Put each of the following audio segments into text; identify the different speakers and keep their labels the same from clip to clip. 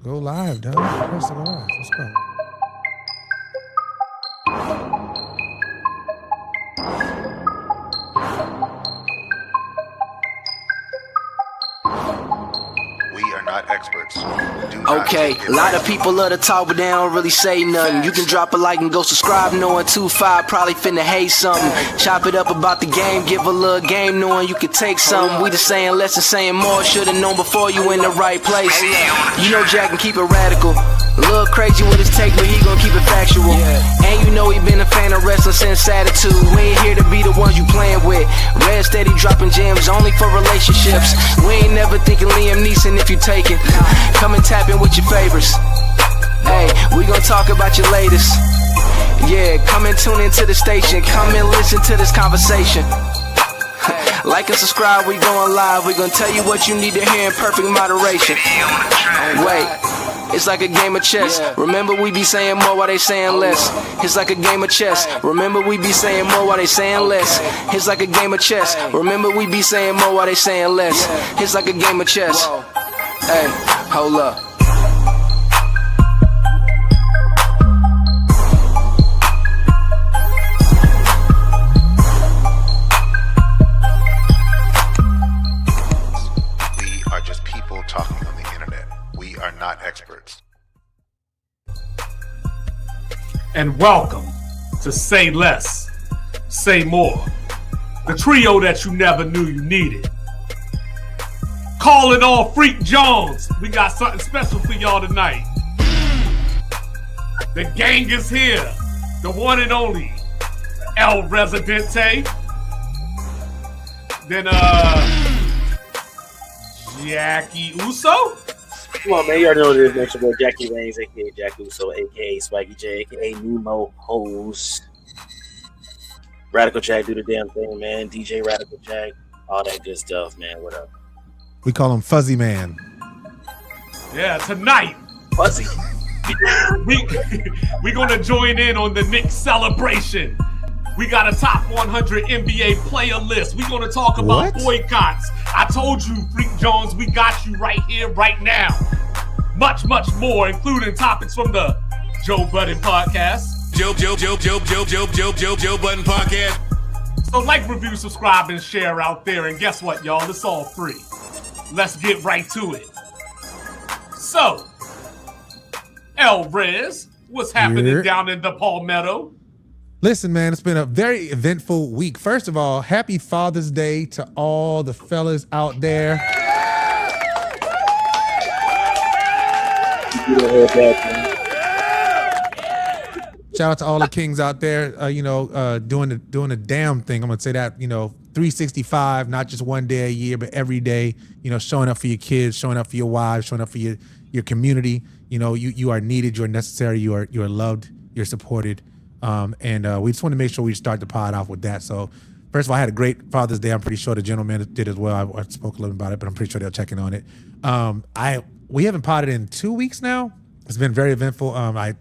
Speaker 1: Go live, dog. Press the go live. Let's go.
Speaker 2: Experts.
Speaker 3: Okay, a lot of people love to talk, but they don't really say nothing. You can drop a like and go subscribe, knowing 2-5 probably finna hate something. Chop it up about the game, give a little game, knowing you can take something. We just saying less and saying more. Should've known before you in the right place. You know Jack can keep it radical. A little crazy with his take, but he gon' keep it factual. And you know he been a fan of wrestling since attitude. We ain't here to be the ones you playing with. Red steady dropping gems only for relationships. We ain't never thinking Liam Neeson if you take it. Come and tap in with your favorites. Hey, we gon' talk about your latest. Yeah, come and tune into the station. Come and listen to this conversation. Like and subscribe, we going live. We gon' tell you what you need to hear in perfect moderation. Wait. It's like a game of chess. Remember we be saying more while they saying less. It's like a game of chess. Remember we be saying more while they saying less. It's like a game of chess. Remember we be saying more while they saying less. It's like a game of chess. Hey, hold up.
Speaker 2: We are just people talking on the internet. We are not experts.
Speaker 4: And welcome to Say Less, Say More, the trio that you never knew you needed. Calling all Freak Jones. We got something special for y'all tonight. The gang is here. The one and only El Residente. Then Jackie Uso.
Speaker 5: Come on, man. You already know this. Make sure Jackie Reigns, a.k.a. Jack Uso, a.k.a. Spiky J, a.k.a. Nemo Hose. Radical Jack, do the damn thing, man. DJ Radical Jack, all that good stuff, man. What up?
Speaker 1: We call him Fuzzy Man.
Speaker 4: Yeah, tonight.
Speaker 5: Fuzzy.
Speaker 4: we gonna join in on the Knicks celebration. We got a top 100 NBA player list. We gonna talk about boycotts. I told you, Freak Jones, we got you right here, right now. Much, much more, including topics from the Joe Budden podcast.
Speaker 6: Joe Budden podcast.
Speaker 4: So like, review, subscribe, and share out there. And guess what, y'all? It's all free. Let's get right to it. So, El Rez, what's happening down in the Palmetto?
Speaker 1: Listen, man, it's been a very eventful week. First of all, happy Father's Day to all the fellas out there. Shout out to all the kings out there, doing the damn thing. I'm gonna say that, 365, not just one day a year, but every day, showing up for your kids, showing up for your wives, showing up for your community. You are needed, you're necessary, you are loved, you're supported. And we just want to make sure we start the pod off with that. So first of all, I had a great Father's Day. I'm pretty sure the gentleman did as well. I spoke a little about it, but I'm pretty sure they're checking on it. We haven't podded in 2 weeks now. It's been very eventful. I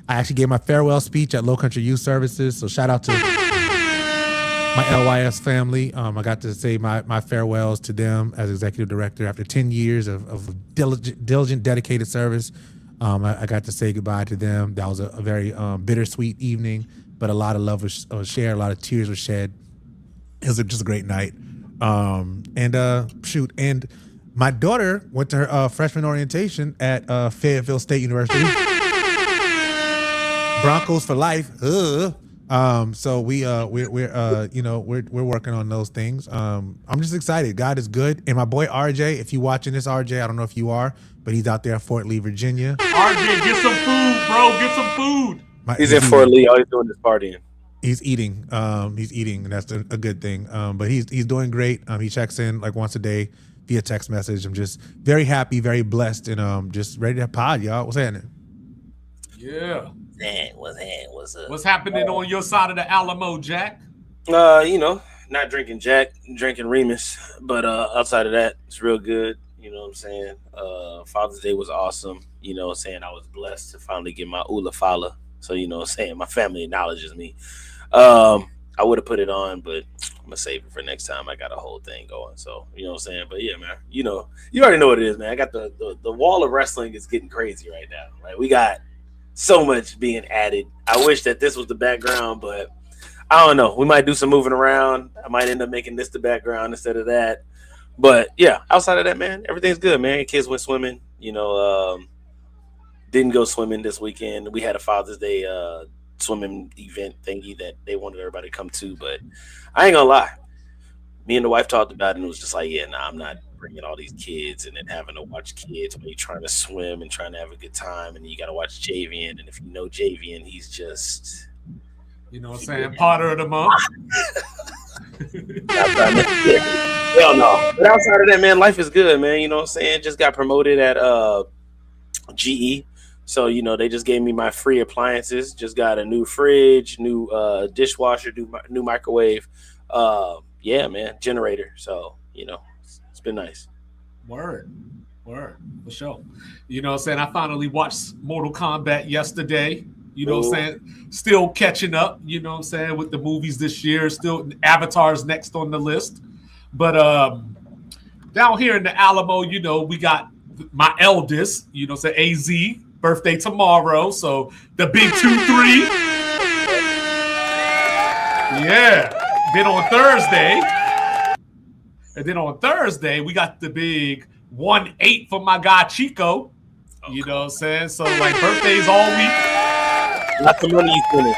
Speaker 1: actually gave my farewell speech at Low Country Youth Services. So shout out to my LYS family. I got to say my farewells to them as executive director after 10 years of diligent, dedicated service. I got to say goodbye to them. That was a very bittersweet evening, but a lot of love was shared, a lot of tears were shed. It was just a great night. And my daughter went to her freshman orientation at Fayetteville State University. Broncos for life. So we're working on those things. I'm just excited. God is good. And my boy RJ, if you watching this, RJ, I don't know if you are, but he's out there at Fort Lee, Virginia.
Speaker 4: RJ, get some food, bro. Get some food.
Speaker 5: He's in Fort Lee. All he's doing is partying.
Speaker 1: He's eating. And that's a good thing. But he's doing great. He checks in like once a day via text message. I'm just very happy, very blessed, and just ready to pod, y'all. What's happening?
Speaker 4: Yeah.
Speaker 5: What's up?
Speaker 4: What's happening on your side of the Alamo, Jack?
Speaker 5: Not drinking Jack, drinking Remus, but outside of that, it's real good. You know what I'm saying? Father's Day was awesome. You know what I'm saying? I was blessed to finally get my Ula Fala. So, you know what I'm saying? My family acknowledges me. I would have put it on, but gonna save it for next time. I got a whole thing going, so you know what I'm saying. But yeah, man, you already know what it is, man. I got the wall of wrestling is getting crazy right now. Like we got so much being added. I wish that this was the background, but I don't know. We might do some moving around. I might end up making this the background instead of that. But yeah, outside of that, man, everything's good, man. Kids went swimming. Didn't go swimming this weekend. We had a Father's Day swimming event thingy that they wanted everybody to come to, but I ain't gonna lie. Me and the wife talked about it, and it was just like, yeah, nah, I'm not bringing all these kids and then having to watch kids when you're trying to swim and trying to have a good time, and you got to watch Javian. And if you know Javian, he's just,
Speaker 4: you know what I'm saying, Potter of the month.
Speaker 5: Hell no. But outside of that, man, life is good, man. You know what I'm saying? Just got promoted at GE. So, they just gave me my free appliances. Just got a new fridge, new dishwasher, new microwave. Yeah, man, generator. So, it's been nice.
Speaker 4: Word, for sure. You know what I'm saying? I finally watched Mortal Kombat yesterday. You know what I'm saying? Still catching up, you know what I'm saying, with the movies this year. Still, Avatar's next on the list. But down here in the Alamo, we got my eldest, say AZ, birthday tomorrow. So the big 2-3. Yeah. Then on Thursday, we got the big 1-8 for my guy Chico. You know what I'm saying? So like birthdays all week.
Speaker 5: Lots of money you spending.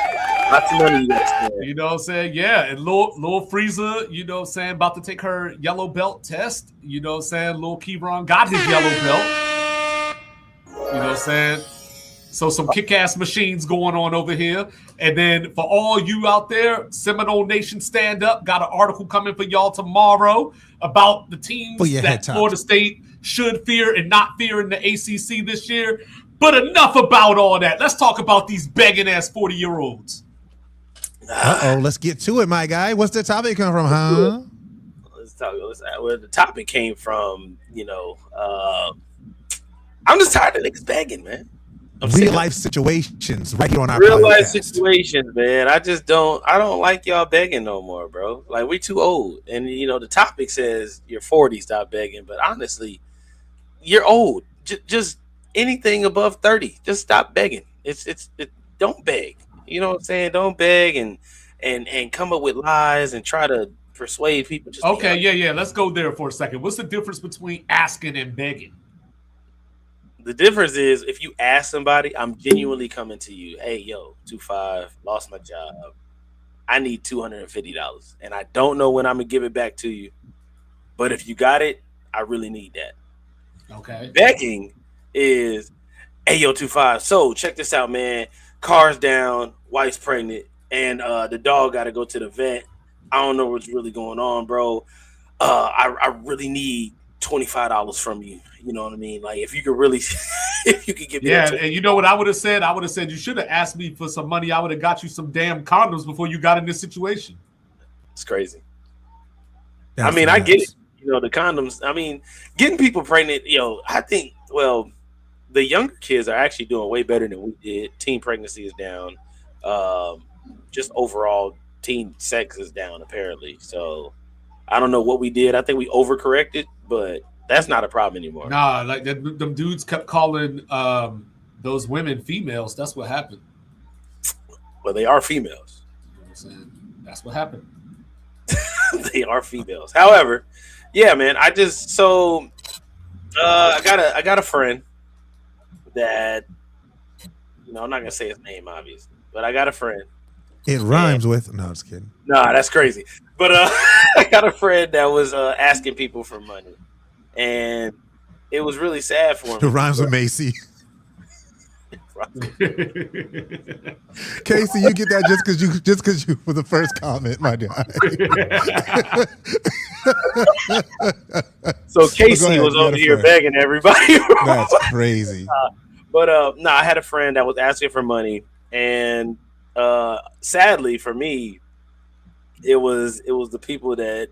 Speaker 5: Lots of money you got spend.
Speaker 4: You know what I'm saying? Yeah. And Lil Frieza, you know what I'm saying, about to take her yellow belt test. You know what I'm saying? Lil Keyron got his yellow belt. You know what I'm saying? So some kick-ass machines going on over here. And then for all you out there, Seminole Nation Stand Up, got an article coming for y'all tomorrow about the teams that Florida State should fear and not fear in the ACC this year. But enough about all that. Let's talk about these begging-ass 40-year-olds.
Speaker 1: Let's get to it, my guy. What's the topic come from, huh?
Speaker 5: Let's talk. Where the topic came from, I'm just tired of niggas begging, man.
Speaker 1: Real life situations right here on our
Speaker 5: real
Speaker 1: podcast.
Speaker 5: Life situations, man. I don't like y'all begging no more, bro. Like we too old. And the topic says you're 40, stop begging. But honestly, you're old. Just anything above 30, just stop begging. Don't beg. You know what I'm saying? Don't beg and come up with lies and try to persuade people.
Speaker 4: Okay, yeah. Let's go there for a second. What's the difference between asking and begging?
Speaker 5: The difference is if you ask somebody, I'm genuinely coming to you. Hey, yo, 2-5, lost my job. I need $250, and I don't know when I'm gonna give it back to you. But if you got it, I really need that.
Speaker 4: Okay.
Speaker 5: Begging is, hey, yo, 2-5. So check this out, man. Car's down, wife's pregnant, and the dog got to go to the vet. I don't know what's really going on, bro. I really need $25 from you. You know what I mean? Like if you could really, if you could give me.
Speaker 4: Yeah, and you know what I would have said? I would have said you should have asked me for some money. I would have got you some damn condoms before you got in this situation.
Speaker 5: It's crazy. I mean, I get it. The condoms. I mean, getting people pregnant. I think. Well, the younger kids are actually doing way better than we did. Teen pregnancy is down. Just overall, teen sex is down apparently. So I don't know what we did. I think we overcorrected, but that's not a problem anymore.
Speaker 4: Nah, like them dudes kept calling those women females. That's what happened.
Speaker 5: Well, they are females.
Speaker 4: You know what I'm saying? That's what happened.
Speaker 5: They are females. However, yeah, man. I got a friend that I'm not gonna say his name, obviously, but I got a friend.
Speaker 1: It rhymes with. No, just kidding.
Speaker 5: Nah, that's crazy. But I got a friend that was asking people for money. And it was really sad for him.
Speaker 1: It rhymes with Macy. Casey, you get that just because you were the first comment, my guy.
Speaker 5: So Casey was over here begging everybody.
Speaker 1: That's crazy.
Speaker 5: I had a friend that was asking for money, and sadly for me, it was the people that.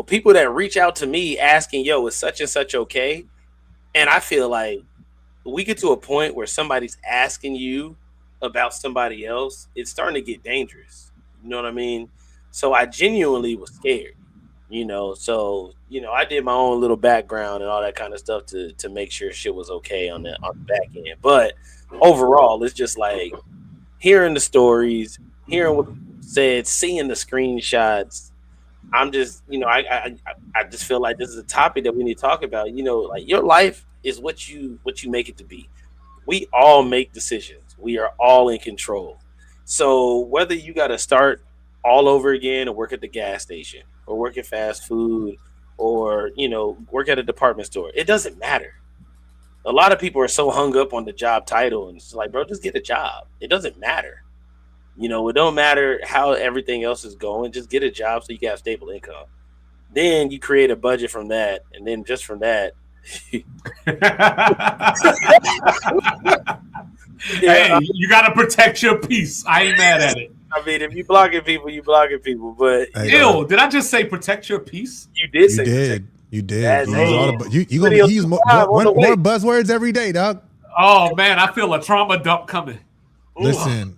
Speaker 5: People that reach out to me asking, yo, is such and such okay? And I feel like we get to a point where somebody's asking you about somebody else, it's starting to get dangerous. You know what I mean? So I genuinely was scared, So, I did my own little background and all that kind of stuff to make sure shit was okay on the back end. But overall, it's just like hearing the stories, hearing what said, seeing the screenshots. I'm just, I just feel like this is a topic that we need to talk about. Like your life is what you make it to be. We all make decisions. We are all in control. So whether you got to start all over again or work at the gas station or work at fast food or, work at a department store, it doesn't matter. A lot of people are so hung up on the job title and it's like, bro, just get a job. It doesn't matter. It don't matter how everything else is going. Just get a job so you can have stable income. Then you create a budget from that. And then just from that.
Speaker 4: Hey, you got to protect your peace. I ain't mad at it.
Speaker 5: I mean, if you blocking people, you blocking people. But
Speaker 4: ew, did I just say protect your peace?
Speaker 5: You did say
Speaker 1: You did. You
Speaker 5: gonna
Speaker 1: use more buzzwords every day, dog.
Speaker 4: Oh man, I feel a trauma dump coming.
Speaker 1: Listen.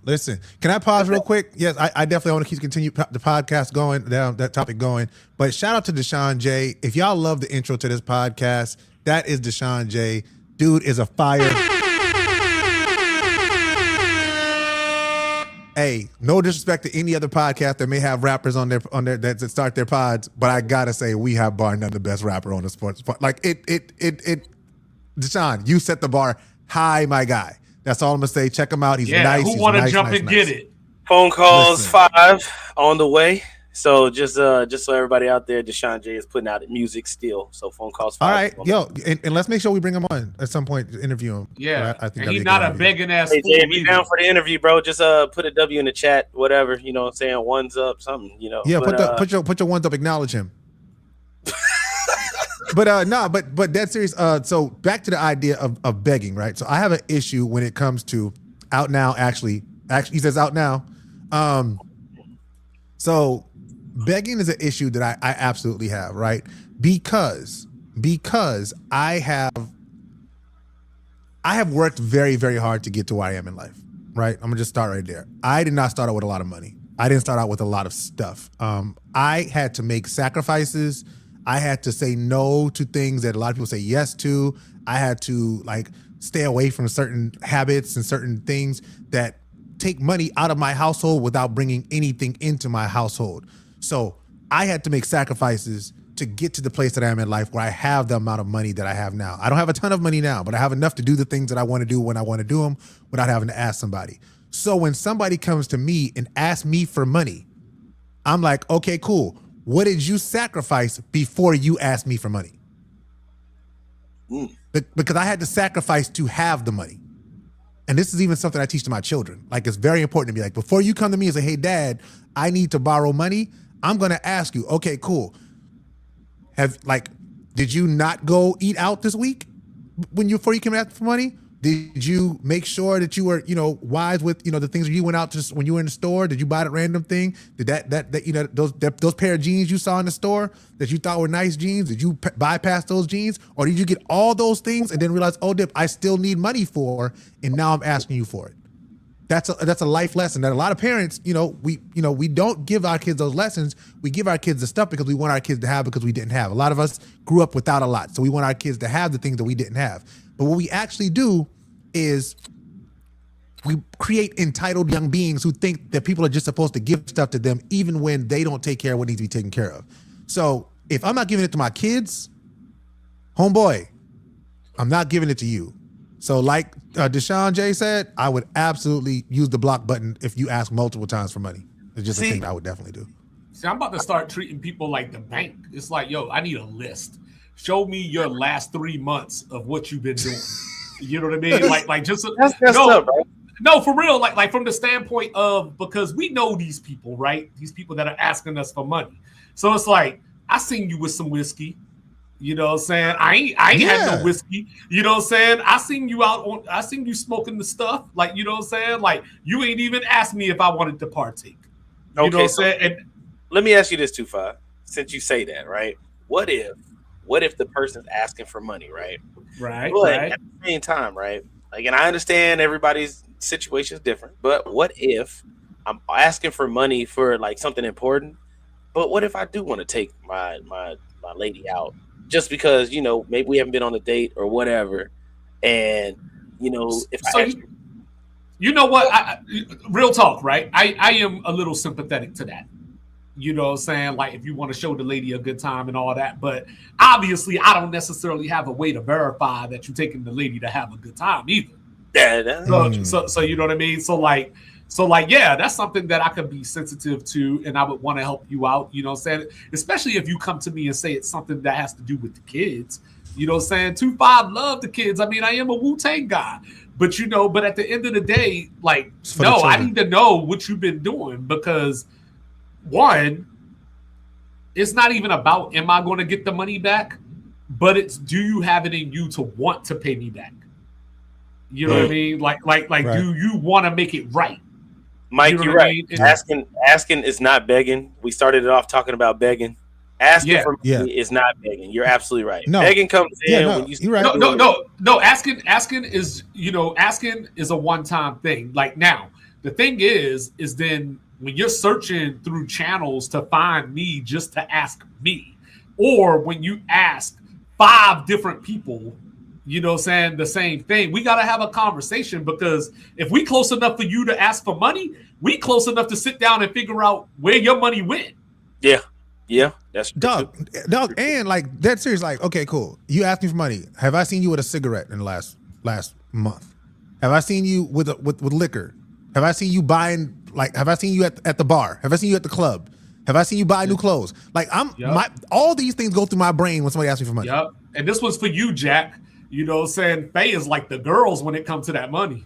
Speaker 1: Can I pause real quick? Yes, I definitely want to continue the podcast going down, that topic going. But shout out to Deshaun J. If y'all love the intro to this podcast, that is Deshaun J. Dude is a fire. Hey, no disrespect to any other podcast that may have rappers on their that start their pods, but I gotta say we have bar none the best rapper on the sports. Like it. Deshaun, you set the bar high, my guy. That's all I'm gonna say. Check him out. He's nice.
Speaker 4: Who want to jump and get it?
Speaker 5: Phone calls 5 on the way. So just so everybody out there, Deshaun J is putting out music still. So phone calls 5.
Speaker 1: All right, and let's make sure we bring him on at some point to interview him.
Speaker 4: Yeah,
Speaker 1: I think
Speaker 4: he's not a begging ass.
Speaker 5: Hey, Jay, if you down for the interview, bro, just put a W in the chat, whatever. You know what I'm saying? One's up, something.
Speaker 1: Yeah, put your ones up. Acknowledge him. But that's serious. So back to the idea of begging, right? So I have an issue when it comes to out now. Actually, he says out now. So begging is an issue that I absolutely have, right? Because I have worked very, very hard to get to where I am in life, right? I'm gonna just start right there. I did not start out with a lot of money. I didn't start out with a lot of stuff. I had to make sacrifices. I had to say no to things that a lot of people say yes to. I had to stay away from certain habits and certain things that take money out of my household without bringing anything into my household. So I had to make sacrifices to get to the place that I am in life where I have the amount of money that I have now. I don't have a ton of money now, but I have enough to do the things that I want to do when I want to do them without having to ask somebody. So when somebody comes to me and asks me for money, I'm like, okay, cool. What did you sacrifice before you asked me for money? Because I had to sacrifice to have the money. And this is even something I teach to my children. It's very important to me. Before you come to me and say, hey, Dad, I need to borrow money, I'm going to ask you, okay, cool. Did you not go eat out this week before you came out for money? Did you make sure that you were, wise with, the things you went out to when you were in the store? Did you buy that random thing? Did that those pair of jeans you saw in the store that you thought were nice jeans? Did you bypass those jeans? Or did you get all those things and then realize, oh, Dip, I still need money for, and now I'm asking you for it? That's a life lesson that a lot of parents, we don't give our kids those lessons. We give our kids the stuff because we want our kids to have because we didn't have. A lot of us grew up without a lot. So we want our kids to have the things that we didn't have. But what we actually do is we create entitled young beings who think that people are just supposed to give stuff to them even when they don't take care of what needs to be taken care of. So if I'm not giving it to my kids, homeboy, I'm not giving it to you. So like Deshaun J said, I would absolutely use the block button if you ask multiple times for money. It's just a thing I would definitely do.
Speaker 4: See, I'm about to start treating people like the bank. It's like, yo, I need a list. Show me your last 3 months of what you've been doing. You know what I mean? No, for real. Like from the standpoint of, because we know these people, right? These people that are asking us for money. So it's like, I seen you with some whiskey. You know what I'm saying? I ain't had no whiskey. You know what I'm saying? I seen you smoking the stuff. You know what I'm saying? You ain't even asked me if I wanted to partake. You know what I'm saying? And
Speaker 5: let me ask you this, 2-5, since you say that, right? What if the person's asking for money, right?
Speaker 4: Right.
Speaker 5: But at the same time, right? And I understand everybody's situation is different, but what if I'm asking for money for something important, But what if I do want to take my lady out just because, maybe we haven't been on a date or whatever, and if
Speaker 4: So you know what? Real talk, right? I am a little sympathetic to that. You know what I'm saying? Like, if you want to show the lady a good time and all that. But obviously, I don't necessarily have a way to verify that you're taking the lady to have a good time either. So you know what I mean? So yeah, that's something that I could be sensitive to, and I would want to help you out. You know what I'm saying? Especially if you come to me and say it's something that has to do with the kids. You know what I'm saying? 2-5 love the kids. I mean, I am a Wu-Tang guy. But but at the end of the day, like, no, I need to know what you've been doing, because one, it's not even about am I going to get the money back, but it's do you have it in you to want to pay me back? You know what I mean? Like, right. Do you want to make it right?
Speaker 5: Mike, you're right. I mean? Asking is not begging. We started it off talking about begging. Asking for money is not begging. You're absolutely right. No. Begging comes in when you.
Speaker 1: You're right.
Speaker 4: No. Asking is asking is a one-time thing. Like, now, the thing is then when you're searching through channels to find me just to ask me, or when you ask 5 different people, you know what I'm saying, the same thing, we got to have a conversation, because if we close enough for you to ask for money, we close enough to sit down and figure out where your money went.
Speaker 5: Yeah, that's
Speaker 1: Doug, and like, dead serious. Like, okay, cool. You asked me for money. Have I seen you with a cigarette in the last month? Have I seen you with liquor? Have I seen you buying? Like, have I seen you at the bar? Have I seen you at the club? Have I seen you buy new clothes? Like, all these things go through my brain when somebody asks me for money.
Speaker 4: Yep. And this one's for you, Jack. You know what I'm saying? Faye is like the girls when it comes to that money.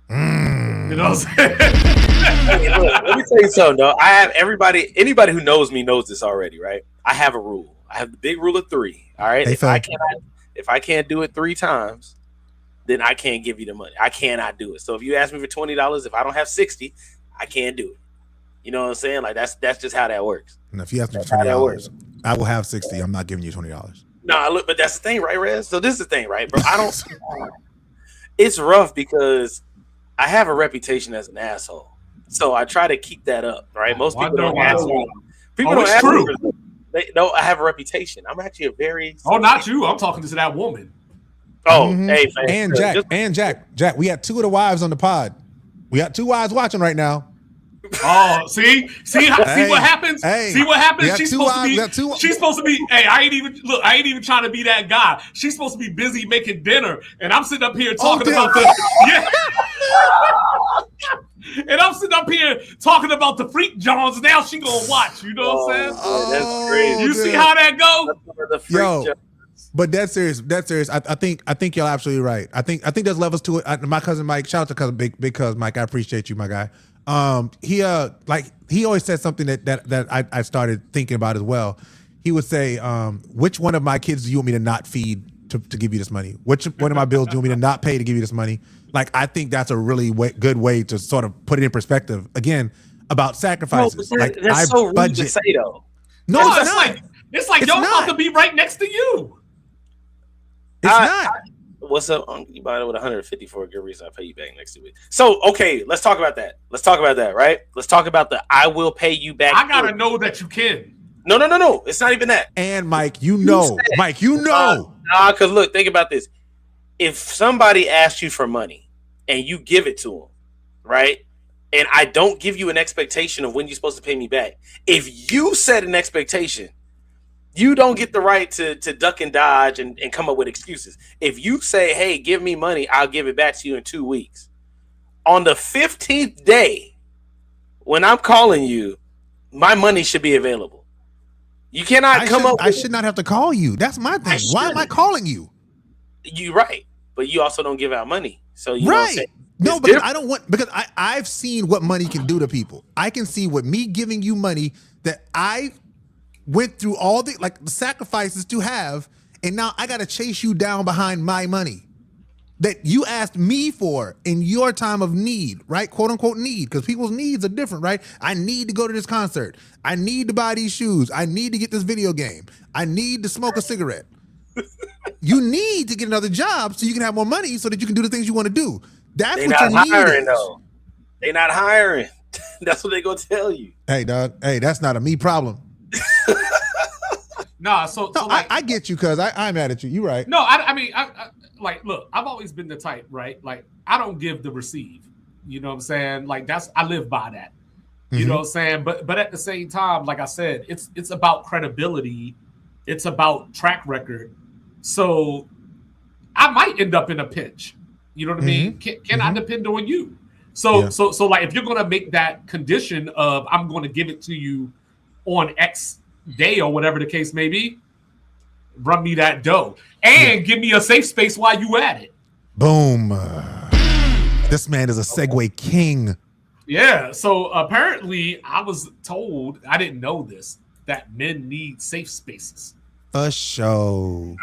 Speaker 4: You know what I'm saying?
Speaker 5: Hey, look, let me tell you something, though. I have anybody who knows me knows this already, right? I have a rule. I have the big rule of 3. All right.
Speaker 1: Hey,
Speaker 5: if I can't do it 3 times, then I can't give you the money. I cannot do it. So if you ask me for $20, if I don't have 60, I can't do it. You know what I'm saying? Like, that's just how that works.
Speaker 1: And if you ask me for $20, I will have 60. I'm not giving you $20.
Speaker 5: Nah, look, but that's the thing, right, Rez? So this is the thing, right, bro? It's rough because I have a reputation as an asshole. So I try to keep that up, right? Most people don't ask me. People don't ask me. They know I have a reputation. I'm actually a very...
Speaker 4: Oh, not you. I'm talking to that woman.
Speaker 5: Oh, hey, man.
Speaker 1: And Jack, we got 2 of the wives on the pod. We got 2 wives watching right now.
Speaker 4: Oh, see what happens? See what happens? She's supposed to be, hey, I ain't even trying to be that guy. She's supposed to be busy making dinner, and I'm sitting up here talking about and I'm sitting up here talking about the freak Johns. Now she gonna watch. You know what I'm saying?
Speaker 5: That's crazy.
Speaker 4: You see how that go?
Speaker 1: Yo, but that's serious. I think y'all absolutely right. I think there's levels to it. My cousin Mike, shout out to cousin Big Cuz Mike. I appreciate you, my guy. He always said something that I started thinking about as well. He would say, which one of my kids do you want me to not feed to give you this money? Which one of my bills do you want me to not pay to give you this money? Like, I think that's a really good way to sort of put it in perspective. Again, about sacrifices.
Speaker 5: That's so rude to say, though.
Speaker 1: No,
Speaker 4: it's like y'all about to be right next to you.
Speaker 1: It's not.
Speaker 5: What's up? You buy it with 150 for a good reason. I'll pay you back next week. So, okay, let's talk about that. Right? Let's talk about the I will pay you back.
Speaker 4: I gotta know that you can.
Speaker 5: No. It's not even that.
Speaker 1: And Mike, you know.
Speaker 5: Nah, because look, think about this. If somebody asks you for money and you give it to them, right? And I don't give you an expectation of when you're supposed to pay me back. If you set an expectation, you don't get the right to duck and dodge and come up with excuses. If you say, hey, give me money, I'll give it back to you in 2 weeks. On the 15th day, when I'm calling you, my money should be available. You cannot I
Speaker 1: should not have to call you. That's my thing. Why am I calling you?
Speaker 5: You're right. But you also don't give out money. So you
Speaker 1: right.
Speaker 5: Don't say,
Speaker 1: no, because I don't want, because I've seen what money can do to people. I can see what me giving you money that I went through all the sacrifices to have, and now I got to chase you down behind my money that you asked me for in your time of need, right? Quote unquote need, because people's needs are different, right? I need to go to this concert. I need to buy these shoes. I need to get this video game. I need to smoke a cigarette. You need to get another job so you can have more money so that you can do the things you want to do. That's what your need is.
Speaker 5: They're not hiring. That's what they're going to tell you.
Speaker 1: Hey, dog. Hey, that's not a me problem.
Speaker 4: Nah, so
Speaker 1: No,
Speaker 4: like
Speaker 1: I get you, cuz I'm mad at you. You right.
Speaker 4: no, I mean, like, look, I've always been the type, right? Like, I don't give the receive. You know what I'm saying? Like, I live by that. You know what I'm saying? But at the same time, like I said, it's about credibility. It's about track record. So I might end up in a pinch. You know what I mean? Can I depend on you? So like, if you're gonna make that condition of I'm going to give it to you on X day or whatever the case may be, run me that dough and give me a safe space while you at it.
Speaker 1: Boom. This man is a segue king.
Speaker 4: Yeah. So apparently, I was told, I didn't know this, that men need safe spaces.
Speaker 1: A show.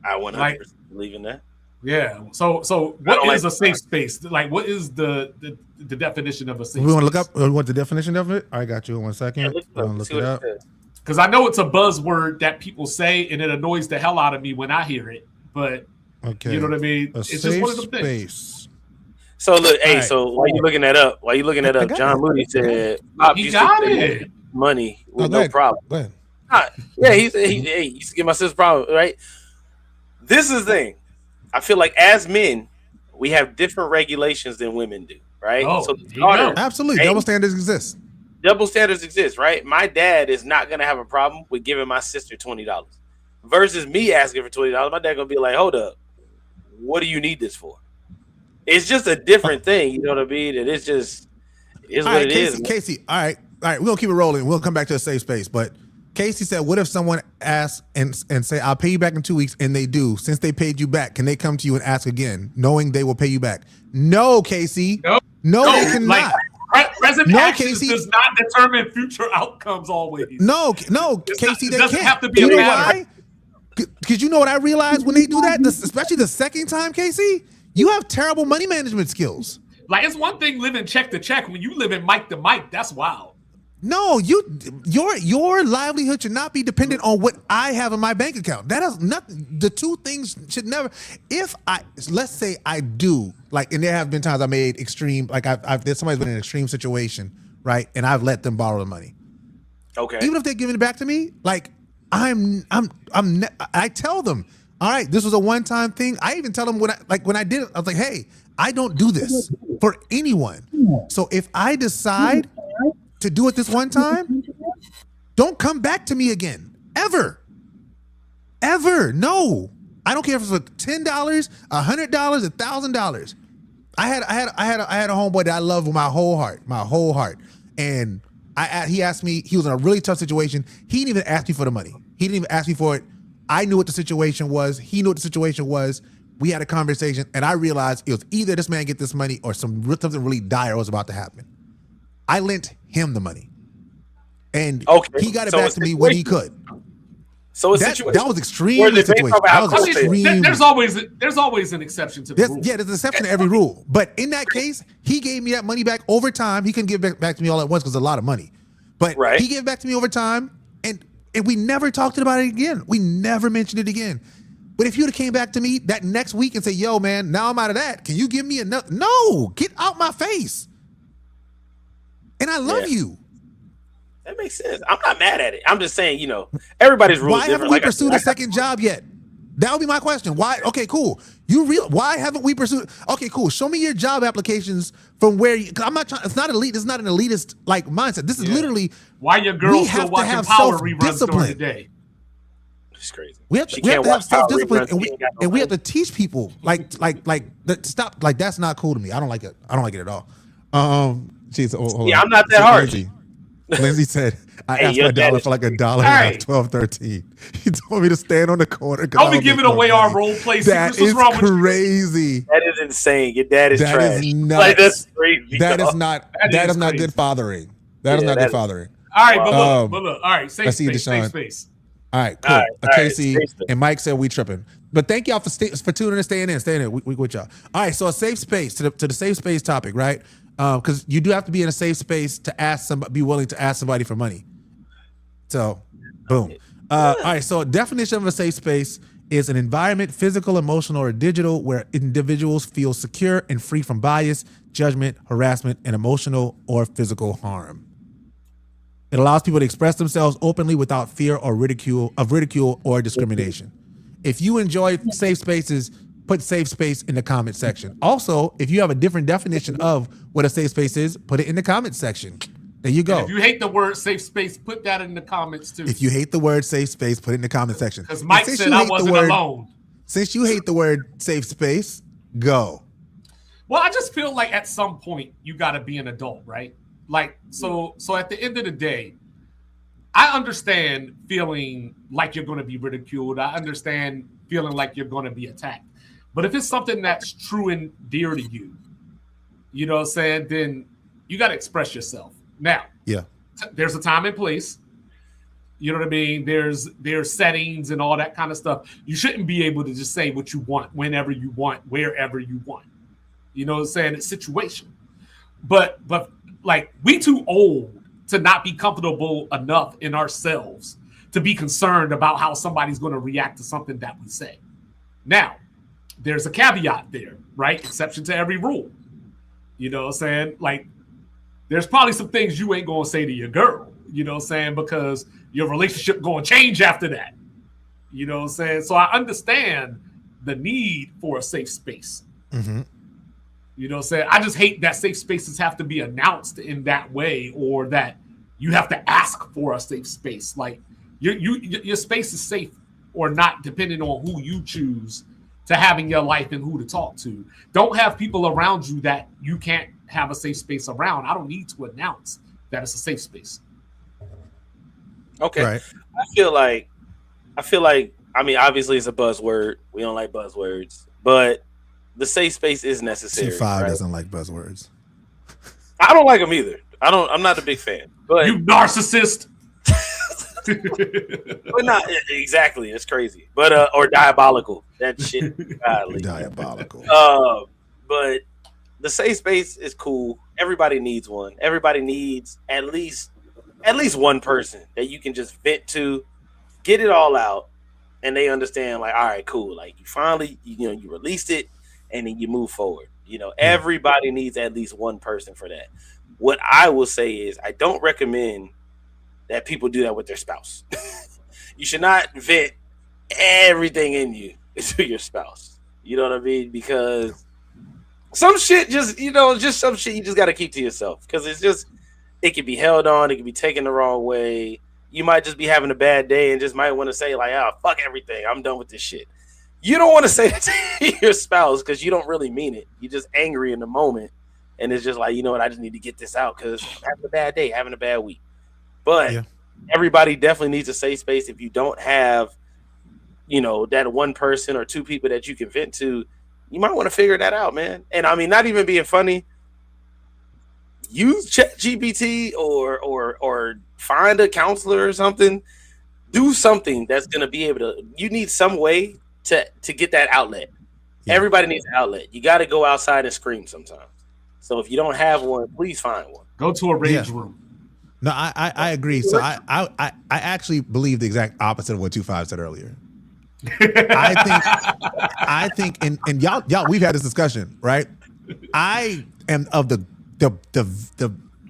Speaker 5: I 100% believe in that.
Speaker 4: Yeah. So what is a safe space? Like, what is the definition of a safe space?
Speaker 1: We want to look up what the definition of it? I got you in 1 second. Look it up.
Speaker 4: Because I know it's a buzzword that people say, and it annoys the hell out of me when I hear it. But you know what I mean?
Speaker 1: A
Speaker 4: it's
Speaker 1: safe
Speaker 4: just one of them things.
Speaker 1: space.
Speaker 5: So look, hey,
Speaker 1: right.
Speaker 5: so while you looking that up, John Moody said,
Speaker 4: He got it.
Speaker 5: money with
Speaker 1: go
Speaker 5: no
Speaker 1: ahead.
Speaker 5: problem.
Speaker 1: Go ahead.
Speaker 5: Yeah, he used to give my sister problem, right? This is the thing. I feel like as men, we have different regulations than women do, right?
Speaker 4: Oh,
Speaker 5: so
Speaker 1: Absolutely. Double standards exist.
Speaker 5: Double standards exist, right? My dad is not gonna have a problem with giving my sister $20 versus me asking for $20. My dad gonna be like, "Hold up, what do you need this for?" It's just a different thing, you know what I mean? And it's just what it is.
Speaker 1: Casey, all right, we're gonna keep it rolling. We'll come back to a safe space. But Casey said, what if someone asks and say, I'll pay you back in 2 weeks, and they do? Since they paid you back, can they come to you and ask again, knowing they will pay you back? No, Casey. No, they cannot.
Speaker 4: Present actions does not determine future outcomes always.
Speaker 1: No, Casey, they can't.
Speaker 4: Have to be
Speaker 1: you
Speaker 4: a
Speaker 1: know
Speaker 4: matter.
Speaker 1: why? Because you know what I realized when they do that, especially the second time, Casey? You have terrible money management skills.
Speaker 4: Like, it's one thing living check to check. When you live in mic to mic, that's wild.
Speaker 1: No, your livelihood should not be dependent on what I have in my bank account. That is nothing. The two things should never. Let's say I do, like, and there have been times I made extreme, like somebody's been in an extreme situation, right? And I've let them borrow the money.
Speaker 5: Okay.
Speaker 1: Even if they're giving it back to me, like I tell them, all right, this was a one-time thing. I even tell them when I did it, I was like, hey, I don't do this for anyone. So if I decide to do it this one time, don't come back to me again. Ever. No. I don't care if it's for $10, $100, $1,000. I had a homeboy that I love with my whole heart. And he asked me, he was in a really tough situation. He didn't even ask me for the money. He didn't even ask me for it. I knew what the situation was. He knew what the situation was. We had a conversation, and I realized it was either this man get this money or something really dire was about to happen. I lent him the money, and he got it back to me when he could.
Speaker 5: So
Speaker 1: that was extremely situation. That was extreme.
Speaker 4: There's always an exception to the rule.
Speaker 1: Yeah, there's an exception to every rule. But in that case, he gave me that money back over time. He couldn't give it back to me all at once because it's a lot of money. But he gave it back to me over time, and we never talked about it again. We never mentioned it again. But if you would have came back to me that next week and said, yo, man, now I'm out of that. Can you give me another? No, get out my face. And I love you.
Speaker 5: That makes sense. I'm not mad at it. I'm just saying, everybody's rules.
Speaker 1: Why haven't we pursued a second job yet? That would be my question. Why? Okay, cool. Why haven't we pursued? Okay, cool. Show me your job applications from where you. Cause I'm not trying. It's not elite. It's not an elitist like mindset. This is literally
Speaker 4: why your girls still watching Power reruns during the day.
Speaker 5: It's crazy.
Speaker 1: We have to have self-discipline, and we have to teach people like stop. Like, that's not cool to me. I don't like it. I don't like it at all. Geez, hold
Speaker 5: I'm not that hard.
Speaker 1: Lindsay said, I asked my dollar for like $1 at 12:13. He told me to stand on the corner.
Speaker 4: Don't be giving away our role play secrets.
Speaker 1: That is crazy.
Speaker 5: That is insane. Your dad is trash.
Speaker 1: That is nuts.
Speaker 5: Like, that's crazy.
Speaker 1: That is not good fathering. That is not good fathering.
Speaker 4: All right, but look. All right, safe space.
Speaker 1: All right, cool. Casey and Mike said we tripping. But thank y'all for tuning in, staying in. We with y'all. All right, so a safe space to the safe space topic, right? Because you do have to be in a safe space to be willing to ask somebody for money. So, boom. All right, so a definition of a safe space is an environment, physical, emotional, or digital, where individuals feel secure and free from bias, judgment, harassment, and emotional or physical harm. It allows people to express themselves openly without fear or ridicule or discrimination. If you enjoy safe spaces, put safe space in the comment section. Also, if you have a different definition of what a safe space is, put it in the comment section. There you go.
Speaker 4: And if you hate the word safe space, put that in the comments too.
Speaker 1: If you hate the word safe space, put it in the comment section.
Speaker 4: Because Mike said I wasn't alone.
Speaker 1: Since you hate the word safe space, go.
Speaker 4: Well, I just feel like at some point you got to be an adult, right? Like, so at the end of the day, I understand feeling like you're going to be ridiculed. I understand feeling like you're going to be attacked. But if it's something that's true and dear to you, you know what I'm saying, then you got to express yourself. Now,
Speaker 1: yeah,
Speaker 4: there's a time and place. You know what I mean? There's settings and all that kind of stuff. You shouldn't be able to just say what you want, whenever you want, wherever you want. You know what I'm saying? It's situational. But like, we too old to not be comfortable enough in ourselves to be concerned about how somebody's going to react to something that we say. Now, there's a caveat there, right? Exception to every rule. You know what I'm saying? Like, there's probably some things you ain't going to say to your girl, you know what I'm saying? Because your relationship going to change after that. You know what I'm saying? So I understand the need for a safe space. Mm-hmm. You know what I'm saying? I just hate that safe spaces have to be announced in that way, or that you have to ask for a safe space. Like, your space is safe or not depending on who you choose to have in your life and who to talk to. Don't have people around you that you can't have a safe space around. I don't need to announce that it's a safe space.
Speaker 5: Okay.
Speaker 1: Right.
Speaker 5: I feel like, I mean, obviously it's a buzzword. We don't like buzzwords, but the safe space is necessary.
Speaker 1: C5
Speaker 5: right?
Speaker 1: doesn't like buzzwords.
Speaker 5: I don't like them either. I'm not a big fan. But
Speaker 4: you narcissist.
Speaker 5: But not exactly. It's crazy. But or diabolical. That shit.
Speaker 1: Diabolical.
Speaker 5: But the safe space is cool. Everybody needs one. Everybody needs at least one person that you can just vent to, get it all out, and they understand, like, all right, cool. Like, you finally, you released it, and then you move forward. Everybody needs at least one person for that. What I will say is, I don't recommend that people do that with their spouse. You should not vent everything in you to your spouse. You know what I mean? Because some shit just some shit you just got to keep to yourself, because it can be held on. It can be taken the wrong way. You might just be having a bad day and just might want to say, like, oh, fuck everything. I'm done with this shit. You don't want to say that to your spouse because you don't really mean it. You're just angry in the moment. And it's just like, you know what? I just need to get this out because I'm having a bad day, having a bad week. But everybody definitely needs a safe space. If you don't have, that one person or two people that you can vent to, you might want to figure that out, man. And I mean, not even being funny, use ChatGPT or find a counselor or something. Do something that's going to be able to. You need some way to get that outlet. Yeah. Everybody needs an outlet. You got to go outside and scream sometimes. So if you don't have one, please find one.
Speaker 4: Go to a rage room.
Speaker 1: No, I agree. So I actually believe the exact opposite of what 25 said earlier. I think, and y'all, we've had this discussion, right? I am of the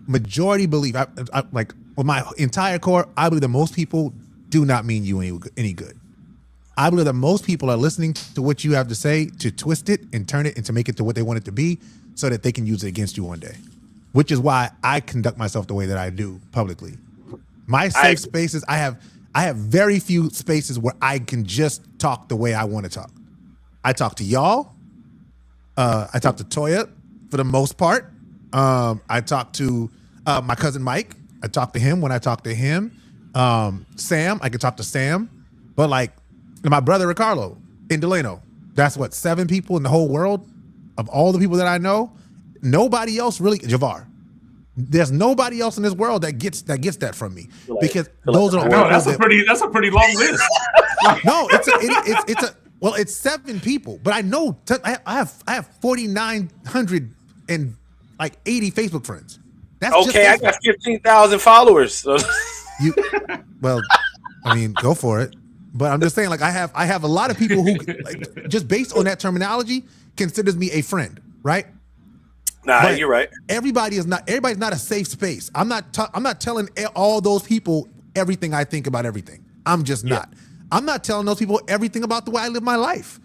Speaker 1: majority belief. I like, with my entire core, I believe that most people do not mean you any good. I believe that most people are listening to what you have to say to twist it and turn it and to make it to what they want it to be, so that they can use it against you one day. Which is why I conduct myself the way that I do publicly. My safe spaces, I have very few spaces where I can just talk the way I want to talk. I talk to y'all. I talk to Toya for the most part. I talk to my cousin Mike. I talk to him when I talk to him. Sam, I can talk to Sam. But like my brother Ricardo in Delano, that's what, 7 people in the whole world of all the people that I know. Nobody else really, Javar. There's nobody else in this world that gets that from me, because those are.
Speaker 4: No, that's a pretty long list.
Speaker 1: No, it's 7 people, but I know I have 4,980 Facebook friends. That's
Speaker 5: okay. I got 15,000 followers. So.
Speaker 1: Well, I mean, go for it. But I'm just saying, like, I have a lot of people who, like, just based on that terminology, considers me a friend, right?
Speaker 5: Nah,
Speaker 1: But
Speaker 5: you're right.
Speaker 1: everybody's not a safe space. I'm not telling all those people everything I think about everything. I'm just not. I'm not telling those people everything about the way I live my life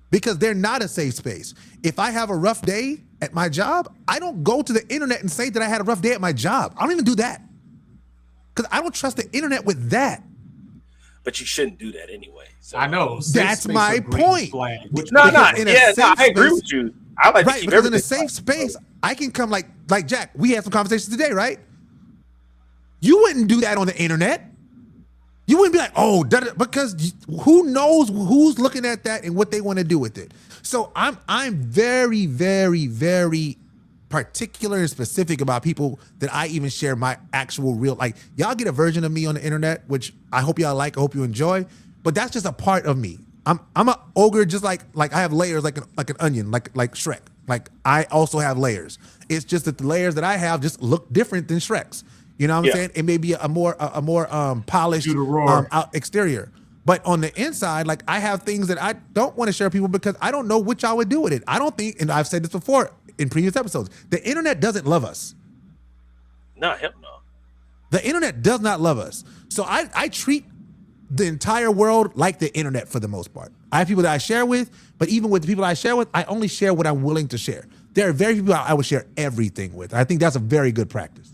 Speaker 1: because they're not a safe space. If I have a rough day at my job, I don't go to the internet and say that I had a rough day at my job. I don't even do that because I don't trust the internet with that.
Speaker 5: But you shouldn't do that anyway. So.
Speaker 4: I know.
Speaker 1: That's my point.
Speaker 5: I agree with you. I like to keep
Speaker 1: because in a
Speaker 5: everything
Speaker 1: safe space, I can come like Jack. We had some conversations today, right? You wouldn't do that on the internet. You wouldn't be like, oh, because who knows who's looking at that and what they want to do with it. So I'm very, very, very particular and specific about people that I even share my actual real, like y'all get a version of me on the internet, which I hope y'all like, I hope you enjoy, but that's just a part of me. I'm an ogre, just like I have layers like an onion, like Shrek. Like I also have layers. It's just that the layers that I have just look different than Shrek's. You know what I'm saying? It may be a more polished exterior. But on the inside, like I have things that I don't want to share with people because I don't know what y'all would do with it. I don't think, and I've said this before in previous episodes, the internet doesn't love us.
Speaker 5: No, hell no.
Speaker 1: The internet does not love us. So I treat the entire world like the internet for the most part. I have people that I share with, but even with the people I share with, I only share what I'm willing to share. There are very few people I would share everything with. I think that's a very good practice.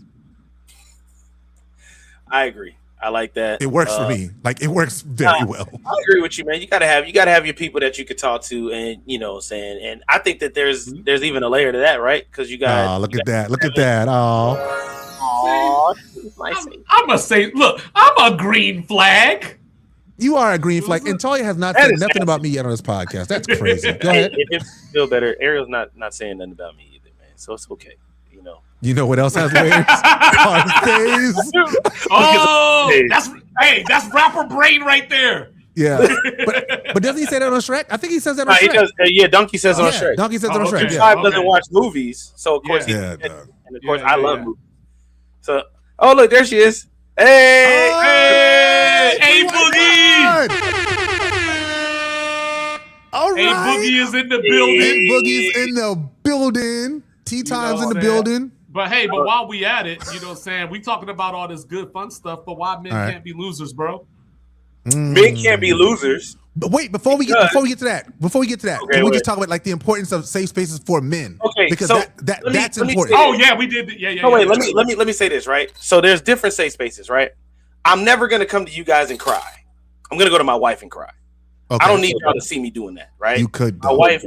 Speaker 5: I agree. I like that.
Speaker 1: It works for me. Like it works very well.
Speaker 5: I agree with you, man. You gotta have your people that you can talk to, and you know what I'm saying. And I think that there's even a layer to that, right? Because you got
Speaker 1: look at that. Oh,
Speaker 4: I must say, look, I'm a green flag.
Speaker 1: You are a green flag. And Talia has not said nothing about me yet on this podcast. That's crazy. Go ahead.
Speaker 5: If it feel better, Ariel's not saying nothing about me either, man. So it's okay.
Speaker 1: You know what else has layers?
Speaker 4: That's rapper brain right there.
Speaker 1: Yeah, but doesn't he say that on Shrek? I think he says that on Shrek.
Speaker 5: He does. Donkey says on Shrek.
Speaker 1: Donkey says on Shrek.
Speaker 5: Yeah. Doesn't watch movies, so of course I love movies. So look, there she is.
Speaker 4: Hey, Boogie.
Speaker 1: All right.
Speaker 4: Hey, Boogie is in the building.
Speaker 1: Hey, Boogie's in the building. Tea Time's in the building.
Speaker 4: But hey, while we at it, you know what I'm saying? We talking about all this good fun stuff, but why men can't be losers, bro?
Speaker 5: Men can't be losers.
Speaker 1: But wait, before we get to that, can we just talk about like the importance of safe spaces for men?
Speaker 5: Okay,
Speaker 1: because
Speaker 5: so
Speaker 1: that's important.
Speaker 4: Oh yeah, we did. Yeah.
Speaker 5: Oh wait, let me say this, right? So there's different safe spaces, right? I'm never gonna come to you guys and cry. I'm gonna go to my wife and cry. Okay. I don't need y'all to see me doing that, right? You
Speaker 1: could.
Speaker 5: My wife,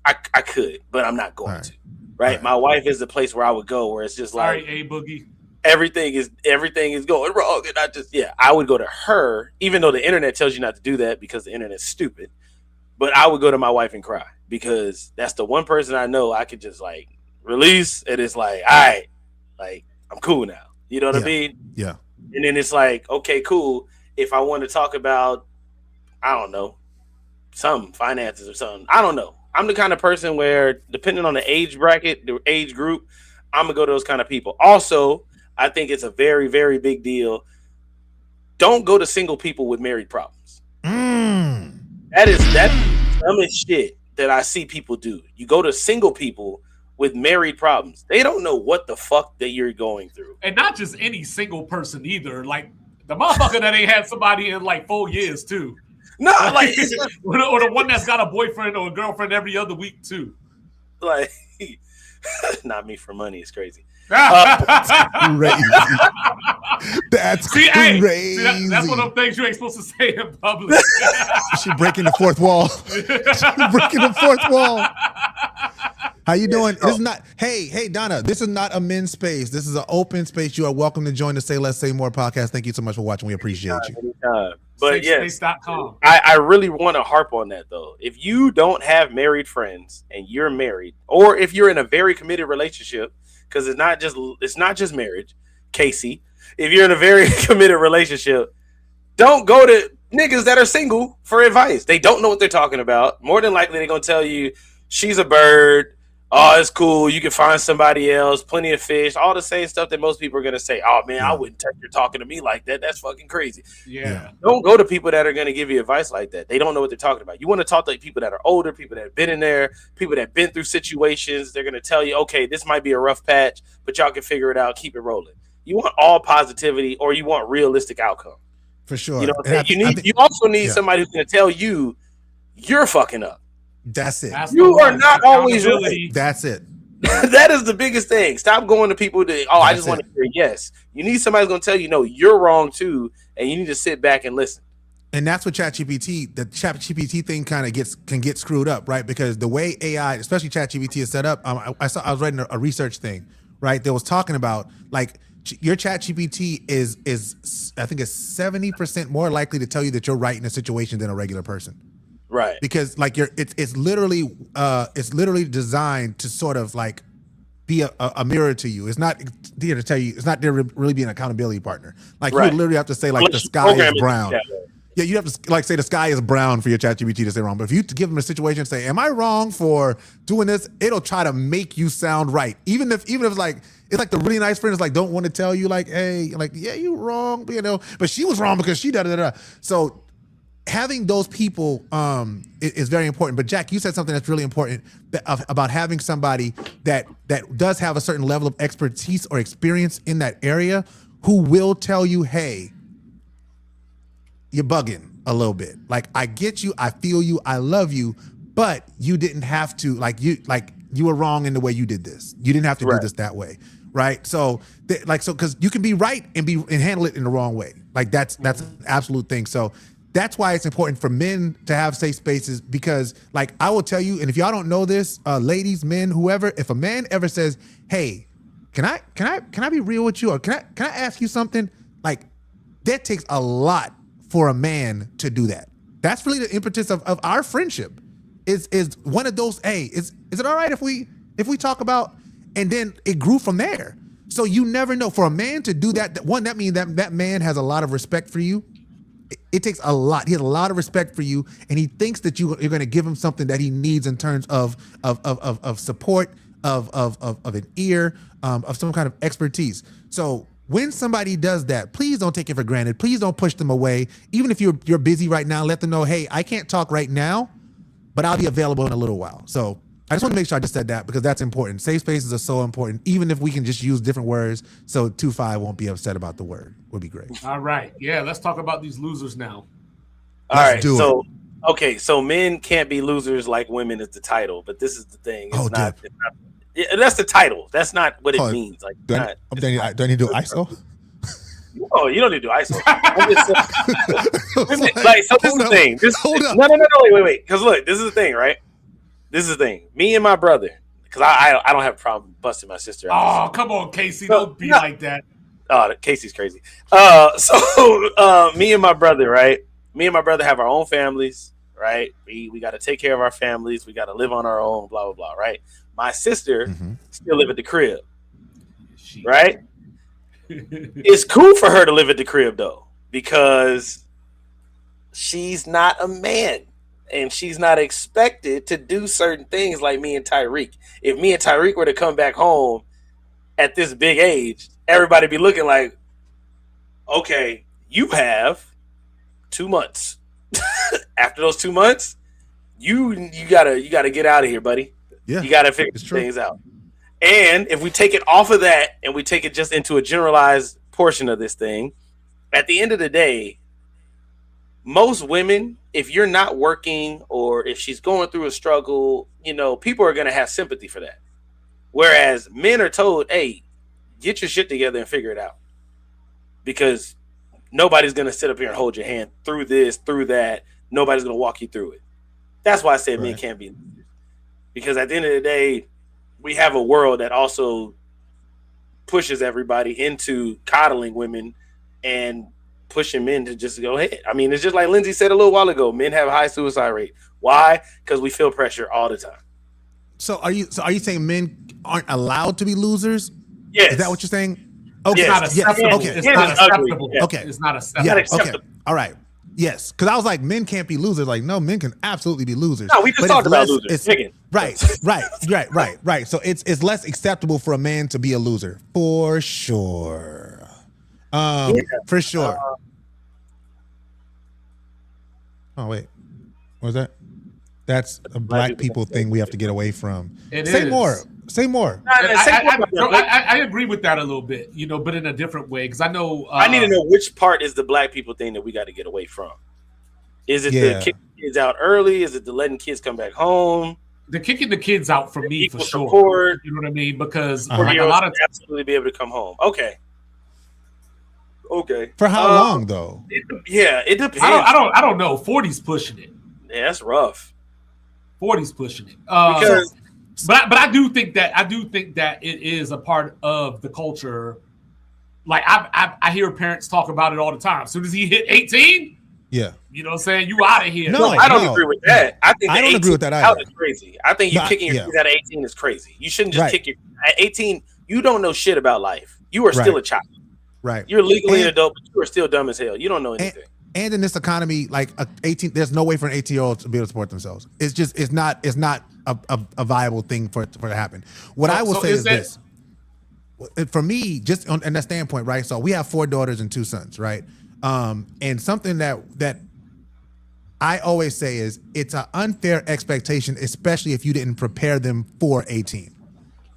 Speaker 5: I could, but I'm not going to. Right? My wife is the place where I would go, where it's just like,
Speaker 4: A Boogie.
Speaker 5: Everything is going wrong, and I would go to her, even though the internet tells you not to do that because the internet's stupid. But I would go to my wife and cry because that's the one person I know I could just like release, and it's like, all right, like I'm cool now. You know what I mean?
Speaker 1: Yeah.
Speaker 5: And then it's like, okay, cool. If I want to talk about, I don't know, some finances or something, I don't know. I'm the kind of person where, depending on the age bracket, the age group, I'm going to go to those kind of people. Also, I think it's a very, very big deal. Don't go to single people with married problems. That's dumbest shit that I see people do. You go to single people with married problems. They don't know what the fuck that you're going through.
Speaker 4: And not just any single person either. Like, the motherfucker that ain't had somebody in like 4 years, too.
Speaker 5: No, like
Speaker 4: or the one that's got a boyfriend or a girlfriend every other week too.
Speaker 5: Like, not me for money. It's crazy.
Speaker 1: Crazy. That's crazy.
Speaker 4: That's one of the things you ain't supposed to say in public.
Speaker 1: She breaking the fourth wall. How you doing? This is not. Hey, Donna. This is not a men's space. This is an open space. You are welcome to join the Say Less Say More podcast. Thank you so much for watching. We appreciate you.
Speaker 5: But yes, I really want to harp on that though. If you don't have married friends and you're married, or if you're in a very committed relationship, because it's not just marriage, Casey. If you're in a very committed relationship, don't go to niggas that are single for advice. They don't know what they're talking about. More than likely, they're gonna tell you she's a bird. oh, it's cool. You can find somebody else, plenty of fish, all the same stuff that most people are going to say. Oh, man, I wouldn't touch you're talking to me like that. That's fucking crazy.
Speaker 4: Yeah.
Speaker 5: Don't go to people that are going to give you advice like that. They don't know what they're talking about. You want to talk to people that are older, people that have been in there, people that have been through situations. They're going to tell you, okay, this might be a rough patch, but y'all can figure it out. Keep it rolling. You want all positivity or you want realistic outcome.
Speaker 1: For sure.
Speaker 5: You know what I'm saying? You also need somebody who's going to tell you you're fucking up.
Speaker 1: That's it.
Speaker 5: You are not always right.
Speaker 1: That's it.
Speaker 5: That is the biggest thing. Stop going to people that, I just want to hear yes. You need somebody who's going to tell you, no, you're wrong too, and you need to sit back and listen.
Speaker 1: And that's what the ChatGPT thing kind of can get screwed up, right? Because the way AI, especially ChatGPT, is set up, I was writing a research thing, right? That was talking about like your ChatGPT is I think it's 70% more likely to tell you that you're right in a situation than a regular person.
Speaker 5: Right.
Speaker 1: Because like it's literally designed to sort of like be a mirror to you. It's not there to tell you. It's not there to really be an accountability partner. Like you would literally have to say like the sky is brown. Yeah, you have to like say the sky is brown for your ChatGPT to say wrong. But if you give them a situation and say, "Am I wrong for doing this?" It'll try to make you sound right. Even if it's like the really nice friend is like don't want to tell you like, "Hey, like yeah, you wrong," but she was wrong because she da. So having those people is very important. But Jack, you said something that's really important about having somebody that does have a certain level of expertise or experience in that area who will tell you, hey, you're bugging a little bit. Like, I get you, I feel you, I love you, but you didn't have to, you were wrong in the way you did this. You didn't have to do this that way. Right. So because you can be right and handle it in the wrong way. Like that's an absolute thing. So that's why it's important for men to have safe spaces, because like I will tell you, and if y'all don't know this, ladies, men, whoever, if a man ever says, "Hey, can I be real with you, or can I ask you something?" Like that takes a lot for a man to do that. That's really the impetus of our friendship. Is one of those, hey, is it all right if we talk about, and then it grew from there. So you never know. For a man to do that, that means that man has a lot of respect for you. It takes a lot. He has a lot of respect for you, and he thinks that you're going to give him something that he needs in terms of support, of an ear, of some kind of expertise. So when somebody does that, please don't take it for granted. Please don't push them away. Even if you're busy right now, let them know, hey, I can't talk right now, but I'll be available in a little while. So I just want to make sure I just said that, because that's important. Safe spaces are so important, even if we can just use different words so 2-5 won't be upset about the word. Would be great.
Speaker 4: All right. Yeah, let's talk about these losers now.
Speaker 5: Let's do it. Okay, so men can't be losers like women is the title, but this is the thing. It's not, that's the title. That's not what it means. Like,
Speaker 1: do I need to do ISO?
Speaker 5: Oh, you don't need to do ISO. This is the thing. No, wait. Because look, this is the thing, right? This is the thing. Me and my brother, because I don't have a problem busting my sister out.
Speaker 4: Oh, come on, Casey. Don't be like that.
Speaker 5: Oh, Casey's crazy. Me and my brother, right? Me and my brother have our own families, right? We got to take care of our families. We got to live on our own, blah, blah, blah, right? My sister still live at the crib, right? It's cool for her to live at the crib, though, because she's not a man. And she's not expected to do certain things like me and Tyreek. If me and Tyreek were to come back home at this big age, everybody be looking like, okay, you have 2 months. After those 2 months, you gotta get out of here, buddy. Yeah, you gotta figure things out. And if we take it off of that and we take it just into a generalized portion of this thing, at the end of the day, most women, if you're not working or if she's going through a struggle, people are going to have sympathy for that. Whereas men are told, hey, get your shit together and figure it out. Because nobody's going to sit up here and hold your hand through this, through that. Nobody's going to walk you through it. That's why I said men can't be. Because at the end of the day, we have a world that also pushes everybody into coddling women and pushing men to just go ahead. I mean, it's just like Lindsay said a little while ago. Men have a high suicide rate. Why? Because we feel pressure all the time.
Speaker 1: So are you saying men aren't allowed to be losers?
Speaker 5: Yes.
Speaker 1: Is that what you're saying?
Speaker 4: Okay. It's not acceptable.
Speaker 1: Okay.
Speaker 4: It's not acceptable.
Speaker 1: Okay.
Speaker 4: It's not acceptable.
Speaker 1: Okay. All right. Yes, because I was like, men can't be losers. Like, no, men can absolutely be losers.
Speaker 5: No, we just talked about losers.
Speaker 1: Right. So it's less acceptable for a man to be a loser, for sure. For sure. Oh wait, what was that? That's a black people thing we have to get away from. Say more.
Speaker 4: I agree with that a little bit, but in a different way, because I know
Speaker 5: I need to know which part is the black people thing that we got to get away from. Is it the kicking kids out early? Is it the letting kids come back home?
Speaker 4: The kicking the kids out for me for sure.
Speaker 5: Support.
Speaker 4: You know what I mean? Because
Speaker 5: a lot of absolutely be able to come home. Okay.
Speaker 1: For how long though?
Speaker 5: It depends.
Speaker 4: I don't know. 40's pushing it.
Speaker 5: Yeah, that's rough.
Speaker 4: 40's pushing it. Because, but I do think that it is a part of the culture. Like I hear parents talk about it all the time. As soon as he hit 18,
Speaker 1: yeah,
Speaker 4: you know what I'm saying? You out of here.
Speaker 5: No, I don't agree with that. I think
Speaker 1: I don't agree with that either.
Speaker 5: Is crazy. I think you kicking your kids out of 18 is crazy. You shouldn't just kick your at 18. You don't know shit about life. You are still a child.
Speaker 1: Right.
Speaker 5: You're legally an adult, but you are still dumb as hell. You don't know anything.
Speaker 1: And in this economy, like 18, there's no way for an 18-year-old to be able to support themselves. It's not a viable thing for it to happen. What I will say is this. For me, just on that standpoint, right? So we have 4 daughters and 2 sons, right? And something that I always say is it's an unfair expectation, especially if you didn't prepare them for 18.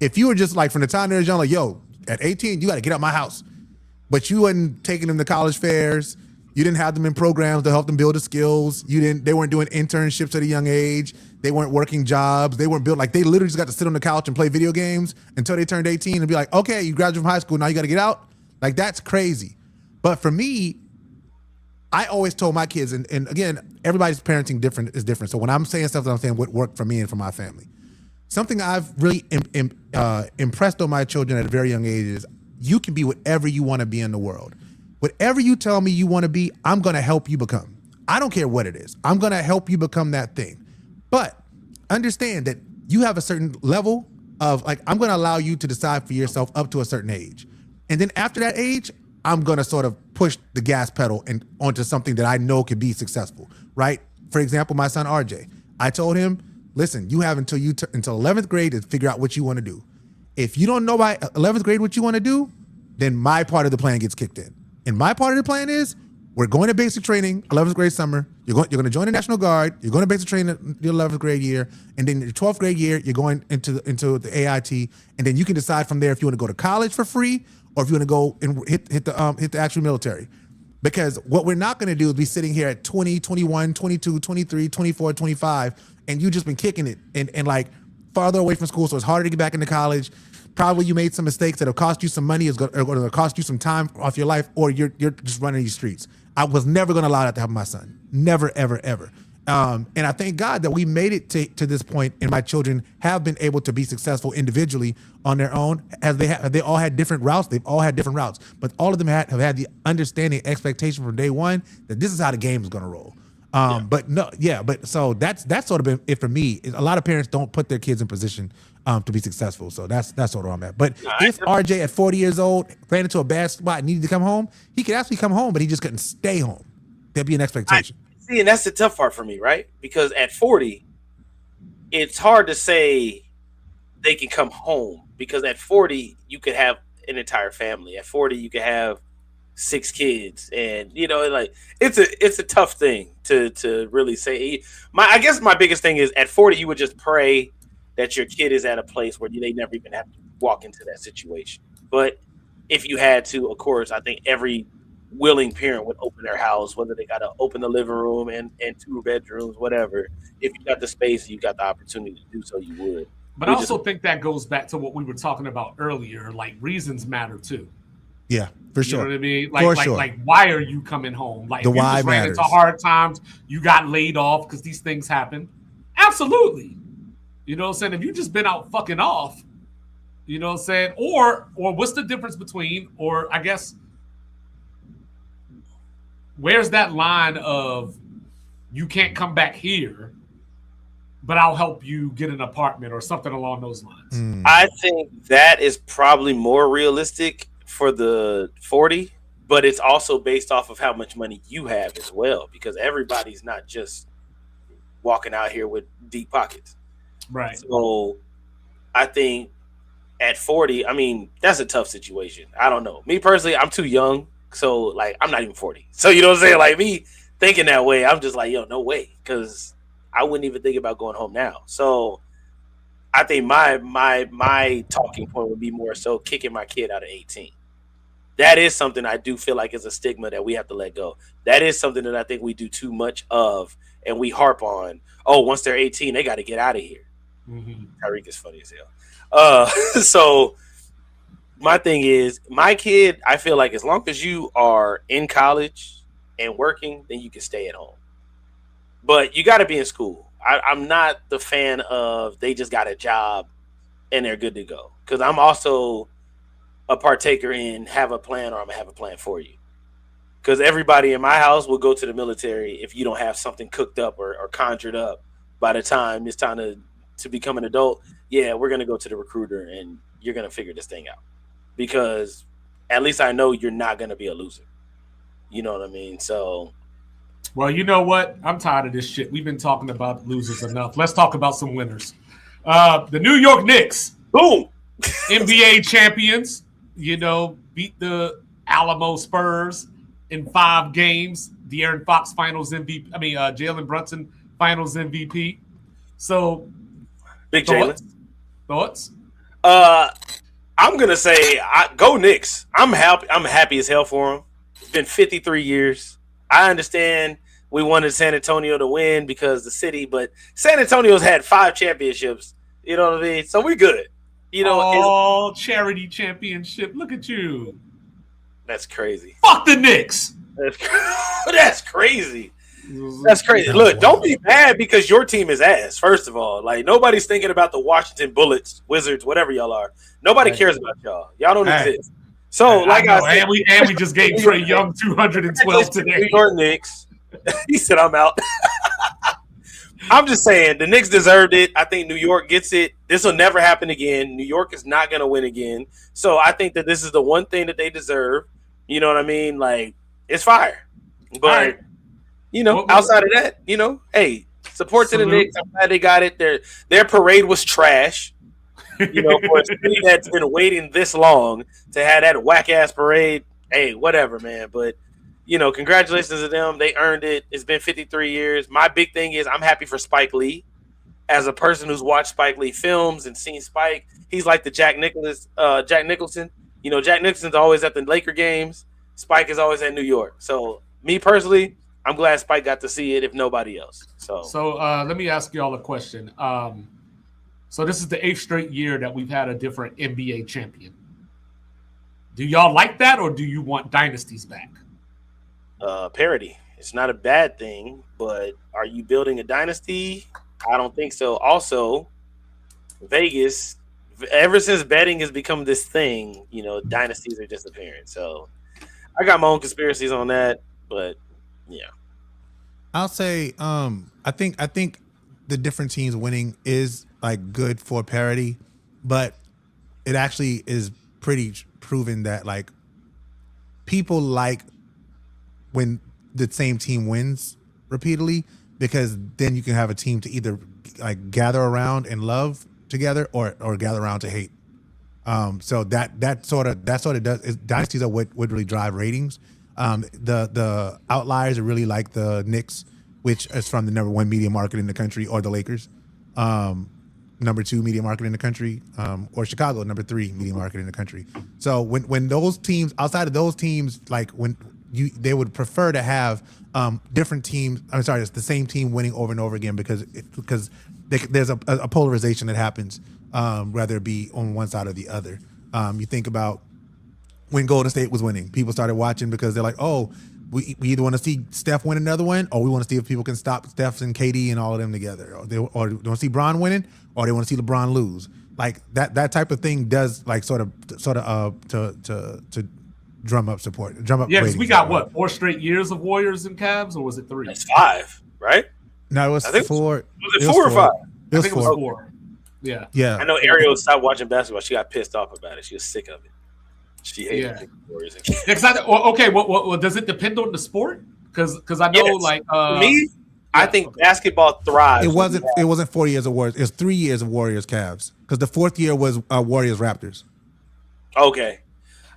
Speaker 1: If you were just like from the time they're young, like, yo, at 18, you got to get out my house. But you wasn't taking them to college fairs. You didn't have them in programs to help them build the skills. They weren't doing internships at a young age. They weren't working jobs. They weren't built like they literally just got to sit on the couch and play video games until they turned 18 and be like, okay, you graduated from high school. Now you got to get out. Like that's crazy. But for me, I always told my kids, and again, everybody's parenting is different. So when I'm saying stuff that I'm saying what worked for me and for my family, something I've really impressed on my children at a very young age is you can be whatever you want to be in the world. Whatever you tell me you want to be, I'm going to help you become. I don't care what it is. I'm going to help you become that thing. But understand that you have a certain level of like, I'm going to allow you to decide for yourself up to a certain age. And then after that age, I'm going to sort of push the gas pedal and onto something that I know could be successful, right? For example, my son, RJ, I told him, listen, you have until until 11th grade to figure out what you want to do. If you don't know by 11th grade what you want to do, then my part of the plan gets kicked in. And my part of the plan is we're going to basic training, 11th grade summer. You're going to join the National Guard. You're going to basic training your 11th grade year. And then your 12th grade year, you're going into the AIT. And then you can decide from there if you want to go to college for free or if you want to go and hit the actual military. Because what we're not going to do is be sitting here at 20, 21, 22, 23, 24, 25, and you've just been kicking it and like farther away from school. So it's harder to get back into college. Probably you made some mistakes that have cost you some money, or going to cost you some time off your life, or you're just running these streets. I was never going to allow that to happen to my son. Never, ever, ever. And I thank God that we made it to this point, and my children have been able to be successful individually on their own. As they all had different routes. They've all had different routes, but all of them have had the understanding, expectation from day one that this is how the game is going to roll. But so that's sort of been it for me. A lot of parents don't put their kids in position to be successful. So that's sort of where I'm at. But if RJ at 40 years old ran into a bad spot and needed to come home, he could actually come home, but he just couldn't stay home. There'd be an expectation.
Speaker 5: See, and that's the tough part for me, right? Because at 40, it's hard to say they can come home because at 40, you could have an entire family. At 40, you could have 6 kids, and like it's a tough thing to really say. I guess my biggest thing is at 40, you would just pray that your kid is at a place where they never even have to walk into that situation. But if you had to, of course, I think every willing parent would open their house, whether they got to open the living room and 2 bedrooms, whatever. If you got the space, you got the opportunity to do so, you would.
Speaker 4: But I also think that goes back to what we were talking about earlier. Like reasons matter too.
Speaker 1: Yeah, for sure.
Speaker 4: You know what I mean? Like why are you coming home? Like
Speaker 1: the
Speaker 4: if you
Speaker 1: why
Speaker 4: just ran
Speaker 1: matters.
Speaker 4: into hard times, you got laid off because these things happen. Absolutely. You know what I'm saying? If you just been out fucking off, you know what I'm saying? Or what's the difference between, or I guess, where's that line of you can't come back here, but I'll help you get an apartment or something along those lines?
Speaker 5: I think that is probably more realistic for the 40 but it's also based off of how much money you have as well, because everybody's not just walking out here with deep pockets.
Speaker 4: Right.
Speaker 5: So I think at 40, I mean, that's a tough situation. I don't know. Me personally, I'm too young. So, like, I'm not even 40. So, you know what I'm saying? Like, me thinking that way, I'm just like, yo, no way. Because I wouldn't even think about going home now. So, I think my talking point would be more so kicking my kid out of 18. That is something I do feel like is a stigma that we have to let go. That is something that I think we do too much of, and we harp on, oh, once they're 18, they got to get out of here.
Speaker 4: Mm-hmm.
Speaker 5: Tyreek is funny as hell. So my thing is, my kid, I feel like as long as you are in college and working, then you can stay at home. But you got to be in school. I'm not the fan of they just got a job and they're good to go. Because I'm also a partaker in have a plan, or I'm going to have a plan for you. Because everybody in my house will go to the military if you don't have something cooked up or conjured up by the time it's time to become an adult. Yeah, we're going to go to the recruiter and you're going to figure this thing out. Because at least I know you're not going to be a loser. You know what I mean? So,
Speaker 4: well, you know what? I'm tired of this shit. We've been talking about losers enough. Let's talk about some winners. The New York Knicks,
Speaker 5: boom,
Speaker 4: NBA champions, beat the Alamo Spurs in 5 games. De'Aaron Fox finals MVP. Jalen Brunson finals MVP. So,
Speaker 5: big Jalen.
Speaker 4: Thoughts?
Speaker 5: I'm gonna say go Knicks. I'm happy as hell for them. It's been 53 years. I understand we wanted San Antonio to win because the city, but San Antonio's had 5 championships. You know what I mean? So we're good.
Speaker 4: Charity championship. Look at you.
Speaker 5: That's crazy.
Speaker 4: Fuck the Knicks.
Speaker 5: That's crazy. That's crazy. Look, don't be mad because your team is ass. First of all, like nobody's thinking about the Washington Bullets, Wizards, whatever y'all are. Nobody cares about y'all. Y'all don't exist. So, I said,
Speaker 4: and we just gave Trae Young 212 today.
Speaker 5: New York Knicks. He said, "I'm out." I'm just saying the Knicks deserved it. I think New York gets it. This will never happen again. New York is not going to win again. So I think that this is the one thing that they deserve. You know what I mean? Like it's fire, but. Outside of that, hey, support to the Knicks. I'm glad they got it. Their parade was trash. For a city that's been waiting this long to have that whack ass parade, hey, whatever, man. But congratulations to them. They earned it. It's been 53 years. My big thing is I'm happy for Spike Lee. As a person who's watched Spike Lee films and seen Spike, he's like the Jack Nicholson. Jack Nicholson's always at the Laker games. Spike is always at New York. So me personally, I'm glad Spike got to see it if nobody else. So
Speaker 4: let me ask y'all a question. So this is the 8th straight year that we've had a different NBA champion. Do y'all like that, or do you want dynasties back?
Speaker 5: Parity. It's not a bad thing, but are you building a dynasty? I don't think so. Also, Vegas, ever since betting has become this thing, dynasties are disappearing. So I got my own conspiracies on that, but yeah.
Speaker 1: I'll say I think the different teams winning is like good for parity, but it actually is pretty proven that like people like when the same team wins repeatedly, because then you can have a team to either like gather around and love together or gather around to hate. So that sort of does dynasties are what would really drive ratings. The outliers are really like the Knicks, which is from the number 1 media market in the country, or the Lakers, number 2 media market in the country, or Chicago, number 3 media market in the country. So when those teams, outside of those teams, like they would prefer to have different teams. It's the same team winning over and over again because there's a polarization that happens, whether it be on one side or the other. You think about when Golden State was winning, people started watching because they're like, oh, we either want to see Steph win another one, or we want to see if people can stop Steph and KD and all of them together, or they want to see Bron winning, or they want to see LeBron lose. Like that type of thing does like sort of to drum up support, drum up.
Speaker 4: Yeah, because we got 4 straight years of Warriors and Cavs, or was it 3?
Speaker 5: It's 5, right?
Speaker 1: No, it was 4.
Speaker 5: Was it 4 or 5?
Speaker 4: I think it was 4. Yeah.
Speaker 1: Yeah.
Speaker 5: I know Ariel stopped watching basketball. She got pissed off about it. She was sick of it. She hated
Speaker 4: Yeah.
Speaker 5: the Warriors.
Speaker 4: Okay, what does it depend on the sport? Because I know
Speaker 5: For me, I think basketball thrives.
Speaker 1: It wasn't 4 years of Warriors. It was 3 years of Warriors Cavs because the fourth year was Warriors Raptors.
Speaker 5: Okay,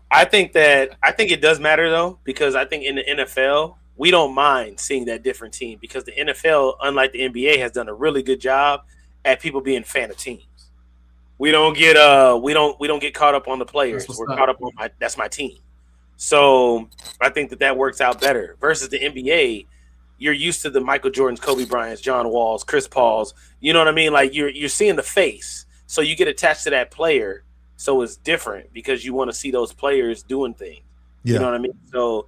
Speaker 5: I think it does matter though, because I think in the NFL we don't mind seeing that different team, because the NFL, unlike the NBA, has done a really good job at people being fan of teams. We don't get caught up on the players. We're caught up on that's my team. So I think that works out better versus the NBA. You're used to the Michael Jordans, Kobe Bryant's, John Walls, Chris Paul's. You know what I mean? Like you're seeing the face, so you get attached to that player. So it's different because you want to see those players doing things. Yeah. You know what I mean? So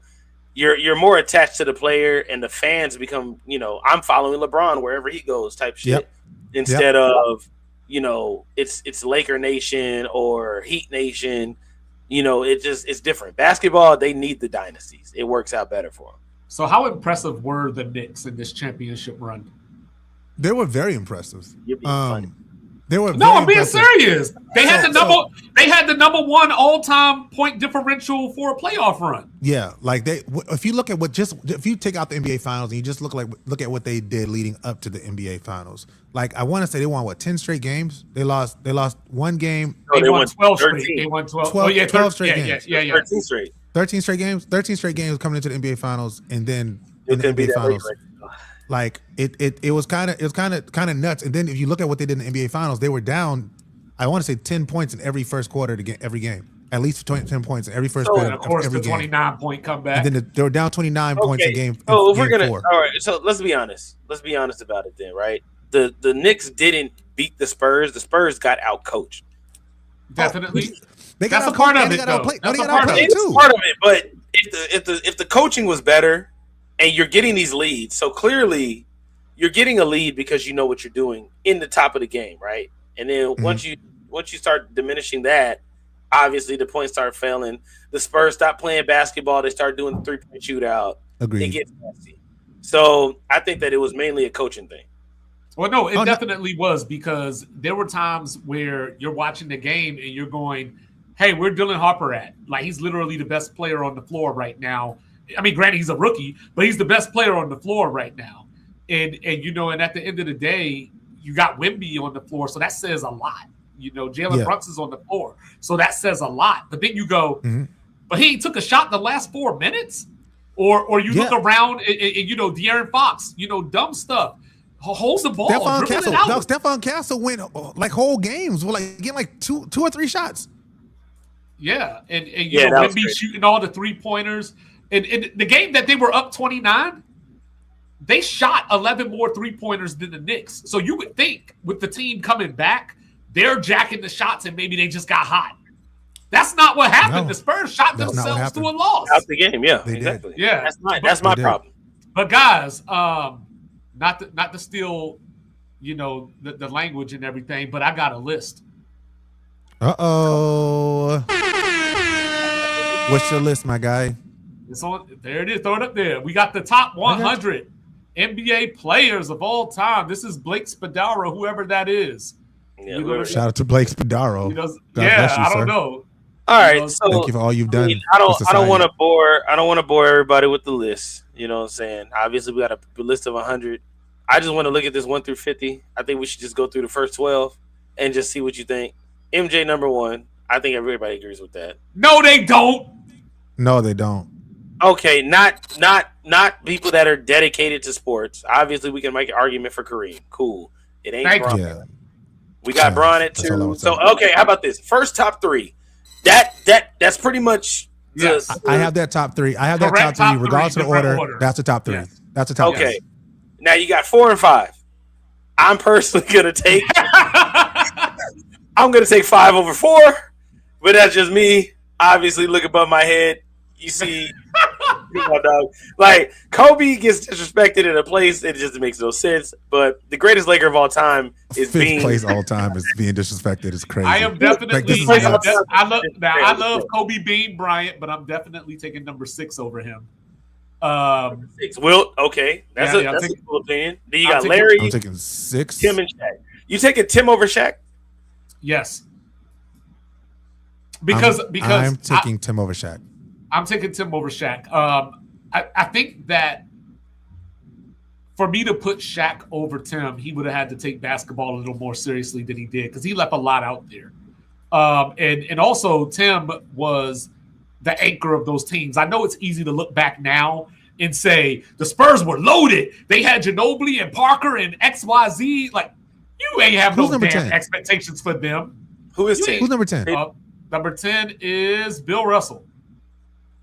Speaker 5: you're more attached to the player, and the fans become, I'm following LeBron wherever he goes type shit, instead of, it's Laker Nation or Heat Nation. It's different. Basketball, they need the dynasties. It works out better for them.
Speaker 4: So how impressive were the Knicks in this championship run?
Speaker 1: They were very impressive.
Speaker 5: You're being funny.
Speaker 1: They were
Speaker 4: I'm being serious. They had the number one all-time point differential for a playoff run.
Speaker 1: Yeah, like if you look at if you take out the NBA Finals and you just look at what they did leading up to the NBA Finals. Like I want to say they won 10 straight games. They lost one game.
Speaker 4: No, they won 12 straight. They won 12.
Speaker 1: 12 straight games.
Speaker 4: Yeah.
Speaker 5: 13 straight.
Speaker 1: 13 straight games. 13 straight games coming into the NBA Finals, and then in the NBA Finals. Like it was kind of nuts. And then if you look at what they did in the NBA Finals, they were down, I want to say 10 points in every first quarter to get every game. At least 10 points in every first quarter.
Speaker 4: And of course,
Speaker 1: every
Speaker 4: the 29-point comeback.
Speaker 1: And then they were down 29 points in game.
Speaker 5: So
Speaker 1: if we're
Speaker 5: gonna,
Speaker 1: four.
Speaker 5: all right. So let's be honest. Let's be honest about it then, right? The Knicks didn't beat the Spurs. The Spurs got outcoached.
Speaker 4: Definitely.
Speaker 1: That's
Speaker 4: a part of it, though.
Speaker 5: That's a part of it. It's part of it. But if the coaching was better, and you're getting these leads, so clearly you're getting a lead because you know what you're doing in the top of the game, right? And then once you start diminishing that, obviously the points start failing. The Spurs stop playing basketball. They start doing the 3-point shootout.
Speaker 1: Agreed.
Speaker 5: It gets messy. So I think that it was mainly a coaching thing.
Speaker 4: Well, no, it definitely was, because there were times where you're watching the game and you're going, hey, where's Dylan Harper at? Like, he's literally the best player on the floor right now. I mean, granted, he's a rookie, but he's the best player on the floor right now. And at the end of the day, you got Wemby on the floor, so that says a lot. Jalen Brunson's on the floor, so that says a lot. But then you go, but he took a shot the last 4 minutes? Or you look around and De'Aaron Fox, dumb stuff. Holds the ball.
Speaker 1: Stephon Castle went like whole games with getting like two or three shots.
Speaker 4: Yeah, and Wemby shooting all the 3-pointers. And the game that they were up 29, they shot 11 more 3-pointers than the Knicks. So you would think with the team coming back, they're jacking the shots and maybe they just got hot. That's not what happened. No, the Spurs shot themselves to a loss.
Speaker 5: Out the game, yeah,
Speaker 1: they
Speaker 5: exactly.
Speaker 1: Did.
Speaker 4: Yeah,
Speaker 5: that's my problem.
Speaker 4: But guys, not to steal, the language and everything, but I got a list.
Speaker 1: Uh-oh. What's your list, my guy?
Speaker 4: It's on. There it is. Throw it up there. We got the top 100 NBA players of all time. This is Blake Spadaro, whoever that is.
Speaker 5: Yeah,
Speaker 1: shout out to Blake Spadaro.
Speaker 4: God bless you, I don't know.
Speaker 5: All right, so
Speaker 1: thank you for all you've done.
Speaker 5: I don't want to bore everybody with the list. You know what I'm saying? Obviously, we got a list of 100. I just want to look at this 1 through 50. I think we should just go through the first 12 and just see what you think. MJ number 1. I think everybody agrees with that.
Speaker 4: No, they don't.
Speaker 1: No, they don't.
Speaker 5: Okay, not people that are dedicated to sports. Obviously, we can make an argument for Kareem. Cool. It ain't Bron. Yeah. We got Bron at 2. So okay, how about this? First top 3. That's pretty much.
Speaker 1: Yes. I have that top 3. I have that top 3 regardless of the order. That's the top 3. Yes. That's the top 3.
Speaker 5: Okay. Now you got 4 and 5. I'm personally gonna take. I'm gonna take 5 over 4, but that's just me. Obviously, look above my head. You see, like Kobe gets disrespected in a place it just makes no sense. But the greatest Laker of all time is
Speaker 1: fifth place all time is being disrespected. Is crazy.
Speaker 4: I am definitely. I love Kobe Bean Bryant, but I'm definitely taking number 6 over him.
Speaker 5: 6. Well, okay, that's a cool opinion. Then you got Larry.
Speaker 1: I'm taking 6.
Speaker 5: Tim and Shaq. You taking Tim over Shaq?
Speaker 4: Yes. Because
Speaker 1: I'm taking Tim over Shaq.
Speaker 4: I'm taking Tim over Shaq. I think that for me to put Shaq over Tim, he would have had to take basketball a little more seriously than he did because he left a lot out there. And also Tim was the anchor of those teams. I know it's easy to look back now and say the Spurs were loaded. They had Ginobili and Parker and XYZ. Like, you ain't have no damn
Speaker 1: 10?
Speaker 4: expectations for them.
Speaker 5: Who is 10?
Speaker 1: Who's number 10?
Speaker 4: Number 10 is Bill Russell.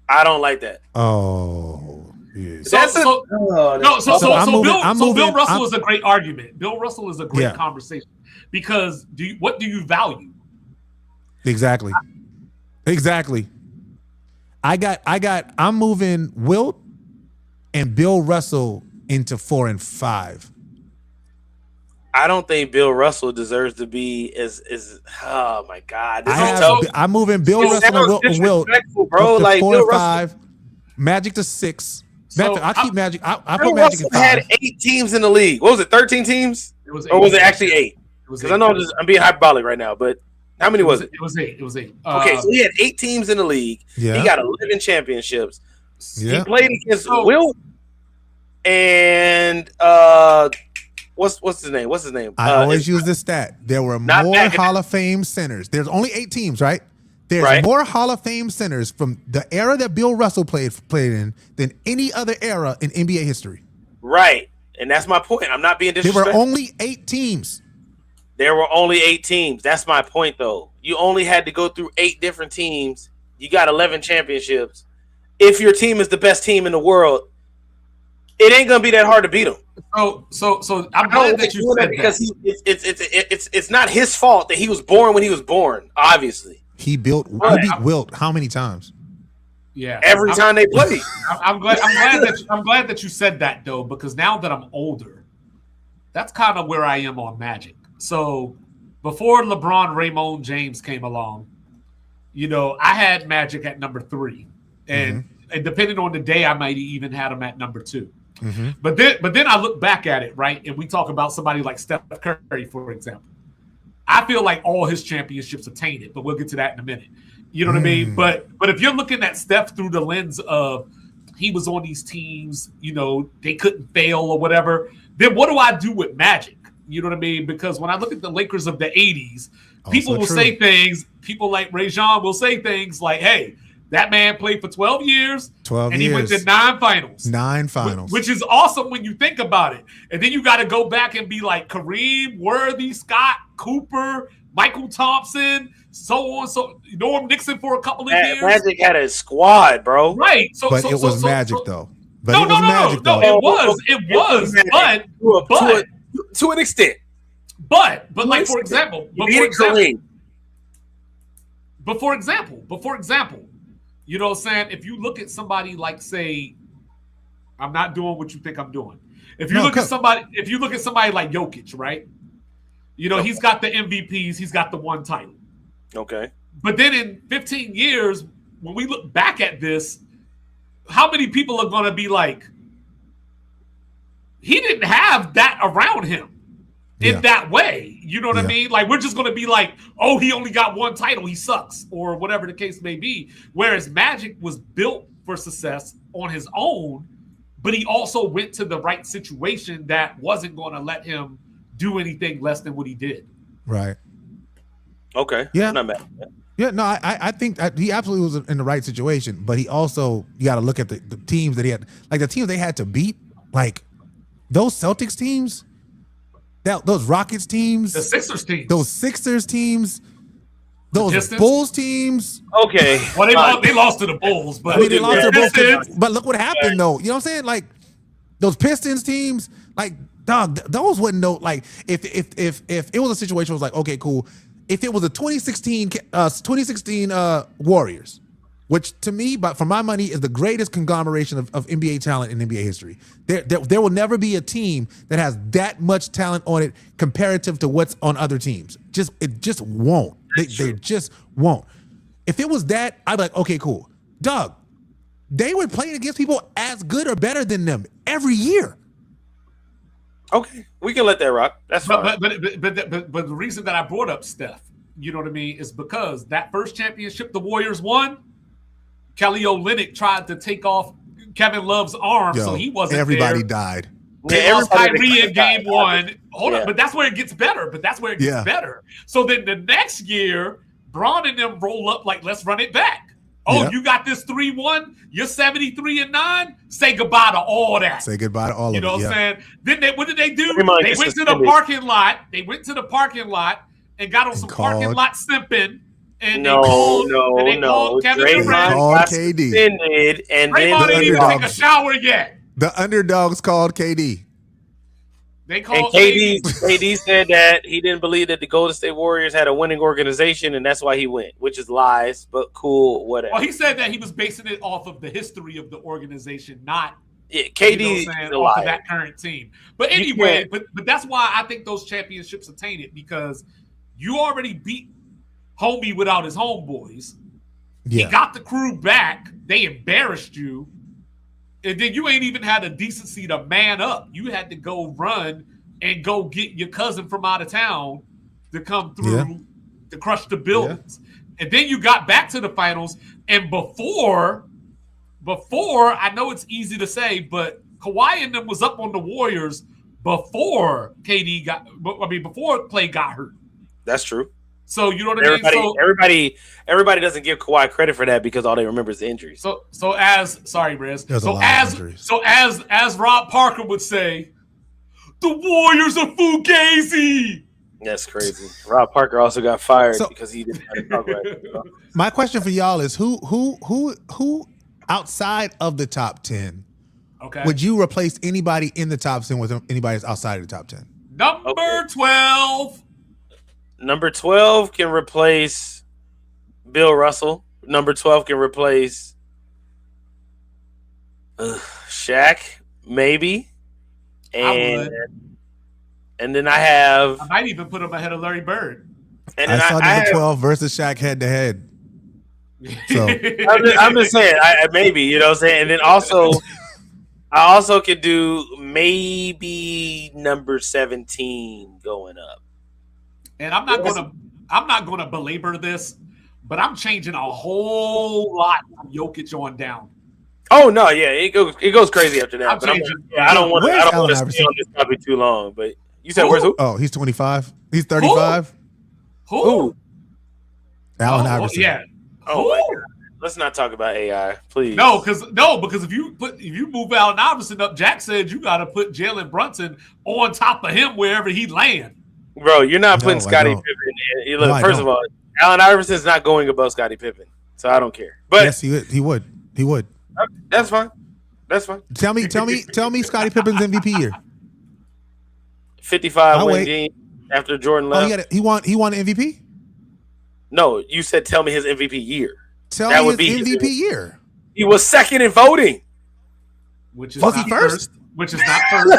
Speaker 5: I don't like that.
Speaker 1: Oh, yeah.
Speaker 4: Bill Russell is a great argument. Bill Russell is a great
Speaker 1: Yeah.
Speaker 4: conversation because what do you value?
Speaker 1: Exactly. I'm moving Wilt and Bill Russell into 4 and 5.
Speaker 5: I don't think Bill Russell deserves to be as oh my God.
Speaker 1: I'm moving Bill Russell and Wilt
Speaker 5: bro.
Speaker 1: to
Speaker 5: Like
Speaker 1: 4
Speaker 5: Bill
Speaker 1: and
Speaker 5: Russell,
Speaker 1: 5, Magic to 6.
Speaker 4: So,
Speaker 1: I keep Magic. I
Speaker 5: Bill
Speaker 1: put Magic
Speaker 5: Russell
Speaker 1: in 5.
Speaker 5: had 8 teams in the league. What was it? 13 teams?
Speaker 4: It was 8.
Speaker 5: Or was it actually 8? Because I know
Speaker 4: eight.
Speaker 5: I'm being hyperbolic right now, but how many was it?
Speaker 4: It was 8. It was 8.
Speaker 5: Okay, so he had 8 teams in the league.
Speaker 1: Yeah.
Speaker 5: He got 11 championships.
Speaker 1: Yeah.
Speaker 5: He played against Wilt and what's his name? What's his name?
Speaker 1: I always use this stat. There were more Hall of Fame centers. There's only 8 teams, right? There's more Hall of Fame centers from the era that Bill Russell played in than any other era in NBA history.
Speaker 5: Right. And that's my point. I'm not being disrespectful.
Speaker 1: There were only 8 teams.
Speaker 5: There were only 8 teams. That's my point, though. You only had to go through 8 different teams. You got 11 championships. If your team is the best team in the world, it ain't gonna be that hard to beat them.
Speaker 4: So I'm glad that you said
Speaker 5: because it's not his fault that he was born when he was born. Obviously,
Speaker 1: he beat Wilt how many times?
Speaker 4: Yeah,
Speaker 5: every time they played.
Speaker 4: I'm glad that you said that though, because now that I'm older, that's kind of where I am on Magic. So before LeBron, Raymond James came along, I had Magic at number 3, and depending on the day, I might even had him at number 2.
Speaker 1: Mm-hmm.
Speaker 4: But then I look back at it, right, and we talk about somebody like Steph Curry, for example. I feel like all his championships are tainted, but we'll get to that in a minute. You know what I mean? But if you're looking at Steph through the lens of he was on these teams, they couldn't fail or whatever, then what do I do with Magic? You know what I mean? Because when I look at the Lakers of the 80s, people will say things, people like Ray Jean will say things like, hey, that man played for 12 years, and he went to 9 finals.
Speaker 1: 9 finals.
Speaker 4: Which is awesome when you think about it. And then you got to go back and be like Kareem, Worthy, Scott, Cooper, Michael Thompson, so on. So Norm Nixon for a couple of years.
Speaker 5: Magic had a squad, bro.
Speaker 4: Right.
Speaker 1: But it was Magic, though.
Speaker 4: No, it was. But
Speaker 5: to an extent.
Speaker 4: But like, for example, for example, you know what I'm saying? If you look at somebody like, say, I'm not doing what you think I'm doing. If you look at somebody like Jokic, right? He's got the MVPs, he's got the 1 title.
Speaker 5: Okay.
Speaker 4: But then in 15 years, when we look back at this, how many people are going to be like, he didn't have that around him in that way? You know what I mean? Like, we're just going to be like, oh, he only got 1 title, he sucks, or whatever the case may be. Whereas Magic was built for success on his own, but he also went to the right situation that wasn't going to let him do anything less than what he did.
Speaker 1: Right.
Speaker 5: Okay.
Speaker 1: Yeah.
Speaker 5: I'm not mad at that.
Speaker 1: Yeah, no, I think he absolutely was in the right situation, but he also, you got to look at the teams that he had, like the teams they had to beat, like those Celtics teams, those Rockets teams,
Speaker 4: the Sixers teams,
Speaker 1: those Sixers teams, those
Speaker 4: Pistons?
Speaker 1: Bulls teams.
Speaker 5: Okay.
Speaker 4: Well, they lost to the Bulls, but
Speaker 1: they lost to the Bulls. But look what happened, though. You know what I'm saying? Like those Pistons teams, like dog, those wouldn't know. Like if it was a situation where it was like, okay, cool. If it was a 2016 Warriors, which to me, but for my money, is the greatest conglomeration of NBA talent in NBA history. There will never be a team that has that much talent on it comparative to what's on other teams. It just won't. They just won't. If it was that, I'd be like, okay, cool. Doug, they were playing against people as good or better than them every year.
Speaker 5: Okay, we can let that rock. That's fine.
Speaker 4: But the reason that I brought up Steph you know what I mean, is because that first championship the Warriors won, Kelly Olynyk tried to take off Kevin Love's arm, so he wasn't
Speaker 1: everybody
Speaker 4: there.
Speaker 1: died.
Speaker 4: They lost Kyrie in game one. Hold
Speaker 1: Yeah.
Speaker 4: on, but that's where it gets better. Better. So then the next year, Braun and them roll up like, let's run it back. Oh, you got this 3-1. You're 73-9. Say goodbye to all that.
Speaker 1: Say goodbye to all of it.
Speaker 4: You know what I'm saying? Then what did they do?
Speaker 5: Draymond
Speaker 4: They
Speaker 5: gets
Speaker 4: went to the
Speaker 5: suspended.
Speaker 4: parking lot. They went to the parking lot and got on some parking
Speaker 1: called-
Speaker 4: lot simping. And
Speaker 5: No.
Speaker 4: called Kevin
Speaker 5: Draymond
Speaker 4: Durant.
Speaker 1: called
Speaker 5: got
Speaker 1: KD.
Speaker 5: suspended, and
Speaker 4: Draymond
Speaker 5: then
Speaker 4: didn't even take a
Speaker 1: underdogs.
Speaker 4: shower yet.
Speaker 1: The underdogs called KD.
Speaker 4: They
Speaker 5: and
Speaker 4: called
Speaker 5: KD said that he didn't believe that the Golden State Warriors had a winning organization, and that's why he went, which is lies, but cool, whatever.
Speaker 4: Well, he said that he was basing it off of the history of the organization, not
Speaker 5: KD
Speaker 4: you know what I'm saying,
Speaker 5: is a
Speaker 4: off of
Speaker 5: liar.
Speaker 4: that current team. But anyway, but that's why I think those championships are tainted, because you already beat homie without his homeboys. He
Speaker 1: Yeah.
Speaker 4: got the crew back. They embarrassed you. And then you ain't even had the decency to man up. You had to go run and go get your cousin from out of town to come through to crush the buildings. And then you got back to the finals. And before, I know it's easy to say, but Kawhi and them was up on the Warriors before before Clay got hurt.
Speaker 5: That's true.
Speaker 4: So you know what I mean?
Speaker 5: Everybody doesn't give Kawhi credit for that because all they remember is the injuries.
Speaker 4: As Rob Parker would say, the Warriors are fugazi.
Speaker 5: That's crazy. Rob Parker also got fired because he didn't have to talk about it.
Speaker 1: My question for y'all is who outside of the top 10 would you replace anybody in the top 10 with anybody that's outside of the top 10?
Speaker 4: Number 12.
Speaker 5: Number 12 can replace Bill Russell. Number 12 can replace Shaq, maybe. And then I
Speaker 4: might even put him ahead of Larry Bird.
Speaker 5: And
Speaker 1: I saw number 12 versus Shaq head to head. So
Speaker 5: I'm just saying, maybe, you know what I'm saying? And then I also could do maybe number 17 going up.
Speaker 4: And I'm not gonna belabor this, but I'm changing a whole lot from Jokic on down.
Speaker 5: Oh no, yeah, it goes crazy after that. I don't want to stay on this topic too long. But you said where's who?
Speaker 1: Oh, he's 25. He's 35.
Speaker 4: Who?
Speaker 1: Allen Iverson.
Speaker 4: Yeah.
Speaker 5: Oh my God. Let's not talk about AI, please.
Speaker 4: No, because if you move Allen Iverson up, Jack said you got to put Jalen Brunson on top of him wherever he land.
Speaker 5: Bro, you're not putting Scottie Pippen in. Look, first of all, Allen Iverson's not going above Scottie Pippen, so I don't care. But
Speaker 1: yes, he would. He would.
Speaker 5: That's fine.
Speaker 1: Tell me Scottie Pippen's MVP year.
Speaker 5: 55 win game after Jordan left.
Speaker 1: Oh, he won MVP?
Speaker 5: No, you said tell me his MVP year.
Speaker 1: Tell me his MVP year.
Speaker 5: He was second in voting.
Speaker 4: Which is
Speaker 1: was he first?
Speaker 4: Which is not first.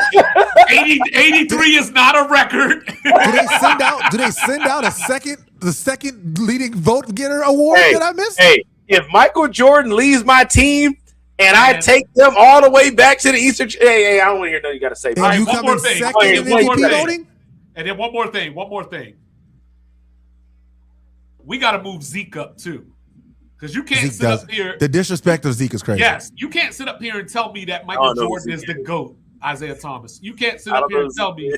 Speaker 4: 83 is not a record.
Speaker 1: Do they send out the second leading vote getter award that I missed?
Speaker 5: Hey, if Michael Jordan leaves my team and I take them all the way back to the Eastern, I don't want to hear nothing you got to say.
Speaker 1: And you come in second in MVP voting?
Speaker 4: And then one more thing. We got to move Zeke up too. Because you can't sit up here.
Speaker 1: The disrespect of Zeke is crazy.
Speaker 4: Yes, you can't sit up here and tell me that Michael Jordan is the GOAT, Isaiah Thomas. You can't sit up here and tell me.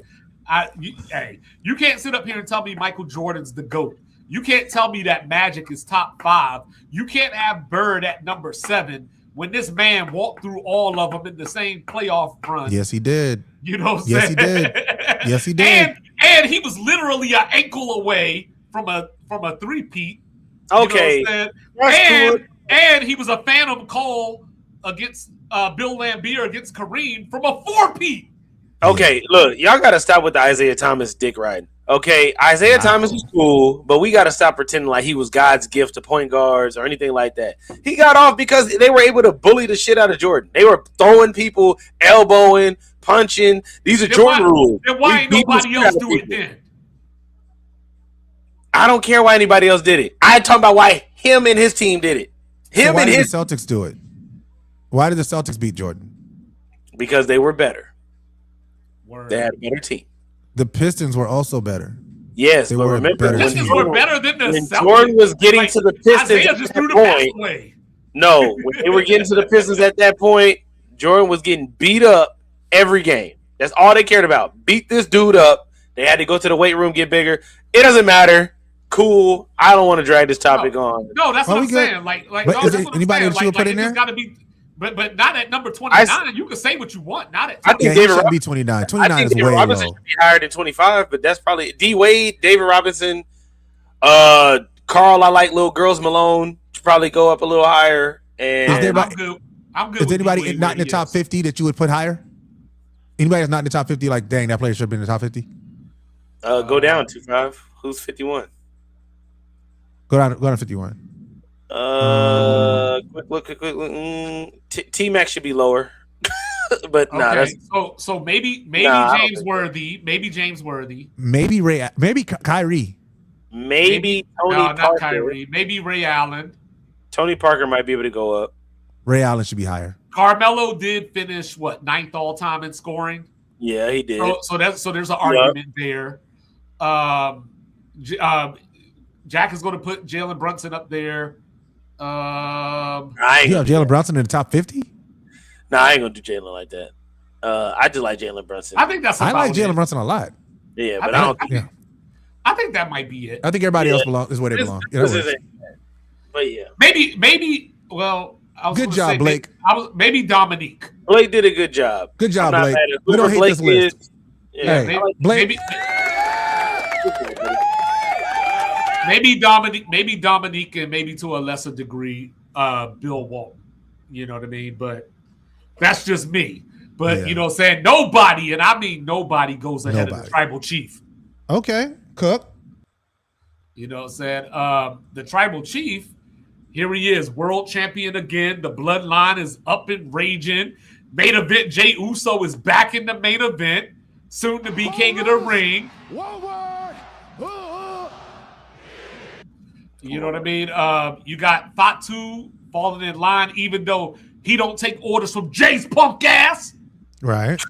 Speaker 4: You can't sit up here and tell me Michael Jordan's the GOAT. You can't tell me that Magic is top 5. You can't have Bird at number 7 when this man walked through all of them in the same playoff run.
Speaker 1: Yes, he did.
Speaker 4: You know what I'm
Speaker 1: yes,
Speaker 4: saying?
Speaker 1: He did. Yes, he did.
Speaker 4: And he was literally an ankle away from a three-peat.
Speaker 5: Okay.
Speaker 4: You know and he was a phantom call against Bill Laimbeer against Kareem from a 4-peat.
Speaker 5: Okay, look, y'all got to stop with the Isaiah Thomas dick riding. Okay, Isaiah Thomas is cool, but we got to stop pretending like he was God's gift to point guards or anything like that. He got off because they were able to bully the shit out of Jordan. They were throwing people, elbowing, punching. These are Jordan rules.
Speaker 4: Then why ain't nobody else do it then?
Speaker 5: I don't care why anybody else did it. I talking about why him and his team did it.
Speaker 1: Why did the Celtics do it? Why did the Celtics beat Jordan?
Speaker 5: Because they were better.
Speaker 4: Word.
Speaker 5: They had a better team.
Speaker 1: The Pistons were also better.
Speaker 5: Yes,
Speaker 1: They
Speaker 5: but
Speaker 1: were a
Speaker 5: remember
Speaker 1: better
Speaker 5: when
Speaker 1: team.
Speaker 4: Pistons were better than the
Speaker 5: when
Speaker 4: Celtics.
Speaker 5: Jordan was getting
Speaker 4: Like,
Speaker 5: to the Pistons
Speaker 4: Isaiah
Speaker 5: at
Speaker 4: just
Speaker 5: that
Speaker 4: threw the pass
Speaker 5: point,
Speaker 4: away.
Speaker 5: no, when they were getting to the Pistons at that point, Jordan was getting beat up every game. That's all they cared about. Beat this dude up. They had to go to the weight room, get bigger. It doesn't matter. Cool. I don't want to drag this topic on.
Speaker 4: No, that's
Speaker 1: Are
Speaker 4: what
Speaker 1: we
Speaker 4: I'm
Speaker 1: good?
Speaker 4: saying. Like,
Speaker 1: But
Speaker 4: no,
Speaker 1: is
Speaker 4: that's
Speaker 1: there
Speaker 4: what I'm
Speaker 1: anybody
Speaker 4: saying.
Speaker 1: that you would put in
Speaker 4: it just
Speaker 1: there?
Speaker 4: got to be, but not at number 29. You can say what you want. Not at
Speaker 5: I
Speaker 4: 20.
Speaker 5: think
Speaker 1: Yeah, he
Speaker 5: David
Speaker 1: shouldn't be
Speaker 5: Robinson.
Speaker 1: 29.
Speaker 5: I
Speaker 1: 29
Speaker 5: think
Speaker 1: is
Speaker 5: David
Speaker 1: way
Speaker 5: Robinson
Speaker 1: low.
Speaker 5: should be higher than 25, but that's probably D Wade, David Robinson, Carl. I like little girls Malone should probably go up a little higher. And
Speaker 1: Is there
Speaker 4: I'm good. I'm good.
Speaker 1: Is
Speaker 4: with
Speaker 1: anybody
Speaker 4: D-Wade
Speaker 1: not in the
Speaker 4: where
Speaker 1: top
Speaker 4: he is.
Speaker 1: 50 that you would put higher? Anybody that's not in the top 50, like, dang, that player should have been in the top 50?
Speaker 5: go down 25. Who's 51?
Speaker 1: Go down to 51.
Speaker 5: Quick. T-Mac should be lower. But nah,
Speaker 4: Okay,
Speaker 5: that's
Speaker 4: so maybe
Speaker 5: Nah, I don't
Speaker 4: James
Speaker 5: think
Speaker 4: Worthy, maybe James Worthy,
Speaker 1: Maybe Kyrie.
Speaker 5: maybe Tony
Speaker 4: no, not
Speaker 5: Parker.
Speaker 4: Kyrie, maybe Ray Allen.
Speaker 5: Tony Parker might be able to go up.
Speaker 1: Ray Allen should be higher.
Speaker 4: Carmelo did finish ninth all time in scoring.
Speaker 5: Yeah, he did.
Speaker 4: So there's an argument there. Jack is going to put Jalen Brunson up there.
Speaker 5: I ain't
Speaker 1: You have
Speaker 5: gonna do
Speaker 1: Jalen Brunson in the top 50?
Speaker 5: Nah, I ain't gonna do Jalen like that. I just like Jalen Brunson.
Speaker 4: I think that's.
Speaker 1: I like
Speaker 4: about
Speaker 1: Jalen
Speaker 4: it.
Speaker 1: Brunson a lot.
Speaker 5: Yeah, but I don't.
Speaker 1: Yeah.
Speaker 4: I think that might be it.
Speaker 1: I think everybody
Speaker 5: Yeah.
Speaker 1: else is where they belong. Yeah,
Speaker 5: This
Speaker 1: that works.
Speaker 5: isn't- But yeah,
Speaker 4: Maybe. Well, I was
Speaker 1: Good
Speaker 4: gonna
Speaker 1: job,
Speaker 4: say,
Speaker 1: Blake.
Speaker 4: Maybe Dominique.
Speaker 5: Blake did a good job.
Speaker 1: Good job,
Speaker 5: I'm not
Speaker 1: Blake.
Speaker 5: mad at
Speaker 1: We don't
Speaker 5: whoever
Speaker 1: hate this
Speaker 5: Blake
Speaker 1: list.
Speaker 5: is. Yeah,
Speaker 1: Hey,
Speaker 5: I like-
Speaker 1: Blake.
Speaker 4: Maybe Dominique, and maybe to a lesser degree, Bill Walton. You know what I mean? But that's just me. But
Speaker 1: Yeah.
Speaker 4: you know what I'm saying? Nobody, and I mean nobody, goes ahead of
Speaker 1: Nobody.
Speaker 4: the tribal chief.
Speaker 1: Okay, Cook.
Speaker 4: You know what I'm saying? The tribal chief, here he is, world champion again. The bloodline is up and raging. Main event, Jey Uso is back in the main event. Soon to be king of the ring. You know what I mean? You got Fatu falling in line, even though he don't take orders from Jay's punk ass.
Speaker 1: Right.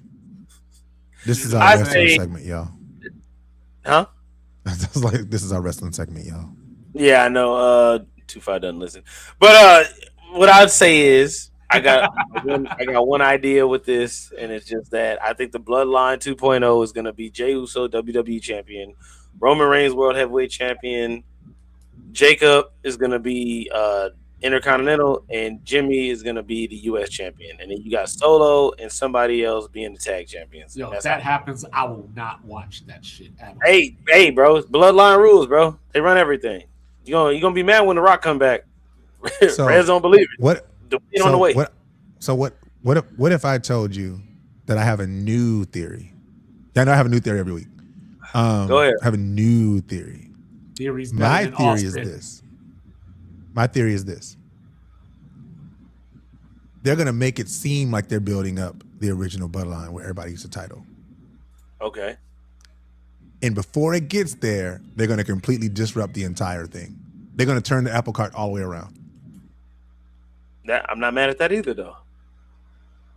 Speaker 1: This is our
Speaker 5: I
Speaker 1: wrestling
Speaker 5: say-
Speaker 1: segment, y'all.
Speaker 5: Huh?
Speaker 1: That's like this is our wrestling segment, y'all.
Speaker 5: Yeah, I know. 2-5 doesn't listen. But what I'd say is I got one idea with this, and it's just that I think the Bloodline 2.0 is going to be Jey Uso, WWE champion, Roman Reigns, World Heavyweight champion, Jacob is going to be Intercontinental, and Jimmy is going to be the U.S. champion. And then you got Solo and somebody else being the tag champions.
Speaker 4: Yo,
Speaker 5: And
Speaker 4: if
Speaker 5: that's
Speaker 4: that happens, I will not watch that shit at all.
Speaker 5: Hey, bro, it's Bloodline rules, bro. They run everything. You gonna be mad when the Rock come back.
Speaker 1: So,
Speaker 5: Reds don't believe it.
Speaker 1: What?
Speaker 5: The win on the way.
Speaker 1: What if I told you that I have a new theory? Yeah, I know I have a new theory every week.
Speaker 5: Go ahead.
Speaker 1: I have a new theory.
Speaker 4: Theory's better
Speaker 1: My
Speaker 4: than
Speaker 1: theory is
Speaker 4: Austin.
Speaker 1: this. My theory is this. They're gonna make it seem like they're building up the original Bloodline where everybody gets a title.
Speaker 5: Okay.
Speaker 1: And before it gets there, they're going to completely disrupt the entire thing. They're going to turn the apple cart all the way around.
Speaker 5: I'm not mad at that either, though.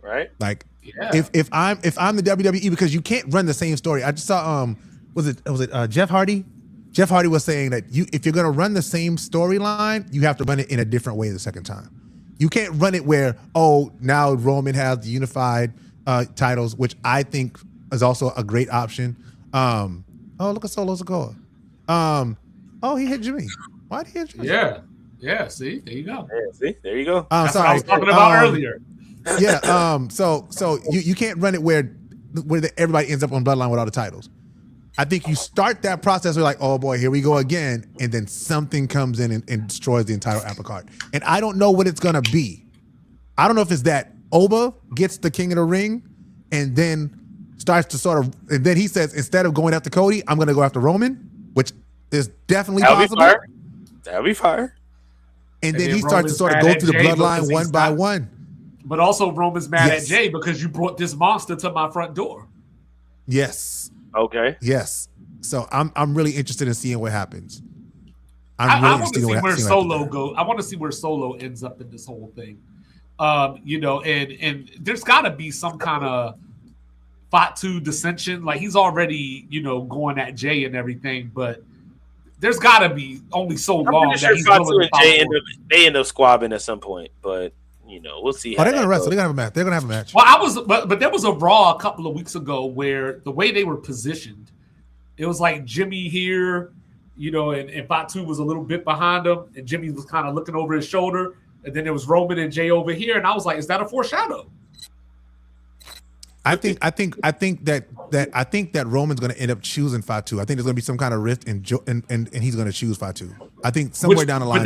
Speaker 5: Right?
Speaker 1: Like,
Speaker 4: Yeah.
Speaker 1: if I'm the WWE, because you can't run the same story. I just saw was it Jeff Hardy? Jeff Hardy was saying that if you're going to run the same storyline, you have to run it in a different way the second time. You can't run it where now Roman has the unified titles, which I think is also a great option. Look at Solo Sikoa. He hit Jimmy. Why did he hit Jimmy?
Speaker 4: Yeah. See, there you go.
Speaker 5: Yeah, see? There you go.
Speaker 4: That's what I was talking about earlier.
Speaker 1: Yeah. So you can't run it where everybody ends up on Bloodline with all the titles. I think you start that process with like, oh boy, here we go again, and then something comes in and destroys the entire apple cart. And I don't know what it's gonna be. I don't know if it's that Oba gets the King of the Ring, and then starts to and then he says, instead of going after Cody, I'm gonna go after Roman, which is definitely possible.
Speaker 5: That'll be fire.
Speaker 1: And then
Speaker 4: then
Speaker 1: he starts to
Speaker 4: Roman's
Speaker 1: sort of
Speaker 4: mad
Speaker 1: go
Speaker 4: at
Speaker 1: through the
Speaker 4: Jey
Speaker 1: bloodline
Speaker 4: because
Speaker 1: one
Speaker 4: he's
Speaker 1: by
Speaker 4: not-
Speaker 1: one.
Speaker 4: But also Roman's mad
Speaker 1: Yes.
Speaker 4: at Jay because you brought this monster to my front door.
Speaker 1: Yes.
Speaker 5: Okay.
Speaker 1: Yes. So I'm really interested in seeing what happens.
Speaker 4: I
Speaker 1: really
Speaker 4: want to see
Speaker 1: in
Speaker 4: where
Speaker 1: seeing
Speaker 4: Solo
Speaker 1: happens
Speaker 4: goes. I want to see where Solo ends up in this whole thing. And there's got to be some kind of Fatu dissension. Like he's already, going at Jay and everything, but there's got to be only so long that he's
Speaker 5: Fatu
Speaker 4: willing
Speaker 5: and Jay
Speaker 4: to
Speaker 5: end up squabbing at some point, but we'll see.
Speaker 1: They're gonna wrestle. They're gonna have a match. They're gonna have a match.
Speaker 4: Well, but there was a Raw a couple of weeks ago where the way they were positioned, it was like Jimmy here, and Fatu was a little bit behind him, and Jimmy was kind of looking over his shoulder, and then there was Roman and Jay over here, and I was like, is that a foreshadow?
Speaker 1: I think that Roman's going to end up choosing Fatu. I think there's going to be some kind of rift, and he's going to choose Fatu. I think somewhere down the line.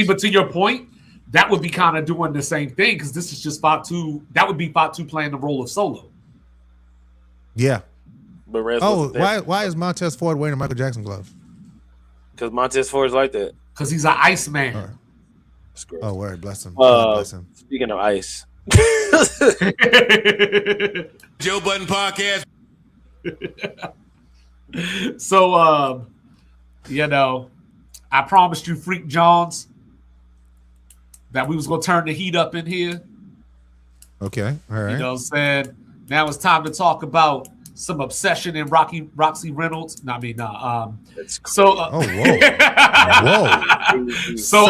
Speaker 4: But to your point, that would be kind of doing the same thing because this is just Fatu. That would be Fatu playing the role of Solo.
Speaker 1: Yeah.
Speaker 5: But
Speaker 1: why is Montez Ford wearing a Michael Jackson glove?
Speaker 5: Because Montez Ford is like that.
Speaker 4: Because he's an ice man.
Speaker 1: Oh, word, bless him. Bless him.
Speaker 5: Speaking of ice.
Speaker 6: Joe Budden Podcast.
Speaker 4: So, I promised you, Freak Johns, that we was going to turn the heat up in here.
Speaker 1: Okay, all right.
Speaker 4: You know what I'm saying? Now it's time to talk about some obsession in Roxy Reynolds. So,
Speaker 1: oh, whoa. Whoa.
Speaker 4: So,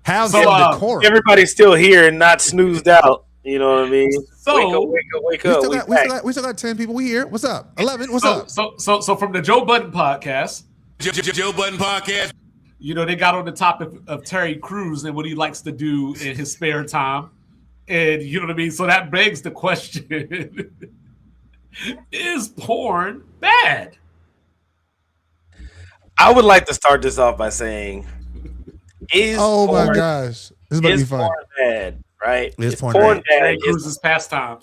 Speaker 1: how's the decorum?
Speaker 5: Everybody's still here and not snoozed out. You know what I mean?
Speaker 4: So
Speaker 5: wake up.
Speaker 1: We still got 10 people. We here. What's up? 11. What's up?
Speaker 4: So from the Joe Budden podcast,
Speaker 6: Joe Budden Podcast.
Speaker 4: They got on the topic of Terry Crews and what he likes to do in his spare time, and you know what I mean. So that begs the question: is porn bad?
Speaker 5: I would like to start this off by saying,
Speaker 1: my gosh, this is about to be fun.
Speaker 5: Porn bad? Right?
Speaker 1: It's porn
Speaker 5: bad.
Speaker 4: Terry Crews' pastime.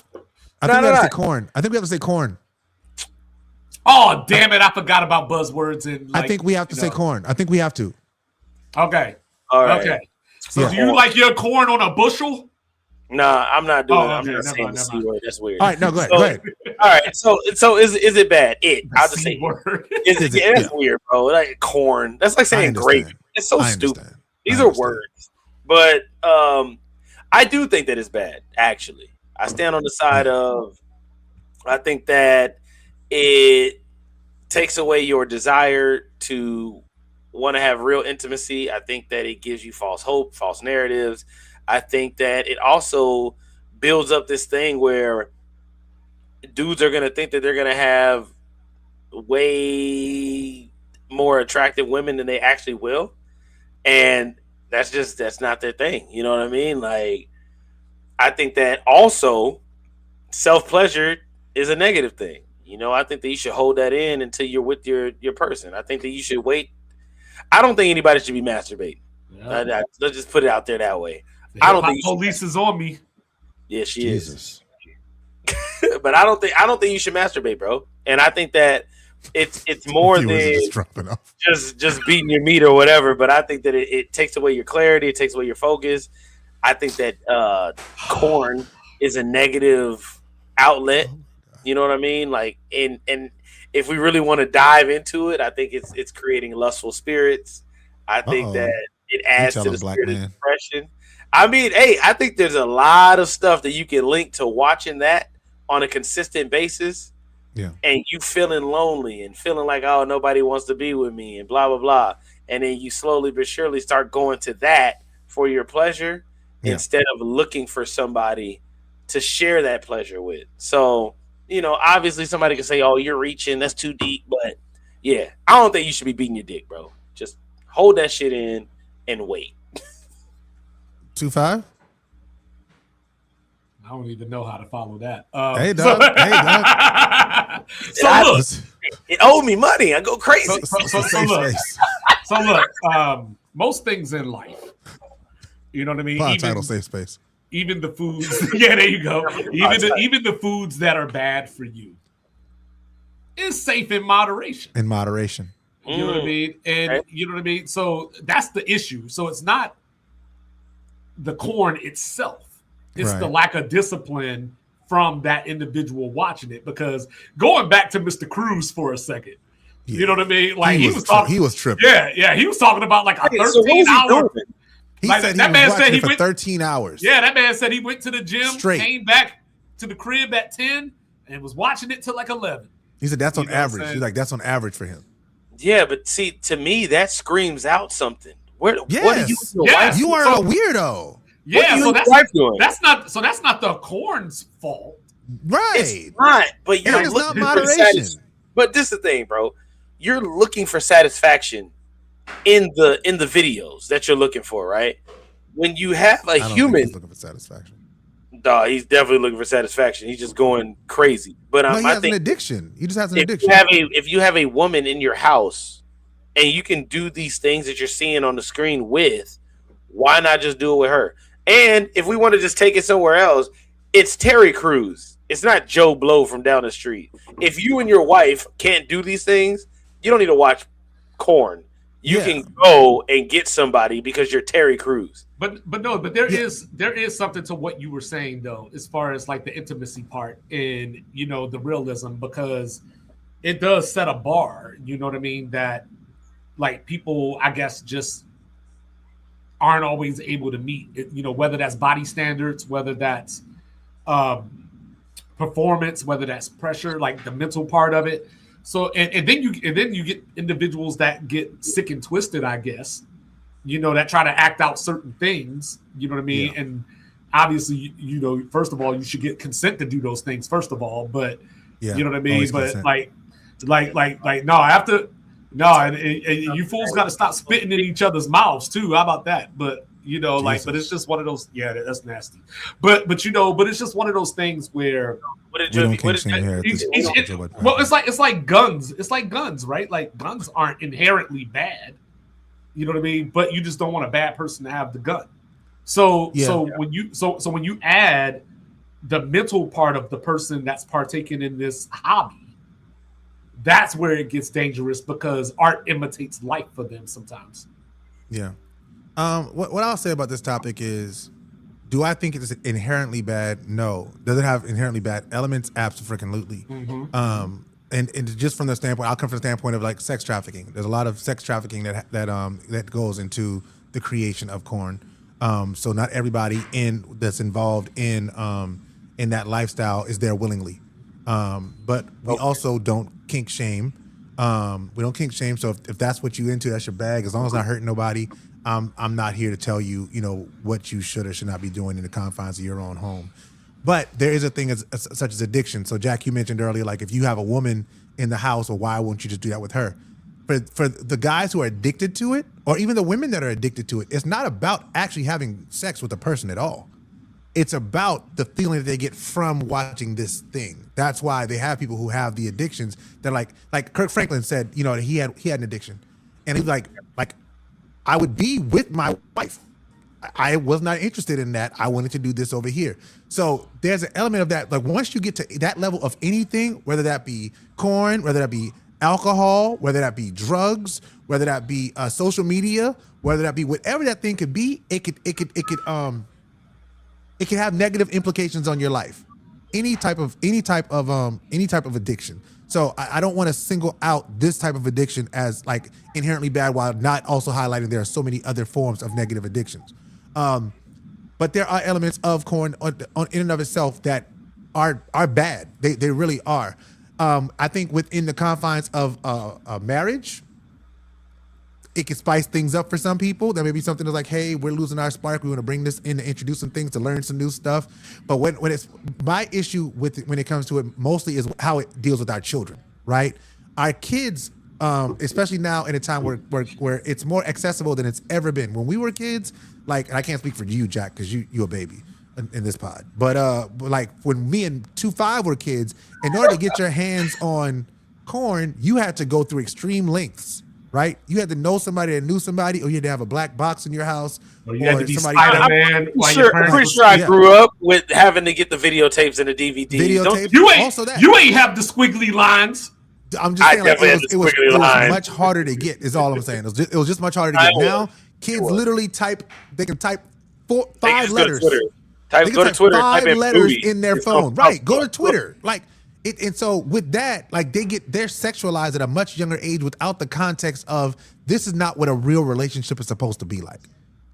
Speaker 1: I think we have to say corn. I think we have to say corn.
Speaker 4: Oh, damn it. I forgot about buzzwords.
Speaker 1: I think we have to say corn. I think we have to.
Speaker 4: Okay.
Speaker 5: All right.
Speaker 4: Okay. So do you like your corn on a bushel?
Speaker 5: Nah, I'm not doing it. I'm
Speaker 4: Okay.
Speaker 5: not saying the C word. That's weird.
Speaker 1: All right, no, go ahead.
Speaker 5: All right. So is it bad? I'll just say
Speaker 4: word.
Speaker 5: That's weird, bro. Like corn. That's like saying grape. It's so stupid. These are words. But I do think that it's bad, actually. I stand on the side of, I think that it takes away your desire to want to have real intimacy. I think that it gives you false hope, false narratives. I think that it also builds up this thing where dudes are going to think that they're going to have way more attractive women than they actually will. And that's not their thing. You know what I mean? Like, I think that also self-pleasure is a negative thing. I think that you should hold that in until you're with your person. I think that you should wait. I don't think anybody should be masturbating. Yeah. Let's just put it out there that way. I don't think
Speaker 4: police is on me.
Speaker 5: Yeah, she is. But I don't think you should masturbate, bro. And I think that it's more than just beating your meat or whatever. But I think that it takes away your clarity. It takes away your focus. I think that corn is a negative outlet. You know what I mean? Like, and if we really want to dive into it, I think it's creating lustful spirits. I think that it adds to the spirit of depression. I mean, hey, I think there's a lot of stuff that you can link to watching that on a consistent basis.
Speaker 1: Yeah. And
Speaker 5: you feeling lonely and feeling like, oh, nobody wants to be with me and blah, blah, blah. And then you slowly but surely start going to that for your pleasure instead of looking for somebody to share that pleasure with. So, obviously somebody can say, oh, you're reaching, that's too deep. But yeah, I don't think you should be beating your dick, bro. Just hold that shit in and wait.
Speaker 1: 2-5?
Speaker 4: I don't even know how to follow that.
Speaker 1: Hey, dog.
Speaker 4: So look,
Speaker 5: it owed me money. I go crazy.
Speaker 4: So look, most things in life, you know what I mean?
Speaker 1: Title safe space.
Speaker 4: Even the foods. Yeah, there you go. Even the foods that are bad for you is safe in moderation.
Speaker 1: In moderation.
Speaker 4: You know what I mean? And you know what I mean? So that's the issue. So it's not the corn itself. It's the lack of discipline from that individual watching it. Because going back to Mr. Cruz for a second, you know what I mean? Like he was tripping. Yeah. He was talking about like a 13-hour.
Speaker 1: He said he was watching it for 13 hours.
Speaker 4: Yeah, that man said he went to the gym, came back to the crib at 10, and was watching it till like 11.
Speaker 1: He said that's on
Speaker 4: You know what I'm
Speaker 1: average.
Speaker 4: saying?
Speaker 1: He's like, that's on average for him.
Speaker 5: Yeah, but see, to me, that screams out something. What are you?
Speaker 1: Yes.
Speaker 5: And your
Speaker 4: Yes.
Speaker 5: wife
Speaker 1: You are
Speaker 4: So-
Speaker 1: a weirdo.
Speaker 4: Yeah,
Speaker 5: What are you
Speaker 4: so
Speaker 5: and your wife doing?
Speaker 4: that's not the corn's fault.
Speaker 1: Right.
Speaker 5: It's not, but you're
Speaker 1: And it's not
Speaker 5: looking for
Speaker 1: moderation.
Speaker 5: But this is the thing, bro. You're looking for satisfaction in the videos that you're looking for, right? When you have a
Speaker 1: I don't think
Speaker 5: human,
Speaker 1: he's looking for satisfaction.
Speaker 5: dog, he's definitely looking for satisfaction. He's just going crazy. But
Speaker 1: No, he
Speaker 5: I
Speaker 1: has an
Speaker 5: think
Speaker 1: addiction. He just has an
Speaker 5: if
Speaker 1: addiction.
Speaker 5: you have a woman in your house and you can do these things that you're seeing on the screen with, why not just do it with her? And if we want to just take it somewhere else, it's Terry Crews. It's not Joe Blow from down the street. If you and your wife can't do these things, you don't need to watch Korn. You can go and get somebody because you're Terry Crews.
Speaker 4: But there is something to what you were saying though, as far as like the intimacy part and the realism, because it does set a bar, you know what I mean, that like people I guess just aren't always able to meet, whether that's body standards, whether that's performance, whether that's pressure, like the mental part of it. So and then you get individuals that get sick and twisted, I guess, that try to act out certain things, you know what I mean? Yeah. And obviously, first of all, you should get consent to do those things, first of all, but you know what I mean? But consent. No, after and you fools got to stop spitting in each other's mouths too. How about that? But but it's just one of those. Yeah, that's nasty. But it's just one of those things where. It's like guns. It's like guns, right? Like guns aren't inherently bad. You know what I mean? But you just don't want a bad person to have the gun. So when you add the mental part of the person that's partaking in this hobby, that's where it gets dangerous because art imitates life for them sometimes.
Speaker 1: Yeah. What I'll say about this topic is, do I think it's inherently bad? No. Does it have inherently bad elements? Absolutely. Mm-hmm. And just from the standpoint, I'll come from the standpoint of like sex trafficking. There's a lot of sex trafficking that goes into the creation of Korn. So not everybody that's involved in that lifestyle is there willingly. But we also don't kink shame. We don't kink shame. So if that's what you into, that's your bag. As long as it's not hurting nobody, I'm not here to tell you, what you should or should not be doing in the confines of your own home. But there is a thing such as addiction. So Jack, you mentioned earlier, like if you have a woman in the house, well, why won't you just do that with her? For the guys who are addicted to it, or even the women that are addicted to it, it's not about actually having sex with a person at all. It's about the feeling that they get from watching this thing. That's why they have people who have the addictions. They're like Kirk Franklin said, he had an addiction, and he was like I would be with my wife. I was not interested in that. I wanted to do this over here. So there's an element of that. Like once you get to that level of anything, whether that be Korn, whether that be alcohol, whether that be drugs, whether that be social media, whether that be whatever that thing could be, it could have negative implications on your life. Any type of addiction. So I don't want to single out this type of addiction as like inherently bad, while not also highlighting there are so many other forms of negative addictions. But there are elements of Korn in and of itself that are bad. They really are. I think within the confines of a marriage, it can spice things up for some people. There may be something that's like, hey, we're losing our spark. We want to bring this in to introduce some things, to learn some new stuff. But when it's my issue with it, when it comes to it, mostly is how it deals with our children, right? Our kids, especially now in a time where it's more accessible than it's ever been. When we were kids, like, and I can't speak for you, Jack, because you're a baby in this pod. But like when me and 2-5 were kids, in order to get your hands on Korn, you had to go through extreme lengths. Right? You had to know somebody that knew somebody, or you had to have a black box in your house.
Speaker 4: Or you had to be Spider-Man.
Speaker 5: I'm pretty sure I grew up with having to get the videotapes and the DVDs.
Speaker 4: You ain't have the squiggly lines.
Speaker 1: I'm just saying, like, it was much harder to get, is all I'm saying. It was just much harder to get. Now, kids literally they can type 5 letters. Go to Twitter, 5 letters in their phone. Right. Go to Twitter. Like, and so with that, like they're sexualized at a much younger age without the context of this is not what a real relationship is supposed to be like.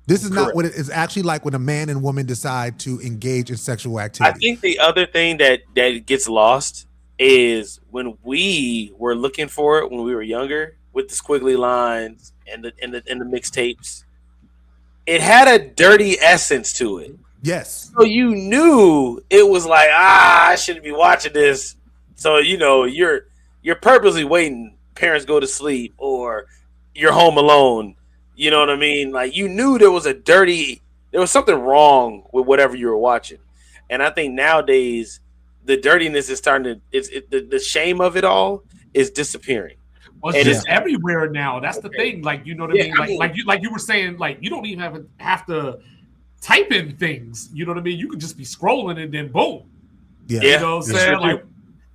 Speaker 1: This is not what it is actually like when a man and woman decide to engage in sexual activity.
Speaker 5: I think the other thing that gets lost is when we were looking for it when we were younger with the squiggly lines and the mixtapes. It had a dirty essence to it.
Speaker 1: Yes.
Speaker 5: So you knew it was like, I shouldn't be watching this. So you're purposely waiting. Parents go to sleep, or you're home alone. You know what I mean? Like you knew there was something wrong with whatever you were watching. And I think nowadays the dirtiness is starting to. The shame of it all is disappearing.
Speaker 4: Well, it's just everywhere now. That's the thing. Like, you know what I mean? Like you were saying, like you don't even have to type in things. You know what I mean? You could just be scrolling and then boom.
Speaker 1: Yeah.
Speaker 4: You know what I'm saying? Like,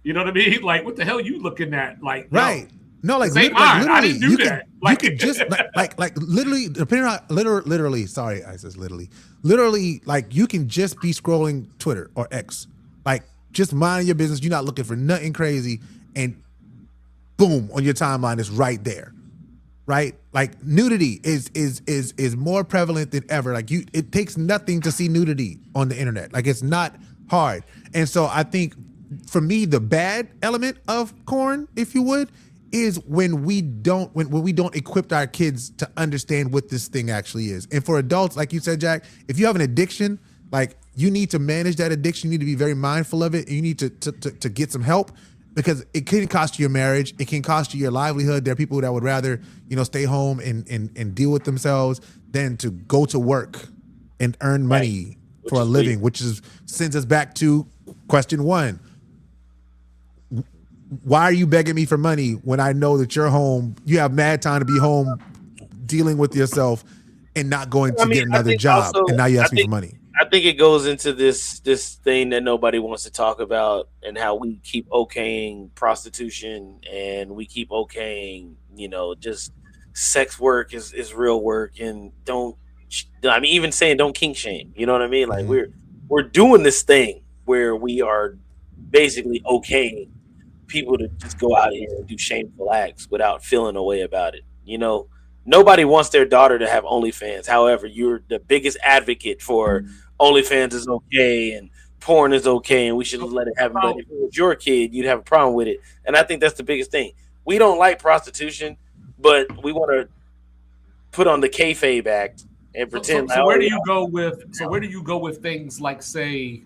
Speaker 4: you know what I mean? Like, what the hell are you looking at? Like,
Speaker 1: right. No, like,
Speaker 4: literally, didn't do that.
Speaker 1: You could just like literally, depending on literally. Sorry, I says literally, like you can just be scrolling Twitter or X, like just minding your business. You're not looking for nothing crazy, and boom, on your timeline is right there, right? Like nudity is more prevalent than ever. Like it takes nothing to see nudity on the internet. Like it's not hard, and so I think for me the bad element of corn, if you would, is when we don't equip our kids to understand what this thing actually is. And for adults, like you said, Jack, if you have an addiction, like you need to manage that addiction. You need to be very mindful of it. And you need to get some help, because it can cost you your marriage. It can cost you your livelihood. There are people that would rather, stay home and deal with themselves than to go to work and earn money for a living, which sends us back to question one. Why are you begging me for money when I know that you're home? You have mad time to be home dealing with yourself and not going to get another job. Also, and now you ask me for money.
Speaker 5: I think it goes into this thing that nobody wants to talk about, and how we keep okaying prostitution, and we keep okaying, just sex work is real work, and even saying don't kink shame. You know what I mean? Like we're doing this thing where we are basically okaying people to just go out here and do shameful acts without feeling a way about it. Nobody wants their daughter to have OnlyFans. However, you're the biggest advocate for OnlyFans is okay and porn is okay and we should let it happen. But if it was your kid, you'd have a problem with it. And I think that's the biggest thing. We don't like prostitution, but we want to put on the kayfabe act and pretend.
Speaker 4: So where do you go with things like, say,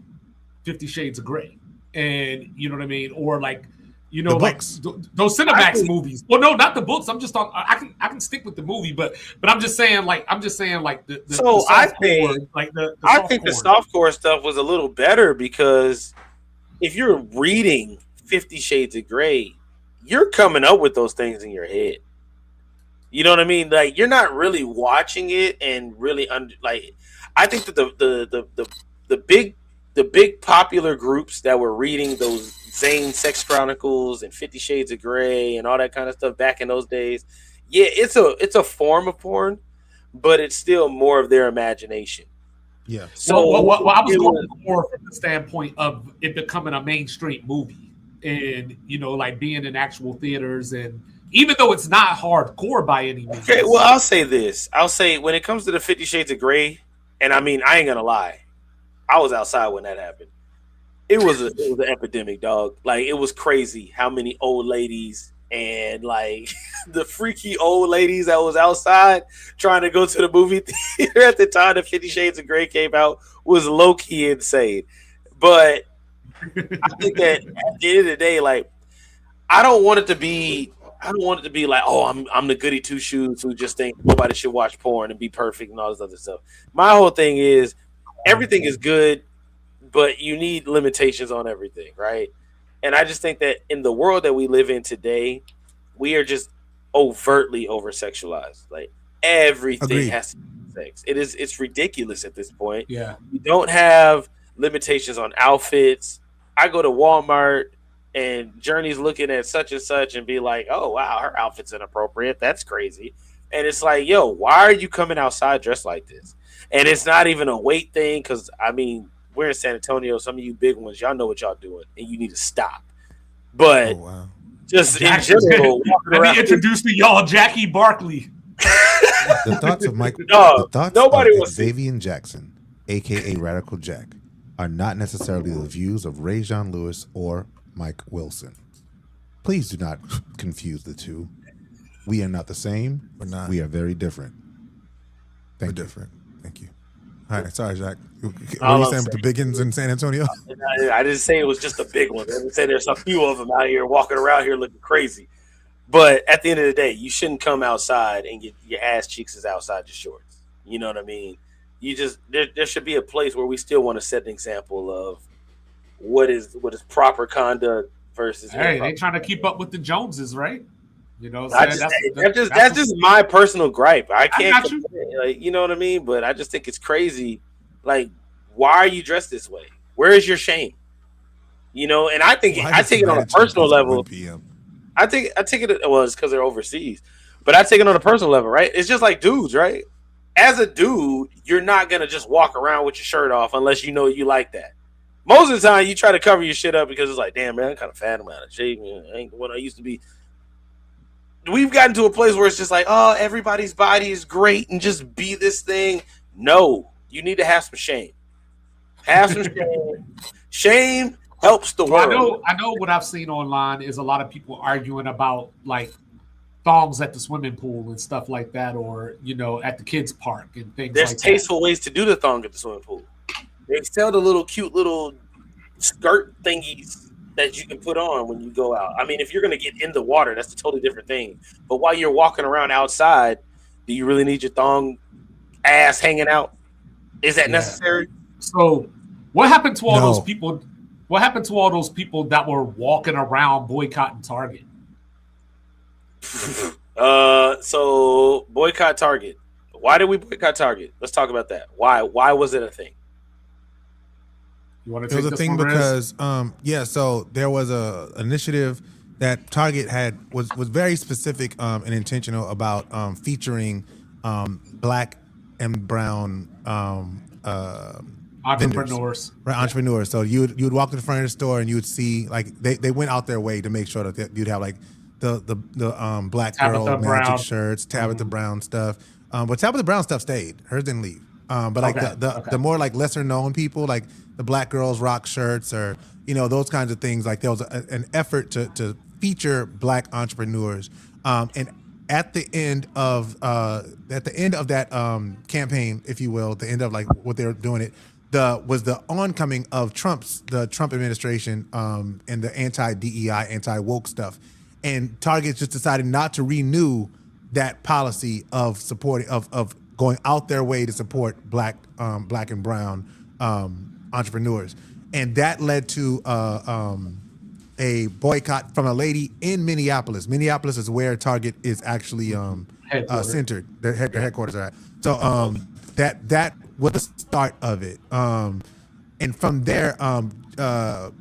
Speaker 4: 50 Shades of Grey, and you know what I mean, or like, like those Cinemax movies. Well, no, not the books. I'm just on. I can stick with the movie, but I'm just saying like the.
Speaker 5: So I think the softcore stuff was a little better, because if you're reading 50 Shades of Grey, you're coming up with those things in your head. You know what I mean? Like you're not really watching it and really I think that the big popular groups that were reading those Zane Sex Chronicles and 50 Shades of Grey and all that kind of stuff back in those days, it's a form of porn, but it's still more of their imagination.
Speaker 1: Yeah.
Speaker 4: So I was going more from the standpoint of it becoming a mainstream movie, and like being in actual theaters, and even though it's not hardcore by any means.
Speaker 5: Okay, well, I'll say this. I'll say when it comes to the 50 Shades of Grey, and I mean, I ain't gonna lie, I was outside when that happened. It was an epidemic, dog. Like, it was crazy how many old ladies and like the freaky old ladies that was outside trying to go to the movie theater at the time that 50 Shades of Grey came out was low-key insane. But I think that at the end of the day, like, I don't want it to be like, oh, I'm the goody two shoes who just think nobody should watch porn and be perfect and all this other stuff. My whole thing is everything is good, but you need limitations on everything, right? And I just think that in the world that we live in today, we are just overtly over-sexualized. Like, everything has to be sex. It's ridiculous at this point.
Speaker 4: Yeah.
Speaker 5: We don't have limitations on outfits. I go to Walmart and Journey's looking at such and such and be like, oh, wow, her outfit's inappropriate. That's crazy. And it's like, yo, why are you coming outside dressed like this? And it's not even a weight thing, because, I mean, we're in San Antonio. Some of you big ones, y'all know what y'all doing, and you need to stop. But just in general,
Speaker 4: let me introduce to y'all Jackie Barkley.
Speaker 1: The thoughts of Mike.
Speaker 5: No,
Speaker 1: the thoughts
Speaker 5: nobody
Speaker 1: of Xavier Jackson, aka Radical Jack, are not necessarily the views of Ray Jean Lewis or Mike Wilson. Please do not confuse the two. We are not the same.
Speaker 7: We're not.
Speaker 1: We are very different.
Speaker 7: We're
Speaker 1: Thank you.
Speaker 7: different. Thank you. All right, sorry, Jack. What
Speaker 5: All
Speaker 7: were you
Speaker 5: I'm
Speaker 7: saying with the Biggins in San Antonio?
Speaker 5: I didn't say it was just a big one. I didn't say there's a few of them out here walking around here looking crazy. But at the end of the day, you shouldn't come outside and get your ass cheeks is outside your shorts. You know what I mean? You just there should be a place where we still want to set an example of what is proper conduct versus.
Speaker 4: Hey, they trying to keep up with the Joneses, right? You know,
Speaker 5: that's just my personal gripe. I can't, you know what I mean? But I just think it's crazy. Like, why are you dressed this way? Where is your shame? You know, and I take it on a personal level. I take it. Well, it's because they're overseas, but I take it on a personal level, right? It's just like dudes, right? As a dude, you're not gonna just walk around with your shirt off unless you know you like that. Most of the time, you try to cover your shit up because it's like, damn, man, I'm kind of fat. I'm out of shape. I ain't what I used to be. We've gotten to a place where it's just like, oh, everybody's body is great and just be this thing. No, you need to have some shame. Have some shame. Shame helps the world.
Speaker 4: I know what I've seen online is a lot of people arguing about like thongs at the swimming pool and stuff like that, or you know, at the kids' park and things.
Speaker 5: There's
Speaker 4: like
Speaker 5: tasteful ways to do the thong at the swimming pool. They sell the little cute little skirt thingies that you can put on when you go out. I mean, if you're going to get in the water, that's a totally different thing. But while you're walking around outside, do you really need your thong ass hanging out? Is that necessary? So what happened to all those people? What happened to all those people that were walking around boycotting Target? So boycott Target. Why did we boycott Target? Let's talk about that. Why was it a thing?
Speaker 4: You want to
Speaker 1: take
Speaker 4: this
Speaker 1: a thing because so there was a initiative that Target had was very specific and intentional about featuring black and brown
Speaker 4: entrepreneurs.
Speaker 1: Vendors, right? Entrepreneurs. So you'd walk to the front of the store and you would see like they went out their way to make sure that you'd have like the black
Speaker 4: Tabitha
Speaker 1: girl
Speaker 4: Brown
Speaker 1: magic shirts, Tabitha Brown stuff. But Tabitha Brown stuff stayed. Hers didn't leave. But like the more like lesser known people, like the Black Girls Rock shirts or, you know, those kinds of things, like there was an effort to feature black entrepreneurs. And at the end of that campaign, if you will, the end of like what they were doing it, was the oncoming of the Trump administration and the anti-DEI, anti-woke stuff. And Target just decided not to renew that policy of supporting of going out their way to support black and brown entrepreneurs, and that led to a boycott from a lady in Minneapolis. Minneapolis is where Target is actually centered. Their headquarters are at. So that was the start of it. And from there,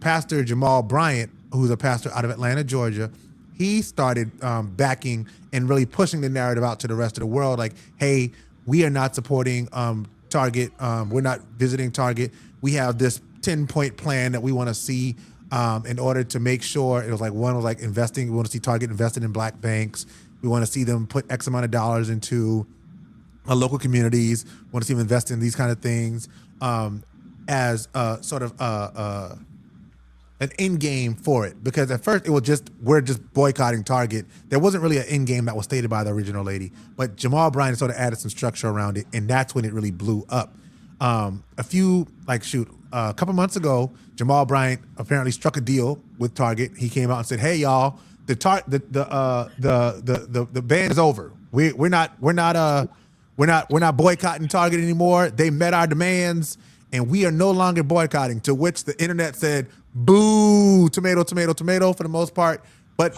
Speaker 1: Pastor Jamal Bryant, who's a pastor out of Atlanta, Georgia, he started backing and really pushing the narrative out to the rest of the world. Like, hey, we are not supporting Target. We're not visiting Target. We have this 10-point plan that we want to see in order to make sure. It was like one was like investing. We want to see Target invested in black banks. We want to see them put X amount of dollars into local communities. We want to see them invest in these kind of things as sort of an end game for it. Because at first it was we're just boycotting Target. There wasn't really an end game that was stated by the original lady. But Jamal Bryant sort of added some structure around it, and that's when it really blew up. A couple months ago, Jamal Bryant apparently struck a deal with Target. He came out and said, "Hey, y'all, the ban is over. We're not boycotting Target anymore. They met our demands, and we are no longer boycotting." To which the internet said, "Boo! Tomato, tomato, tomato." For the most part, but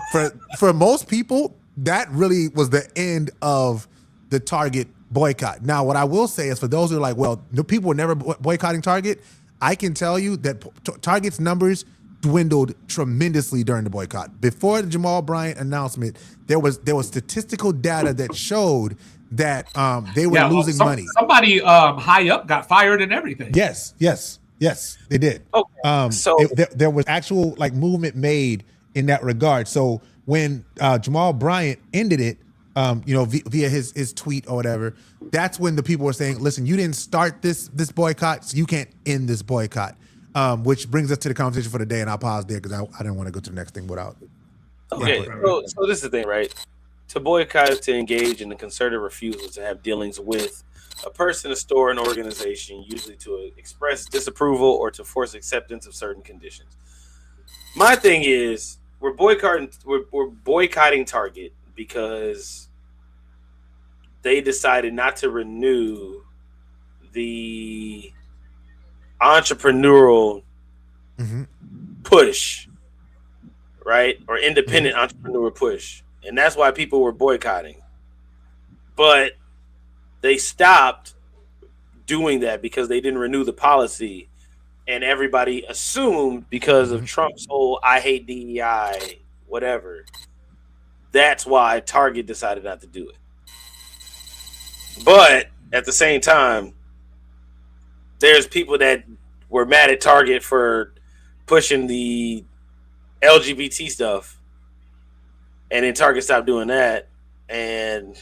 Speaker 1: for most people, that really was the end of the Target boycott. Now, what I will say is for those who are like, well, no, people were never boycotting Target, I can tell you that Target's numbers dwindled tremendously during the boycott. Before the Jamal Bryant announcement, there was statistical data that showed that they were losing money.
Speaker 4: Somebody high up got fired and everything.
Speaker 1: Yes, they did. Okay. There was actual like movement made in that regard. So when Jamal Bryant ended it, via his tweet or whatever, that's when the people were saying, listen, you didn't start this boycott, so you can't end this boycott. Which brings us to the conversation for the day, and I'll pause there because I didn't want to go to the next thing without.
Speaker 5: Okay, so this is the thing, right? To boycott is to engage in the concerted refusal to have dealings with a person, a store, an organization, usually to express disapproval or to force acceptance of certain conditions. My thing is, we're boycotting Target because they decided not to renew the entrepreneurial push, right? Or independent entrepreneur push. And that's why people were boycotting. But they stopped doing that because they didn't renew the policy. And everybody assumed because of Trump's whole I hate DEI, whatever, that's why Target decided not to do it. But at the same time, there's people that were mad at Target for pushing the LGBT stuff, and then Target stopped doing that. And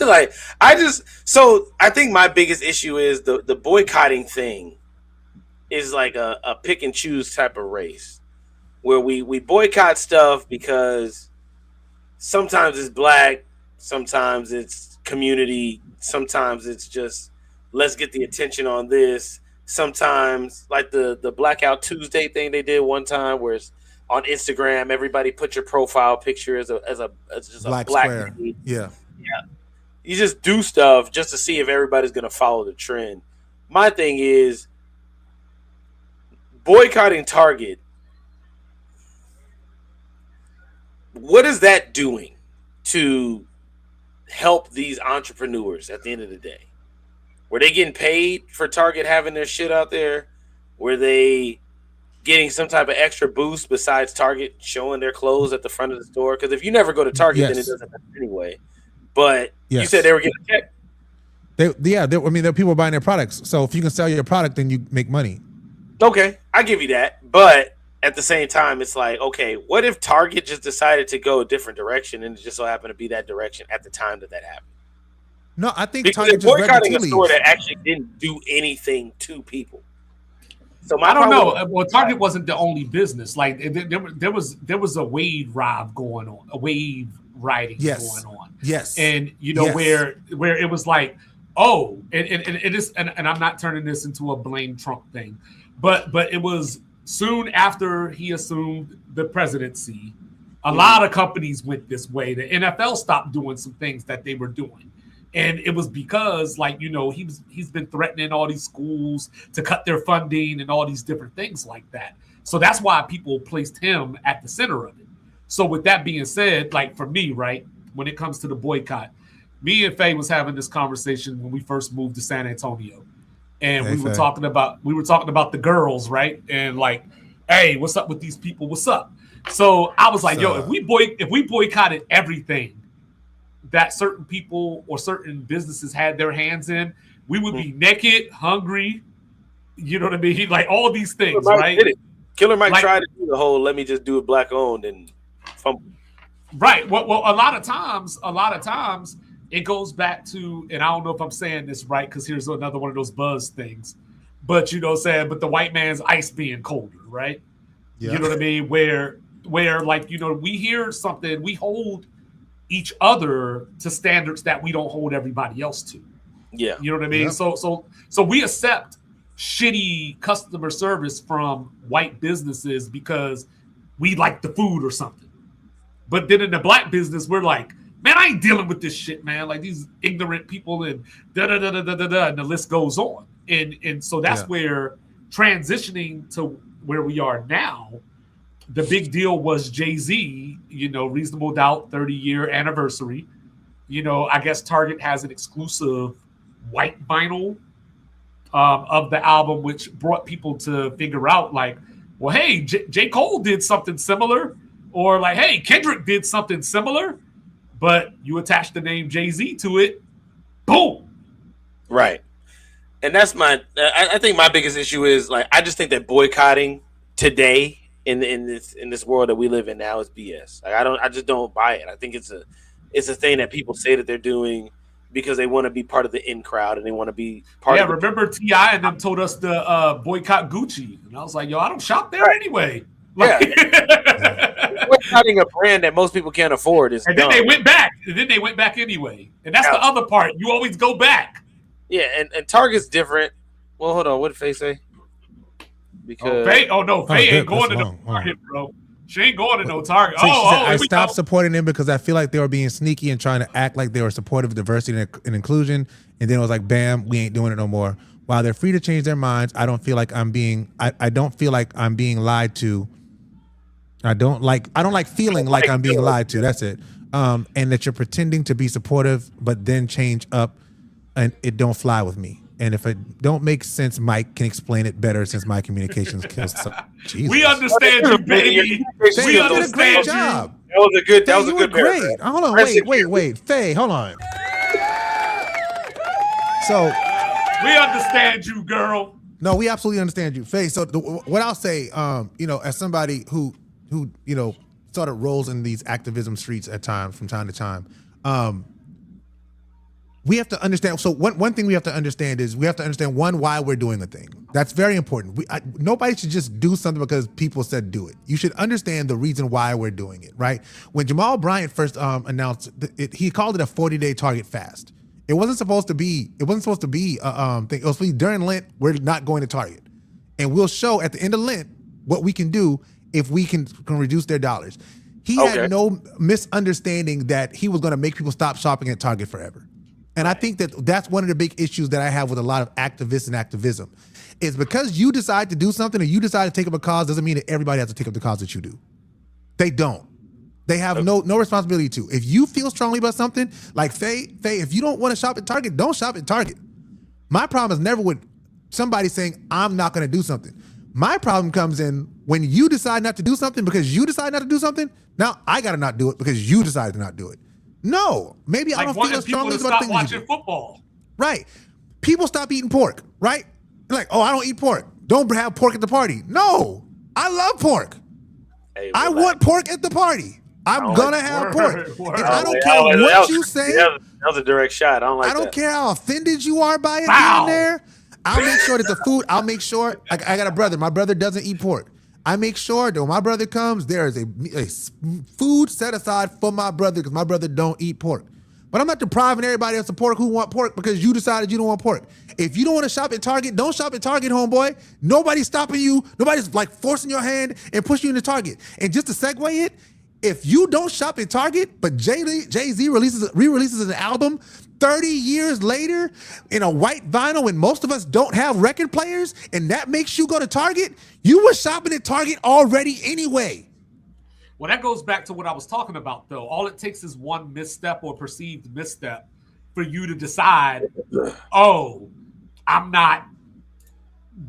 Speaker 5: I think my biggest issue is the boycotting thing is like a pick and choose type of race where we boycott stuff because sometimes it's black, sometimes it's community, sometimes it's just let's get the attention on this. Sometimes like the Blackout Tuesday thing they did one time where it's on Instagram, everybody put your profile picture as just
Speaker 1: black
Speaker 5: a black
Speaker 1: square. Yeah.
Speaker 5: You just do stuff just to see if everybody's gonna follow the trend. My thing is boycotting Target. What is that doing to help these entrepreneurs at the end of the day? Were they getting paid for Target having their shit out there? Were they getting some type of extra boost besides Target showing their clothes at the front of the store? Because if you never go to Target, then it doesn't matter anyway. But you said they were getting a check.
Speaker 1: I mean, there are people buying their products. So if you can sell your product, then you make money.
Speaker 5: Okay, I give you that. But at the same time, it's like, okay, what if Target just decided to go a different direction and it just so happened to be that direction at the time that happened?
Speaker 1: No, I think
Speaker 5: because
Speaker 1: Target
Speaker 5: they're
Speaker 1: just
Speaker 5: boycotting a
Speaker 1: leaves.
Speaker 5: store that actually didn't do anything to people. So
Speaker 4: I don't know. Well, Target wasn't the only business. Like there was a wave ride going on, a wave riding going on.
Speaker 1: Yes.
Speaker 4: And where it was like, oh, and it is, and I'm not turning this into a blame Trump thing, but it was soon after he assumed the presidency, a lot of companies went this way. The NFL stopped doing some things that they were doing. And it was because, like, he's been threatening all these schools to cut their funding and all these different things like that. So that's why people placed him at the center of it. So with that being said, like for me, right, when it comes to the boycott, me and Faye was having this conversation when we first moved to San Antonio. And we were talking about the girls, right? And like, hey, what's up with these people? What's up? So I was like, if we boycotted everything that certain people or certain businesses had their hands in, we would be naked, hungry, you know what I mean? Like all these things, right?
Speaker 5: Killer Mike tried to do the whole let me just do it black owned and fumble.
Speaker 4: Right. Well, a lot of times it goes back to, and I don't know if I'm saying this right, because here's another one of those buzz things, but but the white man's ice being colder, right? Yeah. You know what I mean? Where like, we hear something, we hold each other to standards that we don't hold everybody else to.
Speaker 5: Yeah.
Speaker 4: You know what I mean? Yep. So we accept shitty customer service from white businesses because we like the food or something. But then in the black business, we're like, man, I ain't dealing with this shit, man. Like these ignorant people and da-da-da-da-da-da, and the list goes on. And so that's where transitioning to where we are now, the big deal was Jay-Z, Reasonable Doubt 30-year anniversary. I guess Target has an exclusive white vinyl of the album, which brought people to figure out like, well, hey, J. Cole did something similar, or like, hey, Kendrick did something similar, but you attach the name Jay-Z to it, boom.
Speaker 5: Right. And that's I think my biggest issue is like, I just think that boycotting today in this world that we live in now is BS. Like I just don't buy it. I think it's a thing that people say that they're doing because they want to be part of the in crowd and they want to be part of
Speaker 4: remember T.I. and them told us to boycott Gucci. And I was like, yo, I don't shop there anyway. Like,
Speaker 5: boycotting a brand that most people can't afford is
Speaker 4: and
Speaker 5: dumb.
Speaker 4: then they went back. And then they went back anyway. And that's the other part. You always go back.
Speaker 5: Yeah, and Target's different. Well, hold on. What did Faye say? Because
Speaker 4: Faye ain't going to no Target, bro. She ain't going to no Target.
Speaker 1: See, I stopped supporting them because I feel like they were being sneaky and trying to act like they were supportive of diversity and inclusion. And then it was like, bam, we ain't doing it no more. While they're free to change their minds, I don't feel like I'm being lied to. I don't like feeling like I'm being lied to. That's it. And that you're pretending to be supportive, but then change up, and it don't fly with me. And if it don't make sense, Mike can explain it better since my communications kills. Jesus.
Speaker 4: We understand you, baby. We understand
Speaker 1: a great job.
Speaker 5: That was a good. That was a good
Speaker 1: great.
Speaker 5: paragraph.
Speaker 1: Hold on, wait, Faye, hold on. So
Speaker 4: we understand you, girl.
Speaker 1: No, we absolutely understand you, Faye. So what I'll say, as somebody who sort of rolls in these activism streets at times from time to time, we have to understand. So one thing we have to understand is we have to understand why we're doing a thing. That's very important. Nobody should just do something because people said do it. You should understand the reason why we're doing it, right? When Jamal Bryant first announced it, he called it a 40-day Target fast. It wasn't supposed to be a thing. It was supposed to be during Lent, we're not going to Target. And we'll show at the end of Lent what we can do if we can reduce their dollars. He had no misunderstanding that he was going to make people stop shopping at Target forever. And I think that's one of the big issues that I have with a lot of activists and activism. Is because you decide to do something or you decide to take up a cause doesn't mean that everybody has to take up the cause that you do. They don't. They have no responsibility to. If you feel strongly about something, like Faye, if you don't want to shop at Target, don't shop at Target. My problem is never with somebody saying, I'm not going to do something. My problem comes in when you decide not to do something because you decide not to do something. Now I got to not do it because you decided to not do it. No, maybe I don't feel as strongly about things
Speaker 4: watching football.
Speaker 1: Right. People stop eating pork, right? Like, oh, I don't eat pork. Don't have pork at the party. No, I love pork. Hey, I want pork at the party. I'm gonna have pork. And I don't care what you say.
Speaker 5: That was a direct shot. I
Speaker 1: don't care how offended you are by it being there. I'll make sure that the food, I got a brother. My brother doesn't eat pork. I make sure that when my brother comes, there is a food set aside for my brother because my brother don't eat pork. But I'm not depriving everybody else of pork who want pork because you decided you don't want pork. If you don't want to shop at Target, don't shop at Target, homeboy. Nobody's stopping you. Nobody's like forcing your hand and pushing you into Target. And just to segue it, if you don't shop at Target, but Jay-Z re-releases an album 30 years later in a white vinyl when most of us don't have record players, and that makes you go to Target, you were shopping at Target already anyway.
Speaker 4: Well, that goes back to what I was talking about, though. All it takes is one misstep or perceived misstep for you to decide, oh, I'm not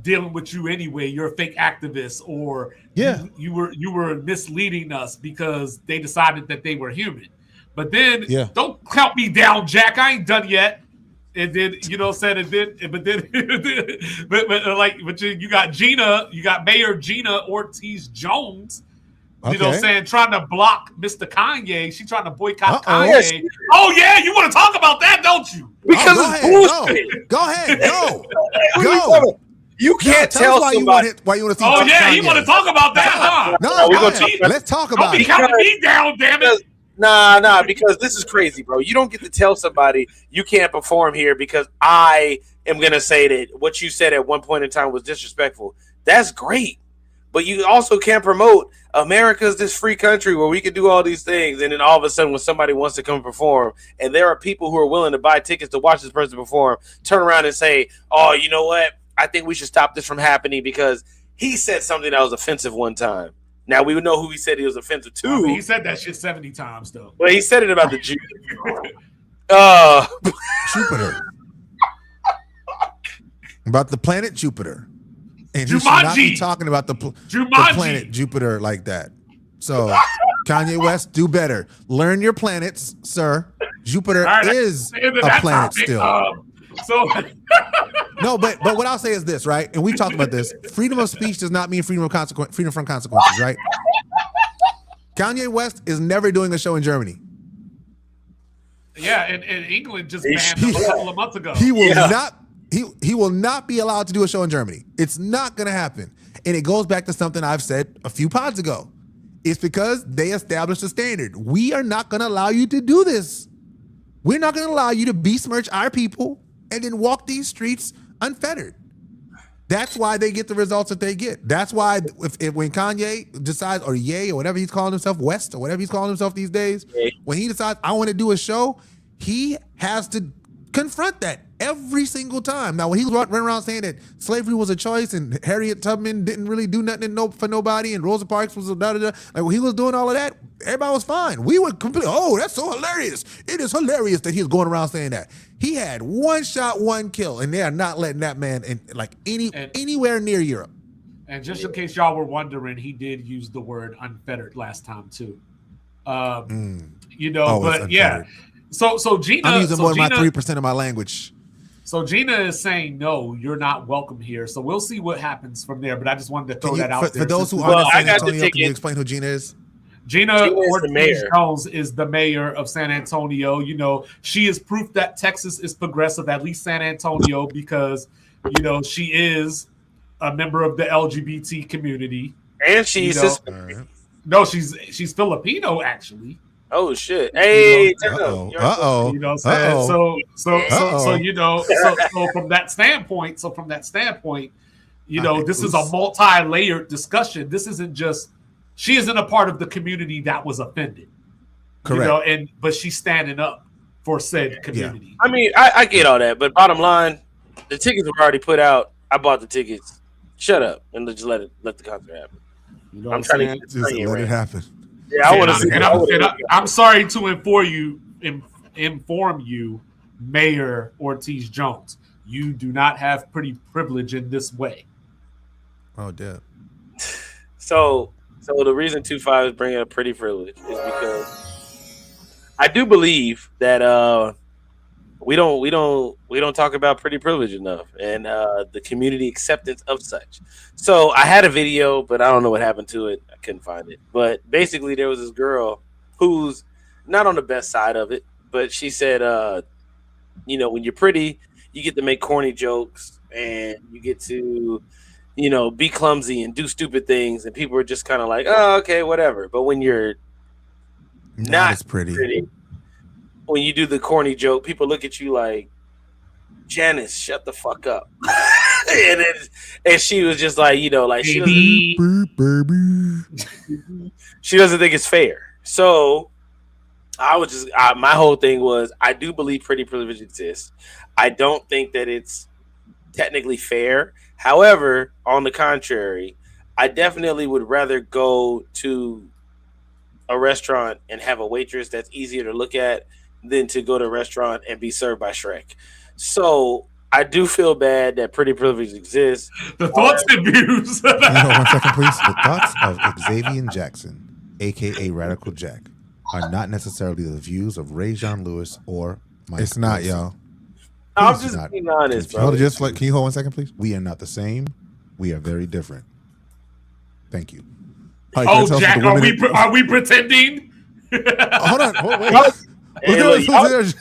Speaker 4: dealing with you anyway. You're a fake activist, or you were misleading us because they decided that they were human. But then don't count me down, Jack. I ain't done yet. And then you got Mayor Gina Ortiz Jones. You know what I'm saying? Trying to block Mr. Kanye. She's trying to boycott Kanye. Oh, yeah. You want to talk about that, don't you?
Speaker 5: Because it's bullshit.
Speaker 1: Go ahead. Go.
Speaker 5: You can't tell somebody.
Speaker 1: Why you want to see
Speaker 4: Oh, yeah.
Speaker 1: Kanye.
Speaker 4: You want to talk about that, huh?
Speaker 1: No, let's talk about it.
Speaker 4: Don't be counting me down, damn it.
Speaker 5: Nah, because this is crazy, bro. You don't get to tell somebody you can't perform here because I am going to say that what you said at one point in time was disrespectful. That's great. But you also can't promote America's this free country where we can do all these things. And then all of a sudden when somebody wants to come perform and there are people who are willing to buy tickets to watch this person perform, turn around and say, oh, you know what? I think we should stop this from happening because he said something that was offensive one time. Now, we would know who he said he was offensive to.
Speaker 4: I mean, he said that shit 70 times, though.
Speaker 5: Well, he said it about the Jews.
Speaker 1: Jupiter. About the planet Jupiter. And he should not be talking about the planet Jupiter like that. So, Kanye West, do better. Learn your planets, sir. Jupiter is a planet still. No, but what I'll say is this, right? And we talked about this. Freedom of speech does not mean freedom from consequences, right? Kanye West is never doing a show in Germany.
Speaker 4: Yeah, and England just banned him a couple of months ago.
Speaker 1: He will not. He will not be allowed to do a show in Germany. It's not going to happen. And it goes back to something I've said a few pods ago. It's because they established a standard. We are not going to allow you to do this. We're not going to allow you to besmirch our people and then walk these streets unfettered. That's why they get the results that they get. That's why when Kanye decides, or Ye, or whatever he's calling himself, West, or whatever he's calling himself these days, when he decides, I want to do a show, he has to confront that every single time. Now, when he was running around saying that slavery was a choice and Harriet Tubman didn't really do nothing for nobody and Rosa Parks was like when he was doing all of that, everybody was fine. We were completely, that's so hilarious. It is hilarious that he was going around saying that. He had one shot, one kill, and they are not letting that man in anywhere near Europe.
Speaker 4: And just in case y'all were wondering, he did use the word unfettered last time too. But yeah. So Gina,
Speaker 1: I'm using more than my 3% of my language.
Speaker 4: So Gina is saying, no, you're not welcome here. So we'll see what happens from there. But I just wanted to throw that out there.
Speaker 1: For those who aren't in San Antonio, can you explain who Gina is?
Speaker 4: Gina Ortiz-Jones is the mayor of San Antonio. You know, she is proof that Texas is progressive, at least San Antonio, because, you know, she is a member of the LGBT community.
Speaker 5: And she's
Speaker 4: no, she's Filipino, actually.
Speaker 5: Oh shit! Hey,
Speaker 4: you know what I'm saying? So you know, so from that standpoint, you know, this is a multi-layered discussion. This isn't just she isn't a part of the community that was offended.
Speaker 1: Correct.
Speaker 4: You know, but she's standing up for said community.
Speaker 5: I mean, I get all that, but bottom line, the tickets were already put out. I bought the tickets. Shut up and just let the concert happen.
Speaker 4: You know
Speaker 5: I'm trying to
Speaker 1: just let it happen.
Speaker 5: Yeah, I want to see.
Speaker 4: I'm sorry to inform you, Mayor Ortiz-Jones. You do not have pretty privilege in this way.
Speaker 1: Oh, damn.
Speaker 5: So the reason 2-5 is bringing up pretty privilege is because I do believe that we don't talk about pretty privilege enough and the community acceptance of such. So I had a video, but I don't know what happened to it. I couldn't find it. But basically, there was this girl who's not on the best side of it, but she said, you know, when you're pretty, you get to make corny jokes and you get to, you know, be clumsy and do stupid things, and people are just kind of like, oh, okay, whatever. But when you're not
Speaker 1: as pretty,
Speaker 5: when you do the corny joke, people look at you like, Janice, shut the fuck up. and she was just like, you know, like she doesn't think it's fair. So I was just my whole thing was I do believe pretty privilege exists. I don't think that it's technically fair. However, on the contrary, I definitely would rather go to a restaurant and have a waitress that's easier to look at than to go to a restaurant and be served by Shrek. So I do feel bad that pretty privilege exists.
Speaker 4: The thoughts and views.
Speaker 7: Can you hold 1 second, please? The thoughts of Xavier Jackson, a.k.a. Radical Jack, are not necessarily the views of Ray John Lewis or Mike.
Speaker 1: It's not, y'all.
Speaker 5: I'm just being honest, bro.
Speaker 1: Can you hold 1 second, please?
Speaker 7: We are not the same. We are very different. Thank you.
Speaker 4: Oh, Jack, are we pretending?
Speaker 1: Hold on. Wait.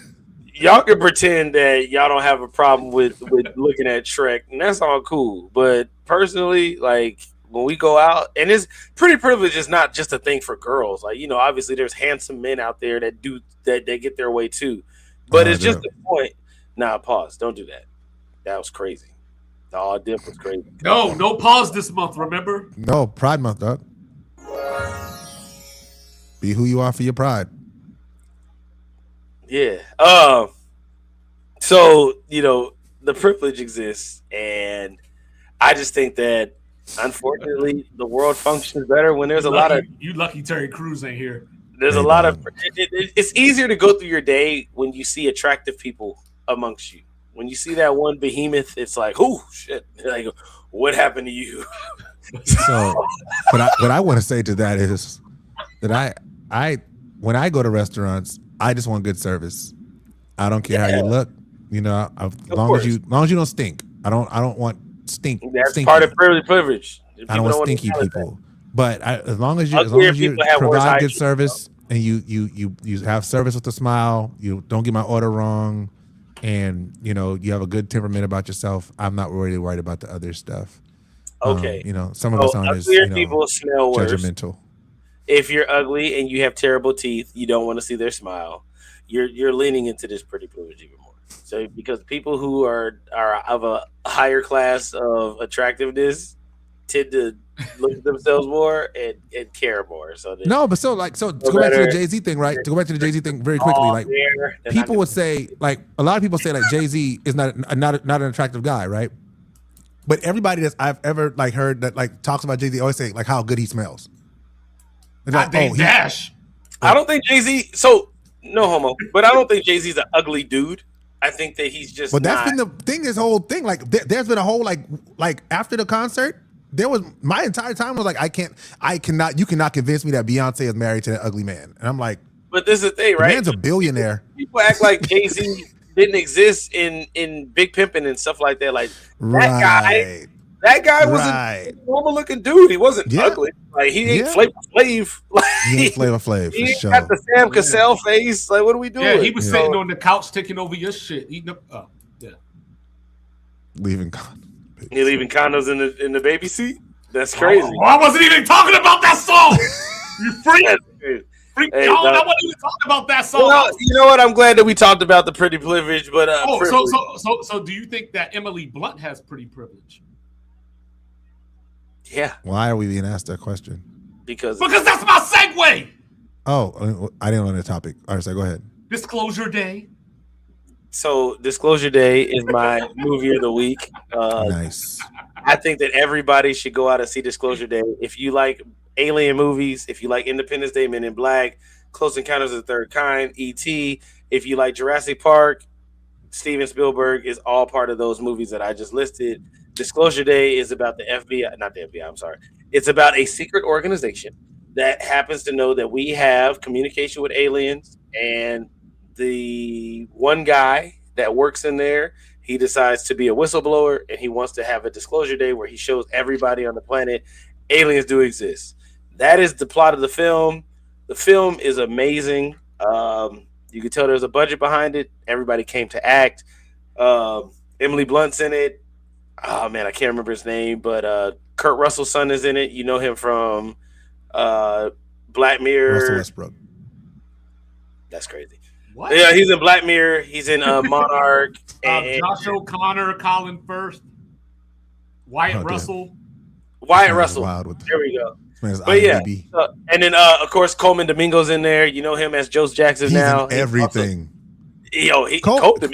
Speaker 5: Y'all can pretend that y'all don't have a problem with looking at Shrek, and that's all cool. But personally, like when we go out, and it's pretty privilege is not just a thing for girls. Like, you know, obviously there's handsome men out there that they get their way too. But it's just the point. Nah, pause. Don't do that. That was crazy. The all dip was crazy.
Speaker 4: No pause this month. Remember?
Speaker 1: No, Pride Month, dog. Be who you are for your pride.
Speaker 5: Yeah. So, you know, the privilege exists, and I just think that unfortunately the world functions better when there's a lot of
Speaker 4: you lucky Terry Crews ain't here.
Speaker 5: There's a lot of it's easier to go through your day when you see attractive people amongst you. When you see that one behemoth, it's like, oh shit! Like, what happened to you?
Speaker 1: So, what I want to say to that is that I when I go to restaurants, I just want good service. I don't care how you look. You know, as long as you don't stink. I don't want stink.
Speaker 5: That's
Speaker 1: stinky.
Speaker 5: part of privilege.
Speaker 1: I don't want stinky people. But as long as you provide good service, and you have service with a smile. You don't get my order wrong, and you have a good temperament about yourself. I'm not really worried about the other stuff.
Speaker 5: Okay.
Speaker 1: Some of us on is
Speaker 5: people smell worse.
Speaker 1: Judgmental.
Speaker 5: If you're ugly and you have terrible teeth, you don't want to see their smile. You're leaning into this pretty privilege even more. So because people who are of a higher class of attractiveness tend to look at themselves more and care more. So
Speaker 1: no, but to go back to the Jay-Z thing, right? To go back to the Jay-Z thing very quickly, like people would say, like a lot of people say, like Jay-Z is not an attractive guy, right? But everybody that I've ever like heard that like talks about Jay-Z always say like how good he smells.
Speaker 4: Like, Dash.
Speaker 5: I don't think Jay-Z. So no homo, but I don't think Jay-Z's an ugly dude. I think that he's just.
Speaker 1: But that's been the thing. This whole thing, like, there's been a whole like after the concert, there was my entire time was like, you cannot convince me that Beyonce is married to that ugly man, and I'm like,
Speaker 5: but this is the thing, right?
Speaker 1: The man's a billionaire.
Speaker 5: People act like Jay-Z didn't exist in Big Pimpin' and stuff like that. Like that guy was a normal looking dude. He wasn't ugly. Like he ain't Flavor Flav. Like,
Speaker 1: he ain't Flavor Flav for
Speaker 5: he
Speaker 1: sure.
Speaker 5: got the Sam Cassell face. Like, what are we doing?
Speaker 4: Yeah, he was sitting on the couch taking over your shit. Eating up.
Speaker 1: Leaving condoms.
Speaker 5: He leaving condoms in the baby seat. That's crazy.
Speaker 4: Oh, I wasn't even talking about that song. You freak. I wasn't even talking about that song.
Speaker 5: Well, you know what? I'm glad that we talked about the pretty privilege, but
Speaker 4: so do you think that Emily Blunt has pretty privilege?
Speaker 5: Yeah.
Speaker 1: Why are we being asked that question?
Speaker 5: Because
Speaker 4: that's my segue.
Speaker 1: Oh, I didn't know the topic. All right, so go ahead.
Speaker 4: Disclosure Day.
Speaker 5: So Disclosure Day is my movie of the week.
Speaker 1: Nice.
Speaker 5: I think that everybody should go out and see Disclosure Day. If you like alien movies, if you like Independence Day, Men in Black, Close Encounters of the Third Kind, E.T., if you like Jurassic Park, Steven Spielberg is all part of those movies that I just listed. Disclosure Day is about the FBI, not the FBI, I'm sorry. It's about a secret organization that happens to know that we have communication with aliens, and the one guy that works in there, he decides to be a whistleblower, and he wants to have a Disclosure Day where he shows everybody on the planet aliens do exist. That is the plot of the film. The film is amazing. You can tell there's a budget behind it. Everybody came to act. Emily Blunt's in it. Oh man, I can't remember his name, but Kurt Russell's son is in it. You know him from Black Mirror.
Speaker 1: Russell Westbrook.
Speaker 5: That's crazy.
Speaker 4: What?
Speaker 5: Yeah, he's in Black Mirror. He's in Monarch.
Speaker 4: Josh O'Connor, Colin Firth, Wyatt Russell.
Speaker 5: Wyatt Russell.
Speaker 1: Wild
Speaker 5: there we go.
Speaker 1: But
Speaker 5: yeah, and then of course Coleman Domingo's in there. You know him as Joe Jackson now.
Speaker 1: Everything.
Speaker 5: Coleman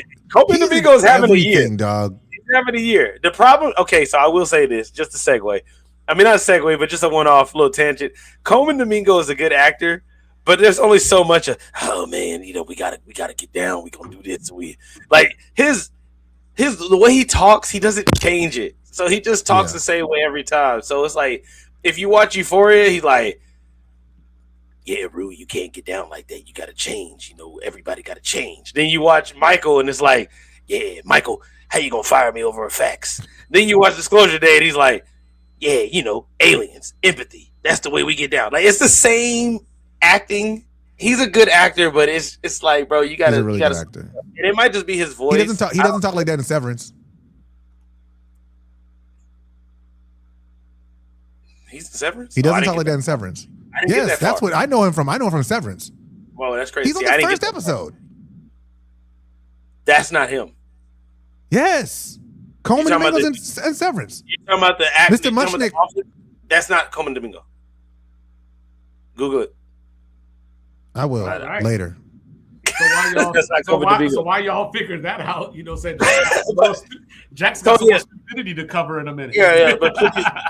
Speaker 5: Domingo's having a year,
Speaker 1: dog.
Speaker 5: Having a year. The problem, okay, so I will say this, just a segue. I mean, not a segue, but just a one-off little tangent. Coleman Domingo is a good actor, but there's only so much of, oh man, we gotta get down. We gonna do this. We like his the way he talks, he doesn't change it. So he just talks the same way every time. So it's like if you watch Euphoria, he's like, yeah, Rue, you can't get down like that. You gotta change. Everybody gotta change. Then you watch Michael, and it's like, yeah, Michael, how you gonna fire me over a fax? Then you watch Disclosure Day, and he's like, yeah, aliens, empathy. That's the way we get down. Like it's the same acting. He's a good actor, but it's like, bro, you gotta,
Speaker 1: he's a really good actor.
Speaker 5: And it might just be his voice.
Speaker 1: He doesn't talk like that in Severance.
Speaker 5: He's in Severance.
Speaker 1: He doesn't talk like that in Severance. Yes, that's what I know him from. I know him from Severance.
Speaker 5: Whoa, that's crazy.
Speaker 1: He's on the first episode.
Speaker 5: That's not him.
Speaker 1: Yes. Coleman Domingo's in Severance.
Speaker 5: You're talking about the actor,
Speaker 1: Mr. Mushnick.
Speaker 5: That's not Coleman Domingo. Google it.
Speaker 1: I will later.
Speaker 4: So why y'all figured that out? Said Jack's got some stupidity to cover in a minute.
Speaker 5: Yeah, but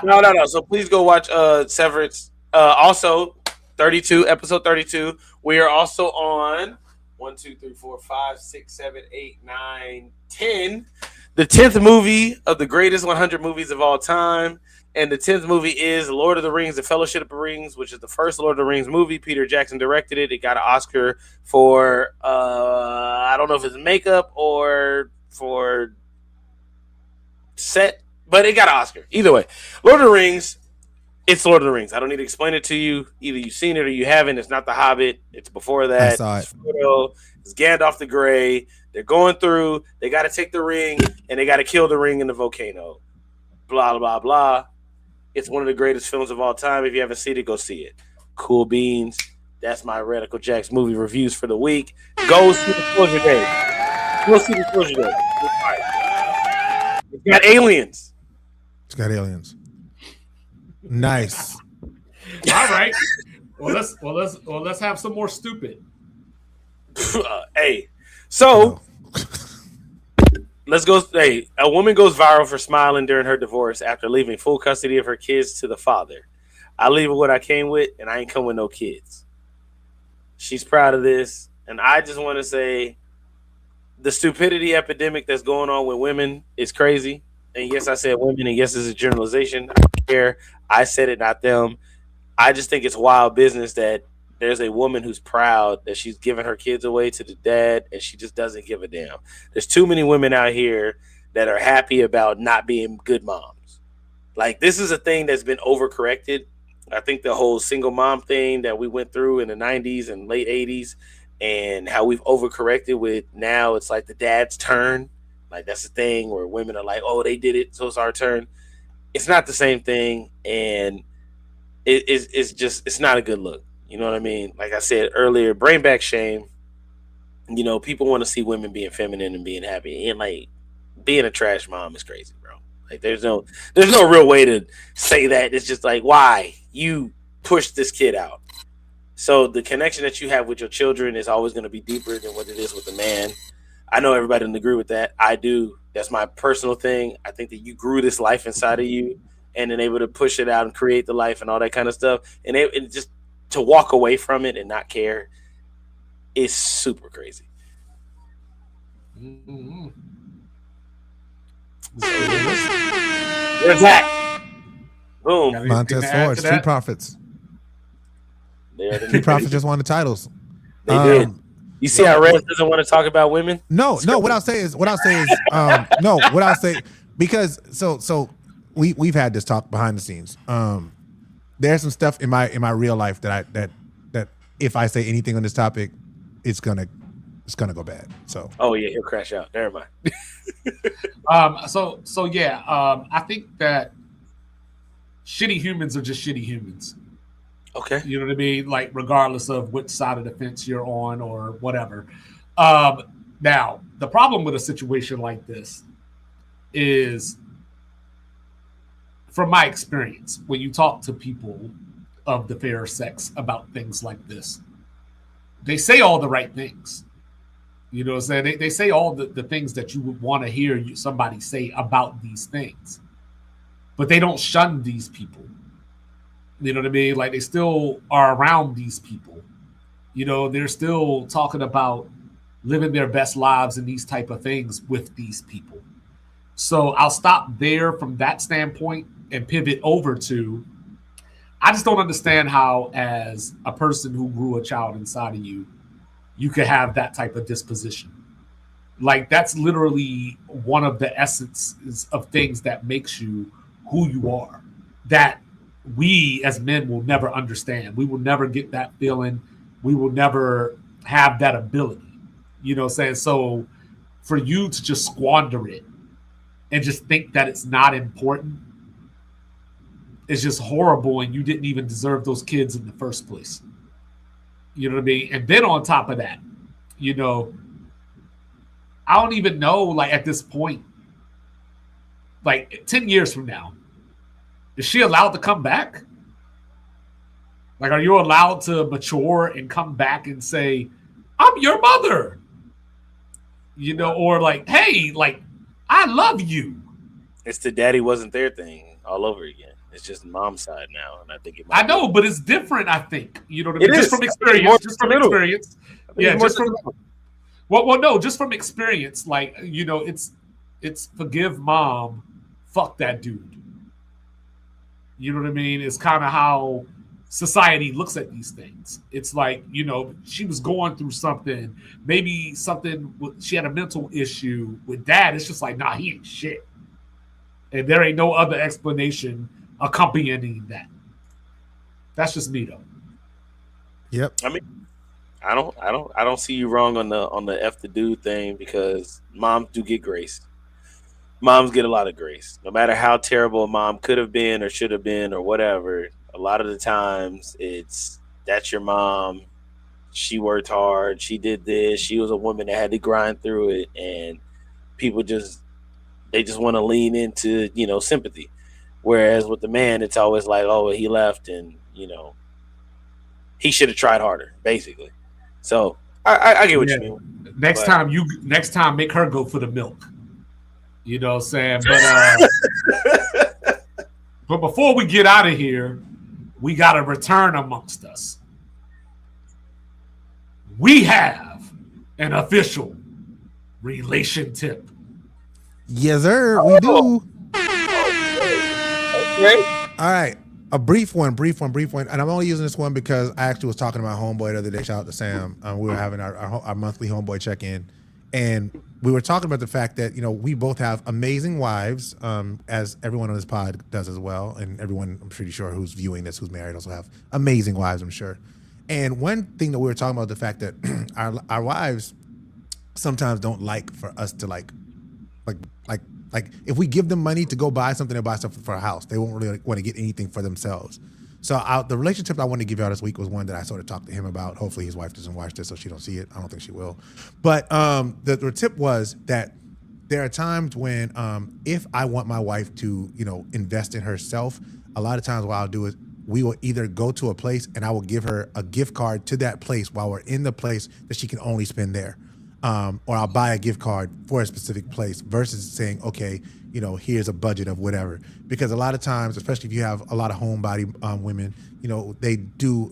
Speaker 5: no. So please go watch Severance. Also, 32, episode 32. We are also on 1, 2, 3, 4, 5, 6, 7, 8, 9, 10. The 10th movie of the greatest 100 movies of all time. And the 10th movie is Lord of the Rings, The Fellowship of the Rings, which is the first Lord of the Rings movie. Peter Jackson directed it. It got an Oscar for, I don't know if it's makeup or for set, but it got an Oscar. Either way, Lord of the Rings, It's Lord of the Rings. I don't need to explain it to you. Either you've seen it or you haven't. It's not The Hobbit. It's before that.
Speaker 7: I saw it.
Speaker 5: It's Frodo. It's Gandalf the Grey. They're going through. They got to take the ring, and they got to kill the ring in the volcano. Blah, blah, blah. It's one of the greatest films of all time. If you haven't seen it, go see it. Cool beans. That's my Radical Jack's movie reviews for the week. Go see Disclosure Day. Go see Disclosure Day. It's got aliens.
Speaker 7: It's got aliens. Nice.
Speaker 4: All right. Well, let's have some more stupid.
Speaker 5: Hey, so let's go. Hey, a woman goes viral for smiling during her divorce after leaving full custody of her kids to the father. I leave with what I came with, and I ain't come with no kids. She's proud of this, and I just want to say the stupidity epidemic that's going on with women is crazy. And yes, I said women, and yes, it's a generalization. I don't care. I said it, not them. I just think it's wild business that there's a woman who's proud that she's giving her kids away to the dad, and she just doesn't give a damn. There's too many women out here that are happy about not being good moms. Like, this is a thing that's been overcorrected. I think the whole single mom thing that we went through in the 90s and late 80s, and how we've overcorrected with now it's like the dad's turn. Like, that's the thing where women are like, oh, they did it, so it's our turn. It's not the same thing, and it's not a good look. You know what I mean? Like I said earlier, bring back shame. You know, people want to see women being feminine and being happy, and like being a trash mom is crazy, bro. Like there's no real way to say that. It's just like, why you pushed this kid out. So the connection that you have with your children is always going to be deeper than what it is with a man. I know everybody doesn't agree with that. I do. That's my personal thing. I think that you grew this life inside of you, and then able to push it out and create the life and all that kind of stuff, and it just to walk away from it and not care is super crazy.
Speaker 4: Mm-hmm.
Speaker 5: There's that. Boom.
Speaker 7: Montez Ford, Street Profits. Street Profits just won the titles.
Speaker 5: They did. You see how Rez doesn't want to talk about women?
Speaker 7: No. What I'll say is, because so we've had this talk behind the scenes. There's some stuff in my real life that if I say anything on this topic, it's gonna go bad. So.
Speaker 5: Oh yeah, he'll crash out. Never mind.
Speaker 4: I think that shitty humans are just shitty humans.
Speaker 5: Okay.
Speaker 4: You know what I mean? Like, regardless of which side of the fence you're on or whatever. Now, the problem with a situation like this is, from my experience, when you talk to people of the fair sex about things like this, they say all the right things. You know what I'm saying? They say all the things that you would want to hear somebody say about these things. But they don't shun these people. You know what I mean? Like, they still are around these people. You know, they're still talking about living their best lives and these type of things with these people. So I'll stop there from that standpoint and pivot over to, I just don't understand how, as a person who grew a child inside of you, you could have that type of disposition. Like, that's literally one of the essences of things that makes you who you are. That we as men will never understand. We will never get that feeling. We will never have that ability. You know what I'm saying? So for you to just squander it and just think that it's not important is just horrible, and you didn't even deserve those kids in the first place. You know what I mean? And then on top of that, you know, I don't even know, like, at this point, like 10 years from now, is she allowed to come back? Like, are you allowed to mature and come back and say, I'm your mother? You know, or like, hey, like, I love you.
Speaker 5: It's the daddy wasn't there thing all over again. It's just mom's side now, and I think it might
Speaker 4: I know, but it's different, I think. You know what I mean?
Speaker 5: It
Speaker 4: Just
Speaker 5: is.
Speaker 4: from experience. Just from experience. Yeah,
Speaker 5: just
Speaker 4: from experience. Like, you know, it's forgive mom, fuck that dude. You know what I mean? It's kind of how society looks at these things. It's like, you know, she was going through something, maybe she had a mental issue with dad. It's just like, nah, he ain't shit. And there ain't no other explanation accompanying that. That's just me though.
Speaker 1: Yep.
Speaker 5: I mean, I don't see you wrong on the F the dude thing because moms do get grace. Moms get a lot of grace. No matter how terrible a mom could have been or should have been or whatever, a lot of the times that's your mom. She worked hard. She did this. She was a woman that had to grind through it, and people just want to lean into, sympathy. Whereas with the man, it's always like, oh, he left and, he should have tried harder, basically. So I get what you mean.
Speaker 4: Next time, make her go for the milk. You know what I'm saying? But before we get out of here, we got a return amongst us. We have an official relation tip.
Speaker 1: Yes, sir. We do.
Speaker 5: Great.
Speaker 1: All right. A brief one. And I'm only using this one because I actually was talking to my homeboy the other day. Shout out to Sam. We were having our monthly homeboy check-in. And we were talking about the fact that, we both have amazing wives, as everyone on this pod does as well. And everyone, I'm pretty sure, who's viewing this, who's married, also have amazing wives, I'm sure. And one thing that we were talking about, the fact that our wives sometimes don't like for us to like if we give them money to go buy something, they'll buy something for a house. They won't really want to get anything for themselves. So the relationship I wanted to give y'all this week was one that I sort of talked to him about. Hopefully his wife doesn't watch this so she don't see it. I don't think she will. But the tip was that there are times when if I want my wife to, invest in herself, a lot of times what I'll do is we will either go to a place and I will give her a gift card to that place while we're in the place that she can only spend there. Or I'll buy a gift card for a specific place versus saying, okay, here's a budget of whatever. Because a lot of times, especially if you have a lot of homebody women,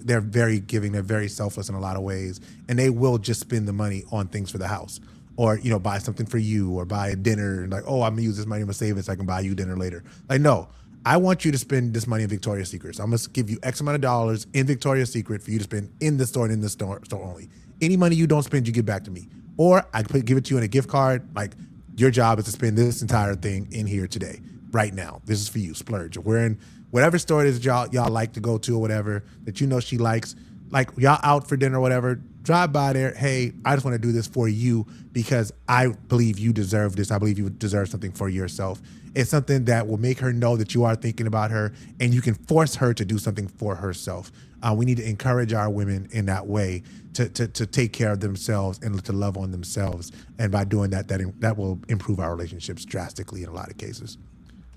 Speaker 1: they're very giving, they're very selfless in a lot of ways, and they will just spend the money on things for the house. Or, buy something for you or buy a dinner and like, oh, I'm gonna use this money, I'm gonna save it so I can buy you dinner later. Like, no, I want you to spend this money in Victoria's Secret. So I'm gonna give you X amount of dollars in Victoria's Secret for you to spend in the store and in the store only. Any money you don't spend, you give back to me. Or I give it to you in a gift card. Like, your job is to spend this entire thing in here today, right now. This is for you, splurge. We're in whatever store it is y'all like to go to or whatever that she likes. Like, y'all out for dinner or whatever, drive by there. Hey, I just want to do this for you because I believe you deserve this. I believe you deserve something for yourself. It's something that will make her know that you are thinking about her, and you can force her to do something for herself. We need to encourage our women in that way to take care of themselves and to love on themselves. And by doing that will improve our relationships drastically in a lot of cases.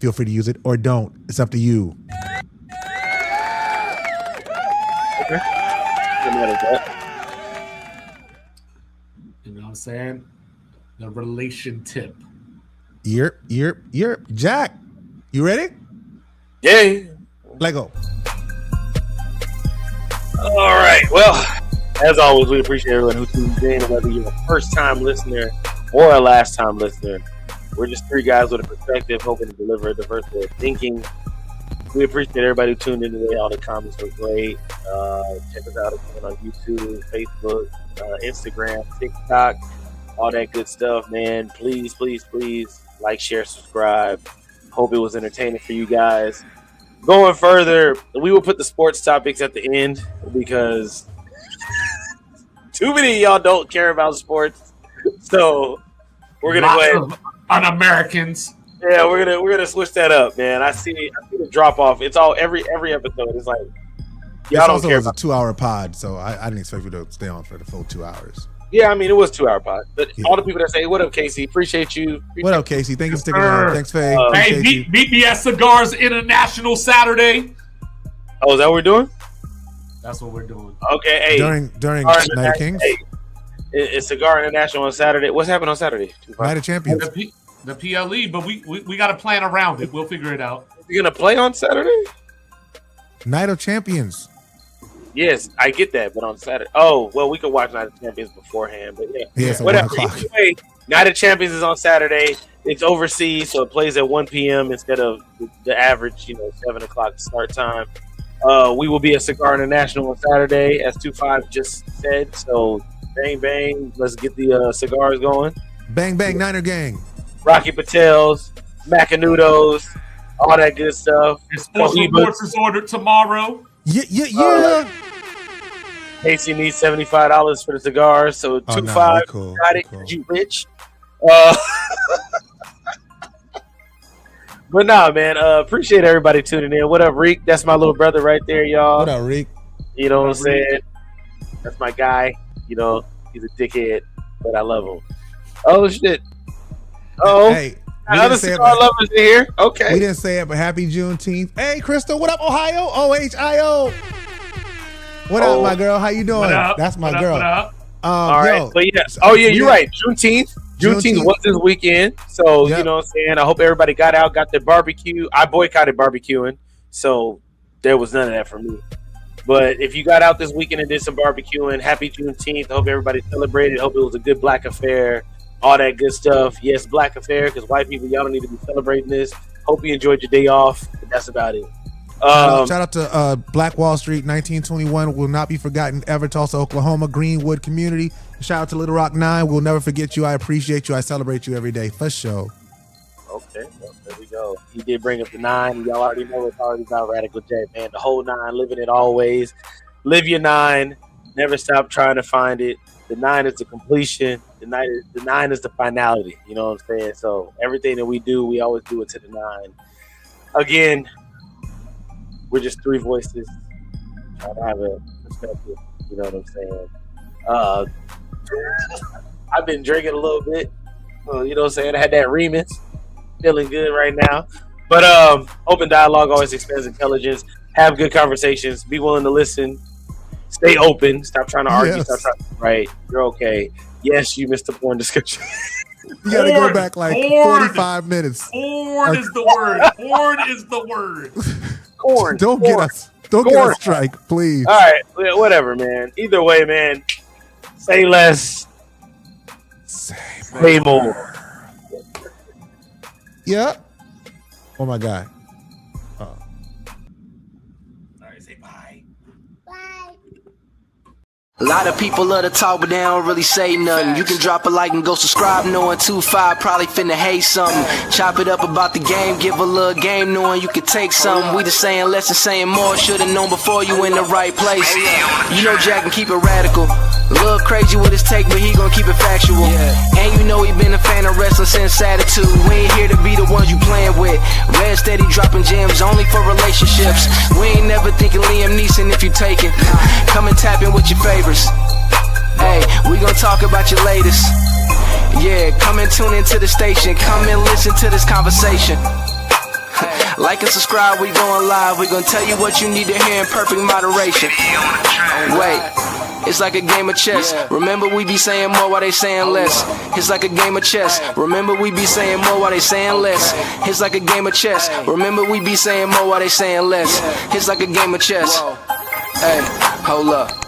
Speaker 1: Feel free to use it or don't. It's up to you.
Speaker 5: Okay.
Speaker 4: You know what I'm saying? The relation tip.
Speaker 1: Yep. Jack, you ready?
Speaker 5: Yeah.
Speaker 1: Let go.
Speaker 5: All right. Well, as always, we appreciate everyone who tunes in, whether you're a first-time listener or a last-time listener. We're just three guys with a perspective, hoping to deliver a diverse way of thinking. We appreciate everybody who tuned in today. All the comments were great. Check us out again on YouTube, Facebook, Instagram, TikTok, all that good stuff, man. Please, please, please like, share, subscribe. Hope it was entertaining for you guys. Going further, we will put the sports topics at the end because too many of y'all don't care about sports. So we're gonna go ahead.
Speaker 4: Un-Americans.
Speaker 5: Yeah, we're gonna switch that up, man. I see the drop off. It's all every episode. It's like y'all don't care.
Speaker 1: It's also a 2-hour pod, so I didn't expect you to stay on for the full 2 hours.
Speaker 5: Yeah, I mean it was 2-hour pod, but all the people that say, "What up, Casey? Appreciate you."
Speaker 1: What up, Casey? Thank you for sticking around. Thanks, Faye.
Speaker 4: Hey, meet me at Cigars International Saturday.
Speaker 5: Oh, is that what we're doing?
Speaker 4: That's what we're doing.
Speaker 5: Okay, hey.
Speaker 1: During Night of Kings.
Speaker 5: Hey, it's Cigar International on Saturday. What's happening on Saturday?
Speaker 1: Night of Champions.
Speaker 4: The PLE, but we got to plan around it. We'll figure it out.
Speaker 5: You gonna play on Saturday?
Speaker 1: Night of Champions.
Speaker 5: Yes, I get that, but on Saturday. Oh, well, we could watch Night of Champions beforehand, but yeah,
Speaker 1: so
Speaker 5: whatever.
Speaker 1: 1 o'clock.
Speaker 5: Anyway, Night of Champions is on Saturday. It's overseas, so it plays at 1 p.m. instead of the average, 7 o'clock start time. We will be at Cigar International on Saturday, as 25 just said. So, bang, bang, let's get the cigars going.
Speaker 1: Bang, bang, Niner Gang.
Speaker 5: Rocky Patel's, Macanudos, all that good stuff.
Speaker 4: Sports reports is ordered tomorrow.
Speaker 1: Yeah.
Speaker 5: Casey needs $75 for the cigars, so
Speaker 1: Oh,
Speaker 5: 2.5.
Speaker 1: nah, we cool,
Speaker 5: Got
Speaker 1: we
Speaker 5: it?
Speaker 1: cool.
Speaker 5: You rich? But nah, man. Appreciate everybody tuning in. What up, Reek? That's my little brother right there, y'all.
Speaker 1: What up, Rick?
Speaker 5: You know what I'm saying? That's my guy. You know, he's a dickhead, but I love him. Oh shit. Oh,
Speaker 1: Hey, we
Speaker 5: other
Speaker 1: didn't say it,
Speaker 5: cigar
Speaker 1: but-
Speaker 5: lovers in here. Okay.
Speaker 1: We didn't say it, but happy Juneteenth. Hey, Crystal, what up, Ohio? OHIO. What up, my girl? How you doing?
Speaker 4: What up?
Speaker 1: That's my
Speaker 4: What up,
Speaker 1: girl.
Speaker 4: what up?
Speaker 5: All right.
Speaker 1: Yo,
Speaker 5: But yeah. Oh yeah, you're
Speaker 1: we-
Speaker 5: right. Juneteenth was this weekend. So
Speaker 1: Yep.
Speaker 5: you know what I'm saying? I hope everybody got out, got their barbecue. I boycotted barbecuing, so there was none of that for me. But if you got out this weekend and did some barbecuing, happy Juneteenth. I hope everybody celebrated. Hope it was a good black affair. All that good stuff. Yes, black affair, because white people, y'all don't need to be celebrating this. Hope you enjoyed your day off. But that's about it.
Speaker 1: shout out to Black Wall Street, 1921 will not be forgotten ever. Tulsa, Oklahoma, Greenwood community. Shout out to Little Rock 9. We'll never forget you. I appreciate you. I celebrate you every day. For sure.
Speaker 5: Okay, well, there we go. He did bring up the 9. Y'all already know it's already about Radical J, man. The whole 9, living it always. Live your 9. Never stop trying to find it. The 9 is the completion. The 9 is the finality. You know what I'm saying? So everything that we do, we always do it to the 9. Again, we're just 3 voices trying to have a perspective. You know what I'm saying? I've been drinking a little bit. You know what I'm saying? I had that remix. Feeling good right now. But open dialogue always expands intelligence. Have good conversations. Be willing to listen. Stay open. Stop trying to argue.
Speaker 1: Yes.
Speaker 5: Stop trying to be right. You're okay. Yes, you missed the porn discussion.
Speaker 1: You got to go
Speaker 4: Porn.
Speaker 1: back like
Speaker 4: Porn.
Speaker 1: 45 minutes.
Speaker 4: Porn is the word. Porn is the word.
Speaker 5: Corn.
Speaker 1: Don't
Speaker 5: corn.
Speaker 1: get us. Don't get
Speaker 5: Corn.
Speaker 1: us strike, please.
Speaker 5: All right. Whatever, man. Either way, man. Say less. Say more.
Speaker 1: Yeah. Oh my God.
Speaker 4: All right, say bye.
Speaker 3: A lot of people love to talk, but they don't really say nothing. You can drop a like and go subscribe, knowing 2-5 probably finna hate something. Chop it up about the game, give a little game, knowing you could take something. We just saying less and saying more, should've known before you in the right place. You know Jack can keep it radical. A little crazy with his take, but he gon' keep it factual. And you know he been a fan of wrestling since attitude. We ain't here to be the ones you playing with. Red steady dropping gems only for relationships. We ain't never thinking Liam Neeson if you taking. Come and tap in with your favorites. Hey, we gon' talk about your latest. Yeah, come and tune into the station. Come and listen to this conversation. Like and subscribe, we going live. We gon' tell you what you need to hear in perfect moderation. Wait, it's like a game of chess. Remember we be saying more while they saying less. It's like a game of chess. Remember we be saying more while they saying less. It's like a game of chess. Remember we be saying more while they saying less. It's like a game of chess. Hey, hold up.